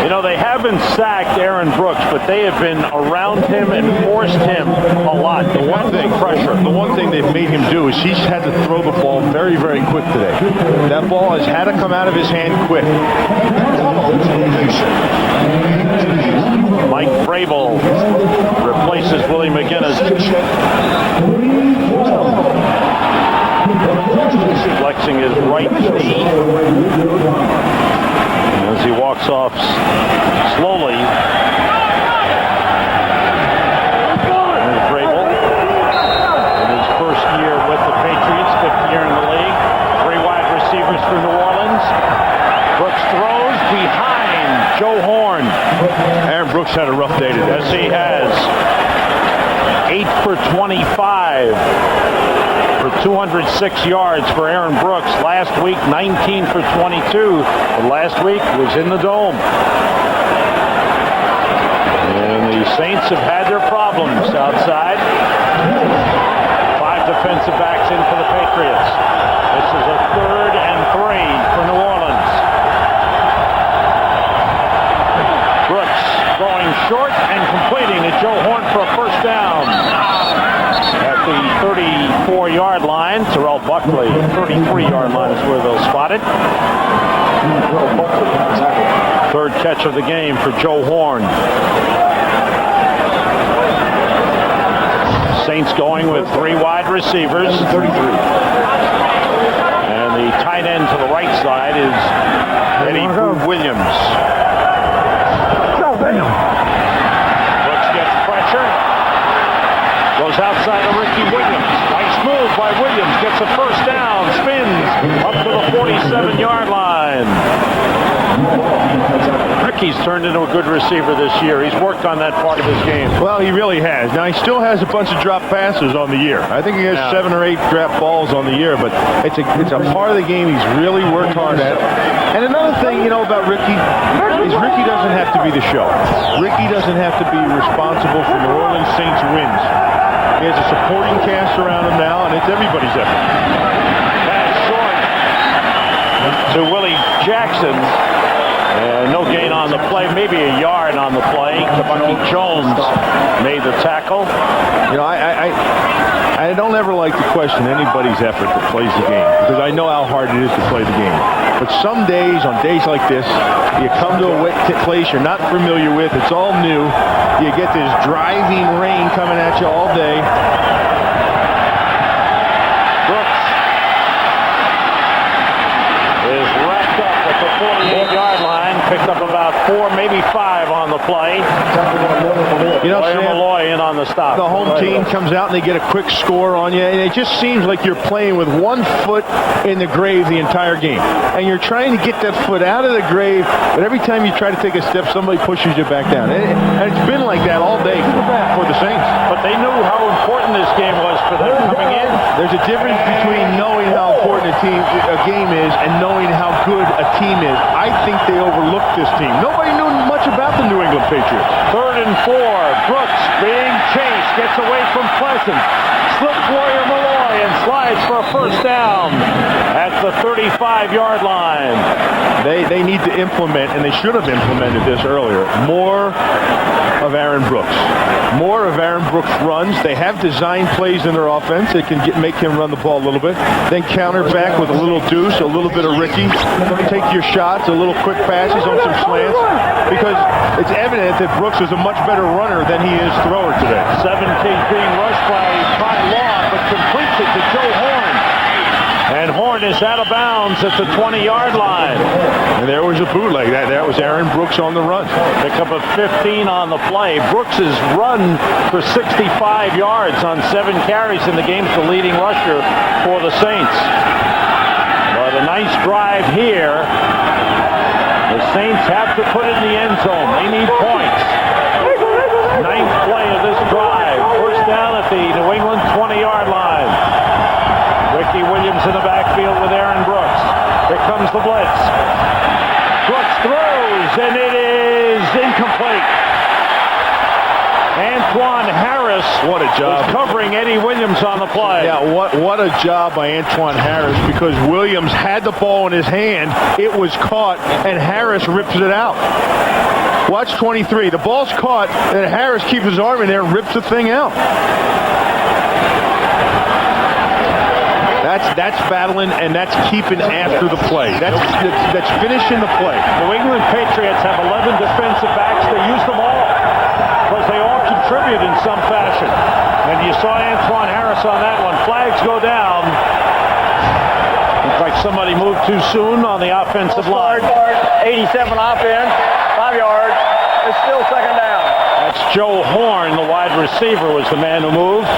You know, they haven't sacked Aaron Brooks, but they have been around him and forced him a lot. The one thing they've made him do is he's had to throw the ball very, very quick today. That ball has had to come out of his hand quick. Mike Vrabel replaces Willie McGinnis. Flexing his right knee as he walks off slowly. There's Vrabel in his first year with the Patriots, 5th year in the league. 3 wide receivers for New Orleans. Brooks throws behind Joe Horn. Aaron Brooks had a rough day today. Yes, he has. 8 for 25 for 206 yards for Aaron Brooks. Last week, 19 for 22. But last week was in the Dome. And the Saints have had their problems outside. 5 defensive backs in for the Patriots. This is a 3rd and 3 for New Orleans. Brooks going short and completing to Joe Horn for a first down. At the 34-yard line, Terrell Buckley, 33-yard line is where they'll spot it. 3rd catch of the game for Joe Horn. Saints going with 3 wide receivers. And the tight end to the right side is Eddie Williams. Brooks gets pressure. Goes outside of Ricky Williams. Nice move by Williams. Gets a first down. Spins up to the 47-yard line. Ricky's turned into a good receiver this year. He's worked on that part of his game. Well, he really has. Now, he still has a bunch of drop passes on the year. I think he has 7 or 8 drop balls on the year, but it's a part of the game he's really worked hard at. And another thing, you know, about Ricky is Ricky doesn't have to be the show. Ricky doesn't have to be responsible for New Orleans Saints wins. He has a supporting cast around him now, and it's everybody's effort. Pass short. to Willie Jackson. No gain on the play, maybe a yard on the play. Bucky Jones made the tackle. You know, I don't ever like to question anybody's effort that plays the game, because I know how hard it is to play the game. But some days, on days like this, you come to a place you're not familiar with, it's all new, you get this driving rain coming at you all day. Brooks is wrapped up at the 48-yard line, picked up about 4, maybe 5 on the play. You know, Sam, Malloy in on the stop. The home team comes out and they get a quick score on you, and it just seems like you're playing with one foot in the grave the entire game. And you're trying to get that foot out of the grave, but every time you try to take a step, somebody pushes you back down. And it's been like that all day for the Saints. But they knew how important this game was for them coming in. There's a difference between knowing how important a game is and knowing how good a team is. I think they overlooked this team. Nobody knew much about the New England Patriots. 3rd and 4. Brooks being chased, gets away from Pleasant, slips Warrior Malloy and slides for a first down at the 35-yard line. They need to implement, and they should have implemented this earlier, more of Aaron Brooks. More of Aaron Brooks runs. They have designed plays in their offense that can make him run the ball a little bit. Then counter back with a little deuce, a little bit of Ricky. Take your shots, a little quick passes on some slants. Because it's evident that Brooks is a much better runner than he is thrower today. 17 being rushed by Ty Law, but completes it to Joe Horn. And Horn is out of bounds at the 20-yard line. And there was a bootleg. That was Aaron Brooks on the run. Pick up a 15 on the play. Brooks has run for 65 yards on 7 carries in the game, the leading rusher for the Saints. But a nice drive here. The Saints have to put it in the end zone. They need points. 9th play of this drive. First down at the New England 20-yard line. Ricky Williams in the backfield with Aaron Brooks. Here comes the blitz. Brooks throws, and it is incomplete. Antoine Harris, what a job, was covering Eddie Williams on the play. Yeah, what a job by Antoine Harris, because Williams had the ball in his hand, it was caught, and Harris rips it out. Watch 23. The ball's caught, and Harris keeps his arm in there and rips the thing out. That's battling, and that's keeping after the play. That's finishing the play. New England Patriots have 11 defensive backs. They use them all because they all contribute in some fashion. And you saw Antoine Harris on that one. Flags go down. Looks like somebody moved too soon on the offensive line. 87 offense, 5 yards. It's still second down. That's Joe Horn, the wide receiver, was the man who moved.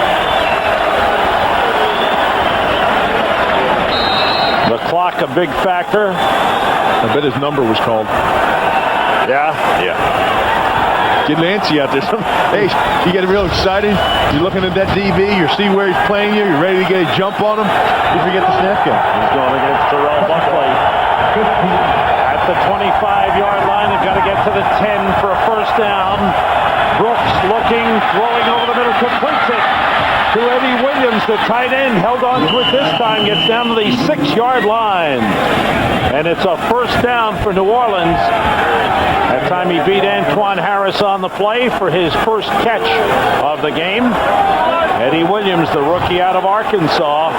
The clock a big factor. I bet his number was called. Yeah. Get Nancy out there. Hey, you get real excited. You're looking at that DB. You see where he's playing you. You're ready to get a jump on him. You forget the snap count. He's going against Terrell Buckley. At the 25-yard line, they've got to get to the 10 for a first down. Brooks looking, throwing over the middle, completes it to Eddie Williams, the tight end, held on to it this time, gets down to the 6-yard line. And it's a first down for New Orleans. That time he beat Antoine Harris on the play for his first catch of the game. Eddie Williams, the rookie out of Arkansas.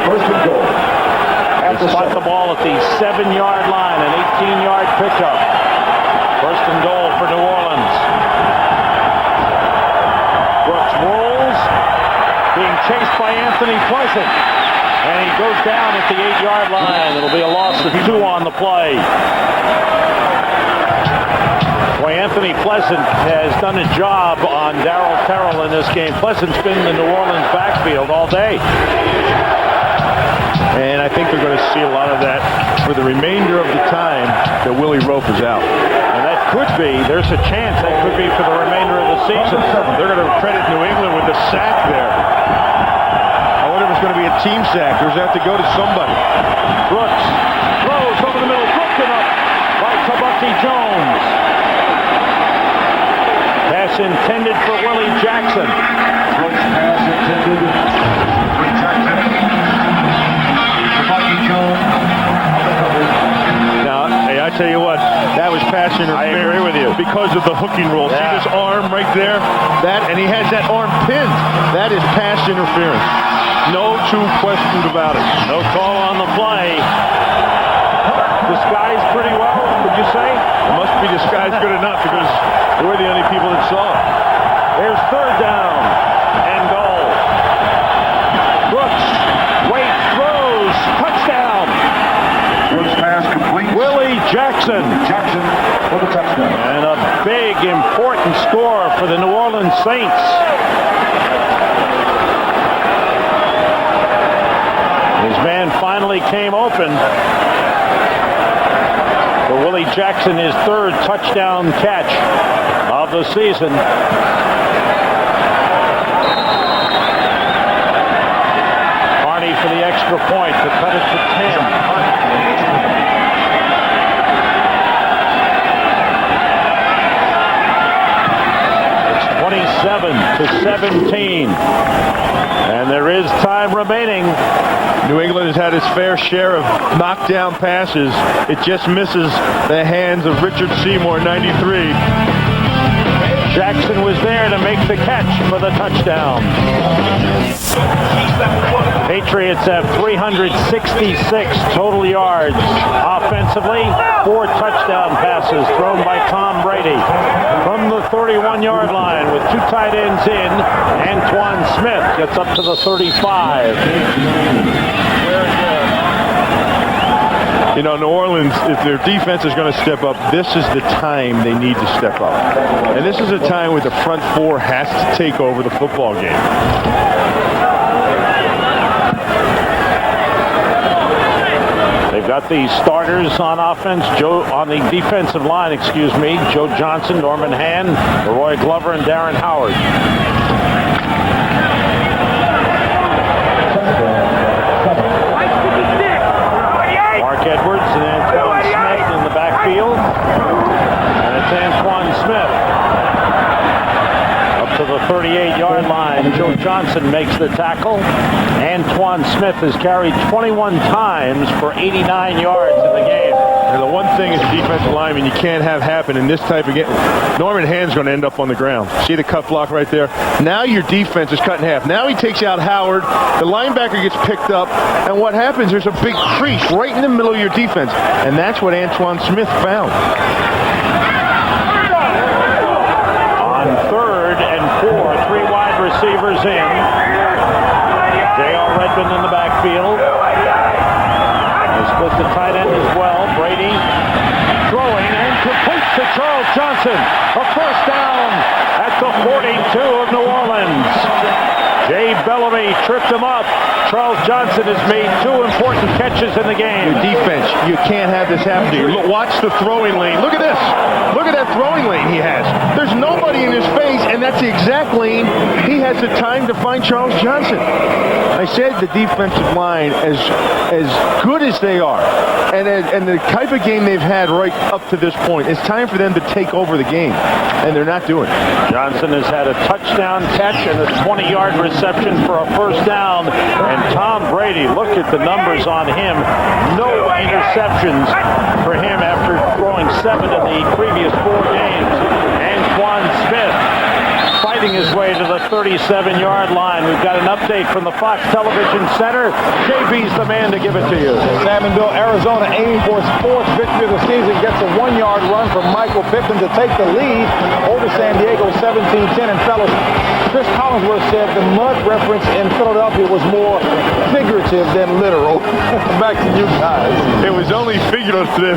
First and goal. They spot the ball at the 7-yard line, an 18-yard pickup. First and goal for New Orleans. Brooks rolls, being chased by Anthony Pleasant. And he goes down at the 8-yard line. It'll be a loss of 2 on the play. Boy, Anthony Pleasant has done a job on Darryl Terrell in this game. Pleasant's been in the New Orleans backfield all day. And I think they're going to see a lot of that for the remainder of the time that Willie Rope is out. And that could be, there's a chance that could be for the remainder of the season. They're going to credit New England with the sack there. I wonder if it's going to be a team sack or does it have to go to somebody? Brooks throws over the middle, broken up by Bucky Jones. Pass intended for Willie Jackson. Brooks pass intended for Jackson. Bucky Jones. tell you what, that was pass interference. I agree with you. Because of the hooking rule. Yeah. See this arm right there? And he has that arm pinned. That is pass interference. No two questions about it. No call on the play. Disguised pretty well, would you say? It must be disguised good enough because we're the only people that saw it. There's third down and goal. Brooks, Wait, throws, touchdown. First pass complete. Willie Jackson. Jackson for the touchdown. And a big, important score for the New Orleans Saints. His man finally came open. For Willie Jackson, his third touchdown catch of the season. Carney for the extra point to cut it to 10. It's 27-17. And there is time remaining. New England has had its fair share of knockdown passes. It just misses the hands of Richard Seymour, 93. Jackson was there to make the catch for the touchdown. Patriots have 366 total yards offensively. 4 touchdown passes thrown by Tom Brady. From the 31-yard line with 2 tight ends in, Antoine Smith gets up to the 35. You know, New Orleans, if their defense is going to step up, this is the time they need to step up. And this is a time where the front four has to take over the football game. They've got the starters on offense, on the defensive line, Joe Johnson, Norman Hand, Roy Glover, and Darren Howard. Mark Edwards and Antoine Smith in the backfield. And it's Antoine Smith up to the 38-yard line. Joe Johnson makes the tackle. Antoine Smith has carried 21 times for 89 yards in the game. And the one thing as a defensive lineman you can't have happen in this type of game, Norman Hand's going to end up on the ground. See the cut block right there? Now your defense is cut in half. Now he takes out Howard. The linebacker gets picked up. And what happens, there's a big crease right in the middle of your defense. And that's what Antoine Smith found. On 3rd and 4, 3 wide receivers in. J.R. Redmond in the backfield. They split the tight end as well. Brady throwing and complete to Charles Johnson. A first down at the 42 of New Orleans. Jay Bellamy tripped him up. Charles Johnson has made 2 important catches in the game. Your defense, you can't have this happen to you. Look, watch the throwing lane. Look at this. Look at that throwing lane he has. There's nobody in his face, and that's the exact lane he has the time to find Charles Johnson. I said the defensive line, as good as they are, and the type of game they've had right up to this point, it's time for them to take over the game, and they're not doing it. Johnson has had a touchdown catch and a 20-yard reception for a first down. And Tom Brady, look at the numbers on him. No interceptions for him after throwing 7 in the previous 4 games. Antoine Smith fighting his way to the 37-yard line. We've got an update from the Fox Television Center. JB's the man to give it to you. Salmonville, Arizona, aiming for its 4th victory of the season, gets a 1-yard run from Michael Pittman to take the lead over San Diego 17-10. And fellas, Chris Collinsworth said the mud reference in Philadelphia was more figurative than literal. Back to you guys. It was only figurative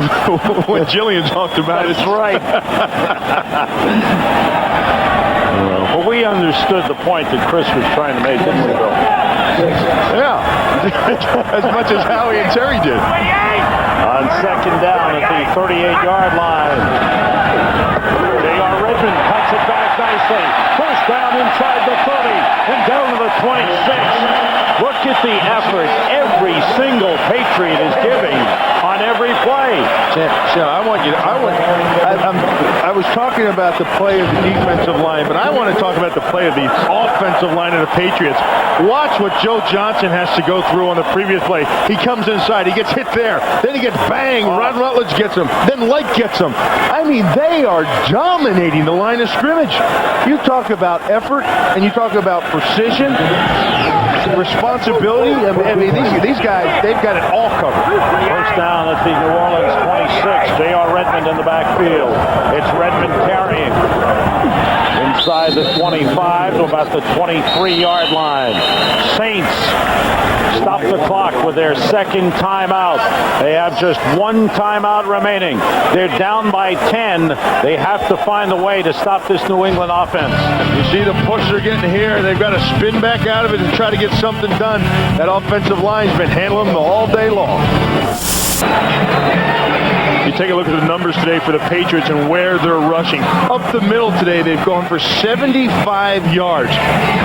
when Jillian talked about it. That's right. Well, we understood the point that Chris was trying to make, didn't we, Bill? Yeah, as much as Howie and Terry did. On 2nd down at the 38-yard line. J.R. Redmond cuts it back nicely. First down inside the 30 and down to the 26. Look at the effort every single Patriot is giving on every play. I was talking talking about the play of the defensive line, but I want to talk about the play of the offensive line of the Patriots. Watch what Joe Johnson has to go through on the previous play. He comes inside. He gets hit there. Then he gets banged. Ron Rutledge gets him. Then Light gets him. I mean, they are dominating the line of scrimmage. You talk about effort, and you talk about precision, responsibility. I mean, these guys, they've got it all covered. First down at the New Orleans 26. J.R. Redmond in the backfield. It's Redmond carrying. Inside the 25 to about the 23-yard line. Saints stop the clock with their second timeout. They have just one timeout remaining. They're down by 10. They have to find a way to stop this New England offense. You see the push they're getting here. They've got to spin back out of it and try to get something done. That offensive line's been handling them all day long. You take a look at the numbers today for the Patriots and where they're rushing. Up the middle today, they've gone for 75 yards.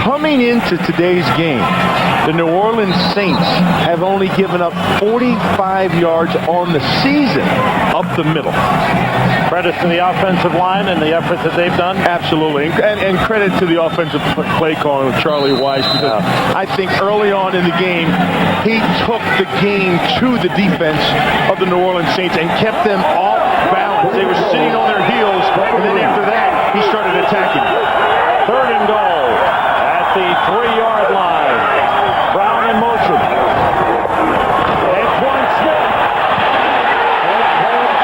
Coming into today's game, the New Orleans Saints have only given up 45 yards on the season up the middle. Credit to the offensive line and the effort that they've done. Absolutely. And credit to the offensive play calling with Charlie Weiss, because I think early on in the game, he took the game to the defense of the New Orleans Saints and kept them off balance. They were sitting on their heels, and then after that, he started attacking. Third and goal at the 3-yard line. Brown in motion. Antoine Smith.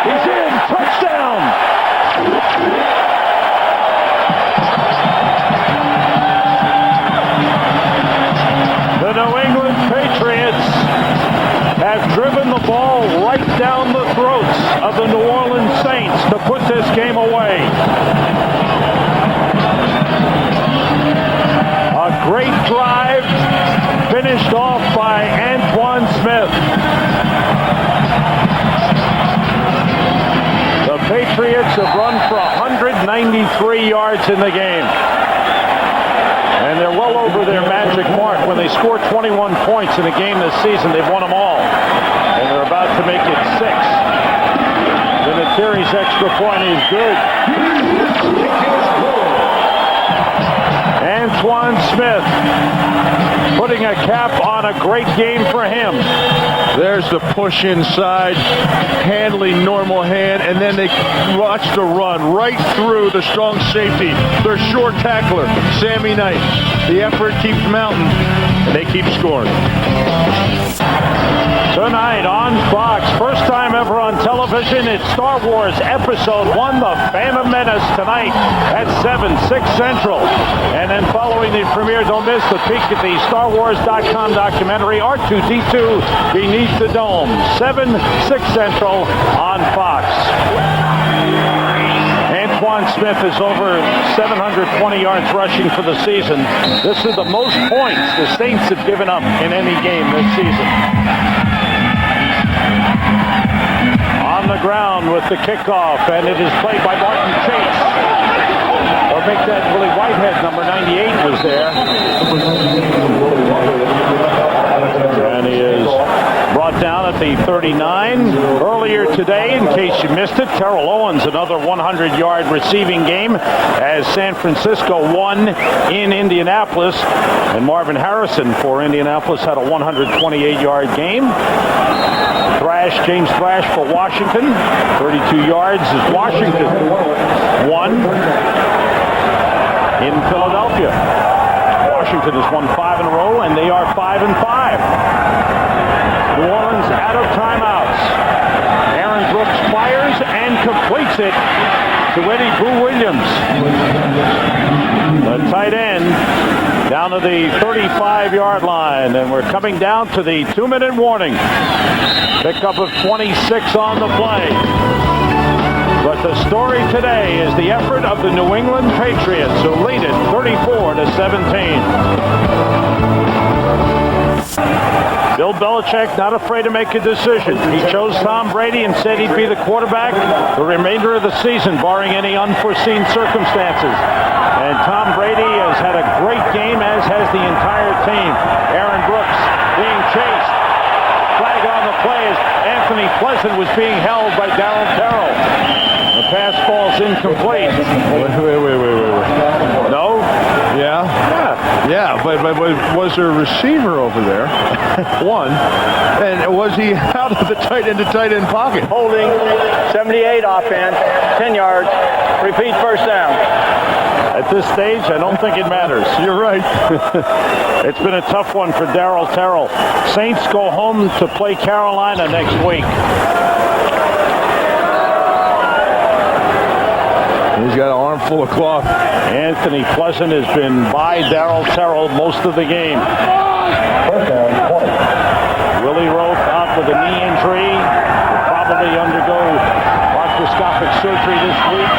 He's in. Touchdown. The New England Patriots have driven the ball right down the throats of the New Orleans Saints to put this game away. A great drive finished off by Antoine Smith. The Patriots have run for 193 yards in the game. And they're well over their magic mark. When they score 21 points in a game this season, they've won them all. And they're about to make it 6. Vinatieri's extra point is good. Antoine Smith putting a cap on a great game for him. There's the push inside, handling normal hand, and then they watch the run right through the strong safety, their short tackler, Sammy Knight. The effort keeps mounting, and they keep scoring. Tonight on Fox, first time ever on television, it's Star Wars Episode 1, The Phantom Menace, tonight at 7, 6 Central. And then following the premiere, don't miss the peek at the StarWars.com documentary, R2-D2 Beneath the Dome, 7, 6 Central on Fox. Antoine Smith is over 720 yards rushing for the season. This is the most points the Saints have given up in any game this season. On the ground with the kickoff, and it is played by Martin Chase. Or make that Willie Whitehead, number 98, was there. And he is brought down at the 39. Earlier today, in case you missed it, Terrell Owens, another 100-yard receiving game as San Francisco won in Indianapolis. And Marvin Harrison for Indianapolis had a 128-yard game. James Thrash for Washington, 32 yards as Washington won in Philadelphia. Washington has won 5 in a row, and they are 5-5. New Orleans out of timeouts. Aaron Brooks fires and completes it to Eddie Boo Williams. The tight end down to the 35-yard line, and we're coming down to the 2-minute warning. Pickup of 26 on the play. But the story today is the effort of the New England Patriots, who lead it 34-17. Bill Belichick not afraid to make a decision. He chose Tom Brady and said he'd be the quarterback the remainder of the season, barring any unforeseen circumstances. And Tom Brady has had a great game, as has the entire team. Aaron Brooks being chased. Flag on the play as Anthony Pleasant was being held by Darryl Terrell. The pass falls incomplete. Wait. No? Yeah, but was there a receiver over there? One. And was he out of the tight end to tight end pocket? Holding, 78 offense, 10 yards. Repeat first down. At this stage, I don't think it matters. You're right. It's been a tough one for Darryl Terrell. Saints go home to play Carolina next week. He's got an armful of cloth. Anthony Pleasant has been by Darryl Terrell most of the game. Willie Rope out with a knee injury. Will probably undergo arthroscopic surgery this week.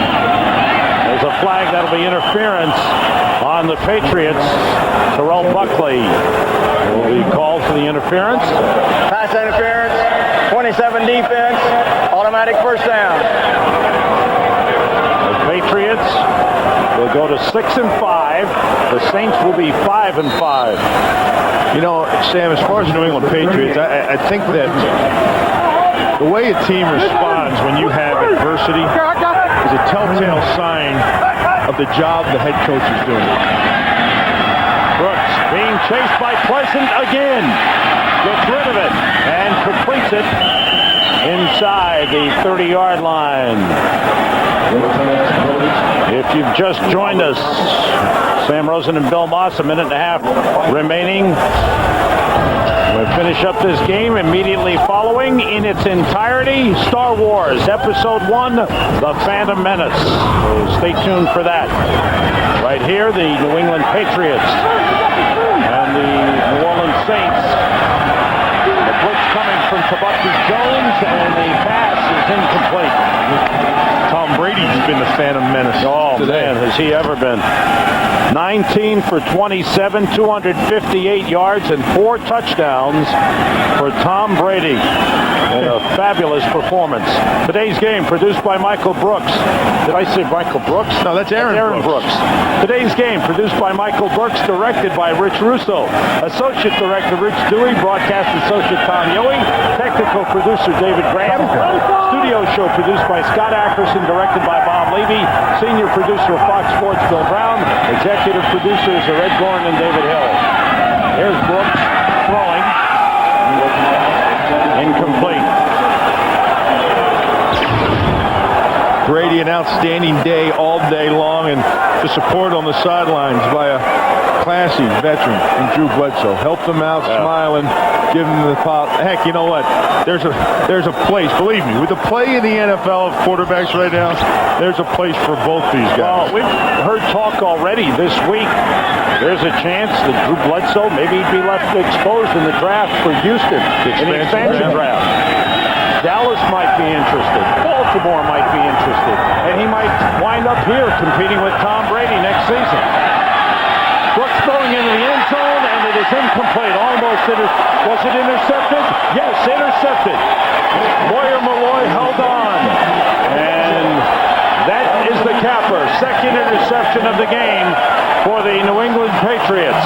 There's a flag that'll be interference on the Patriots. Terrell Buckley will be called for the interference. Pass interference, 27 defense, automatic first down. The Patriots will go to 6-5. The Saints will be 5-5. You know, Sam, as far as the New England Patriots, I think that the way a team responds when you have adversity is a telltale sign of the job the head coach is doing. Brooks being chased by Pleasant again. Gets rid of it and completes it inside the 30-yard line. If you've just joined us, Sam Rosen and Bill Moss, a minute and a half remaining. We'll finish up this game immediately following in its entirety Star Wars Episode 1, The Phantom Menace. So stay tuned for that. Right here, the New England Patriots and the New Orleans Saints. The blitz coming from Tabutki Jones, and the pass is incomplete. Tom Brady's been the Phantom Menace. Oh, today. man, has he ever been. 19 for 27, 258 yards, and 4 touchdowns for Tom Brady. And a fabulous performance. Today's game produced by Michael Brooks. Did I say Michael Brooks? No, that's Aaron Brooks. Today's game produced by Michael Brooks, directed by Rich Russo. Associate Director Rich Dewey, Broadcast Associate Tom Yohe, Technical Producer David Graham. Studio show produced by Scott Ackerson, directed by Bob Levy. Senior Producer of Fox Sports, Bill Brown. Executive Producers are Ed Gorin and David Hill. Here's Brooks throwing. Incomplete. Brady, an outstanding day all day long, and the support on the sidelines by a classy veteran in Drew Bledsoe. Helped them out, smiling, give them the pop. Heck, you know what? There's a place, believe me, with the play in the NFL of quarterbacks right now, there's a place for both these guys. Well, we've heard talk already this week. There's a chance that Drew Bledsoe, maybe he'd be left exposed in the draft for Houston, in the expansion draft. Dallas might be interested. Baltimore might be interested. And he might wind up here competing with Tom Brady next season. Brooks throwing into the end zone, and it is incomplete. Almost was it intercepted? Yes, intercepted. Lawyer Malloy held on. And that is the capper. Second interception of the game for the New England Patriots,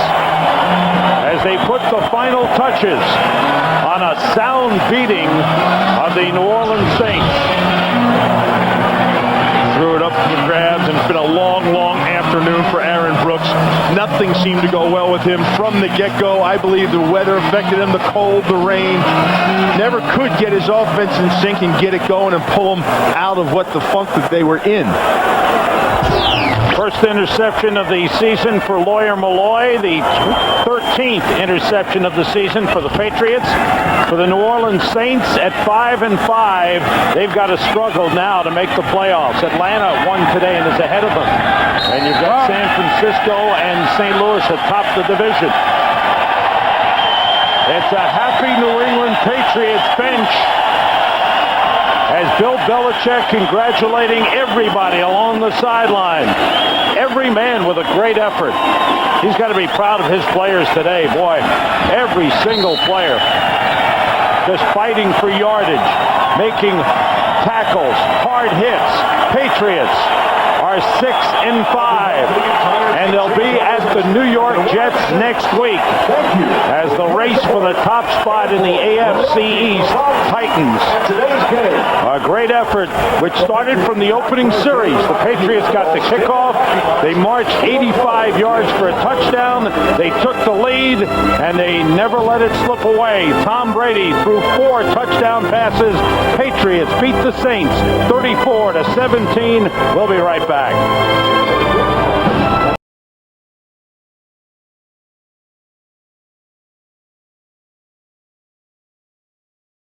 as they put the final touches on a sound beating of the New Orleans Saints. Threw it up for the grabs, and it's been a long, long afternoon for Aaron Brooks. Nothing seemed to go well with him from the get-go. I believe the weather affected him, the cold, the rain. Never could get his offense in sync and get it going and pull them out of what the funk that they were in. First interception of the season for Lawyer Malloy, the 13th interception of the season for the Patriots. For the New Orleans Saints at 5-5, they've got to struggle now to make the playoffs. Atlanta won today and is ahead of them. And you've got San Francisco and St. Louis atop the division. It's a happy New England Patriots bench as Bill Belichick congratulating everybody along the sideline. Every man with a great effort. He's got to be proud of his players today. Boy, every single player just fighting for yardage, making tackles, hard hits. Patriots are 6-5, and they'll be at the New York Jets next week as the race for the top spot in the AFC East tightens. A great effort which started from the opening series. The Patriots got the kickoff. They marched 85 yards for a touchdown. They took the lead, and they never let it slip away. Tom Brady threw 4 touchdown passes. Patriots beat the Saints 34-17. We'll be right back.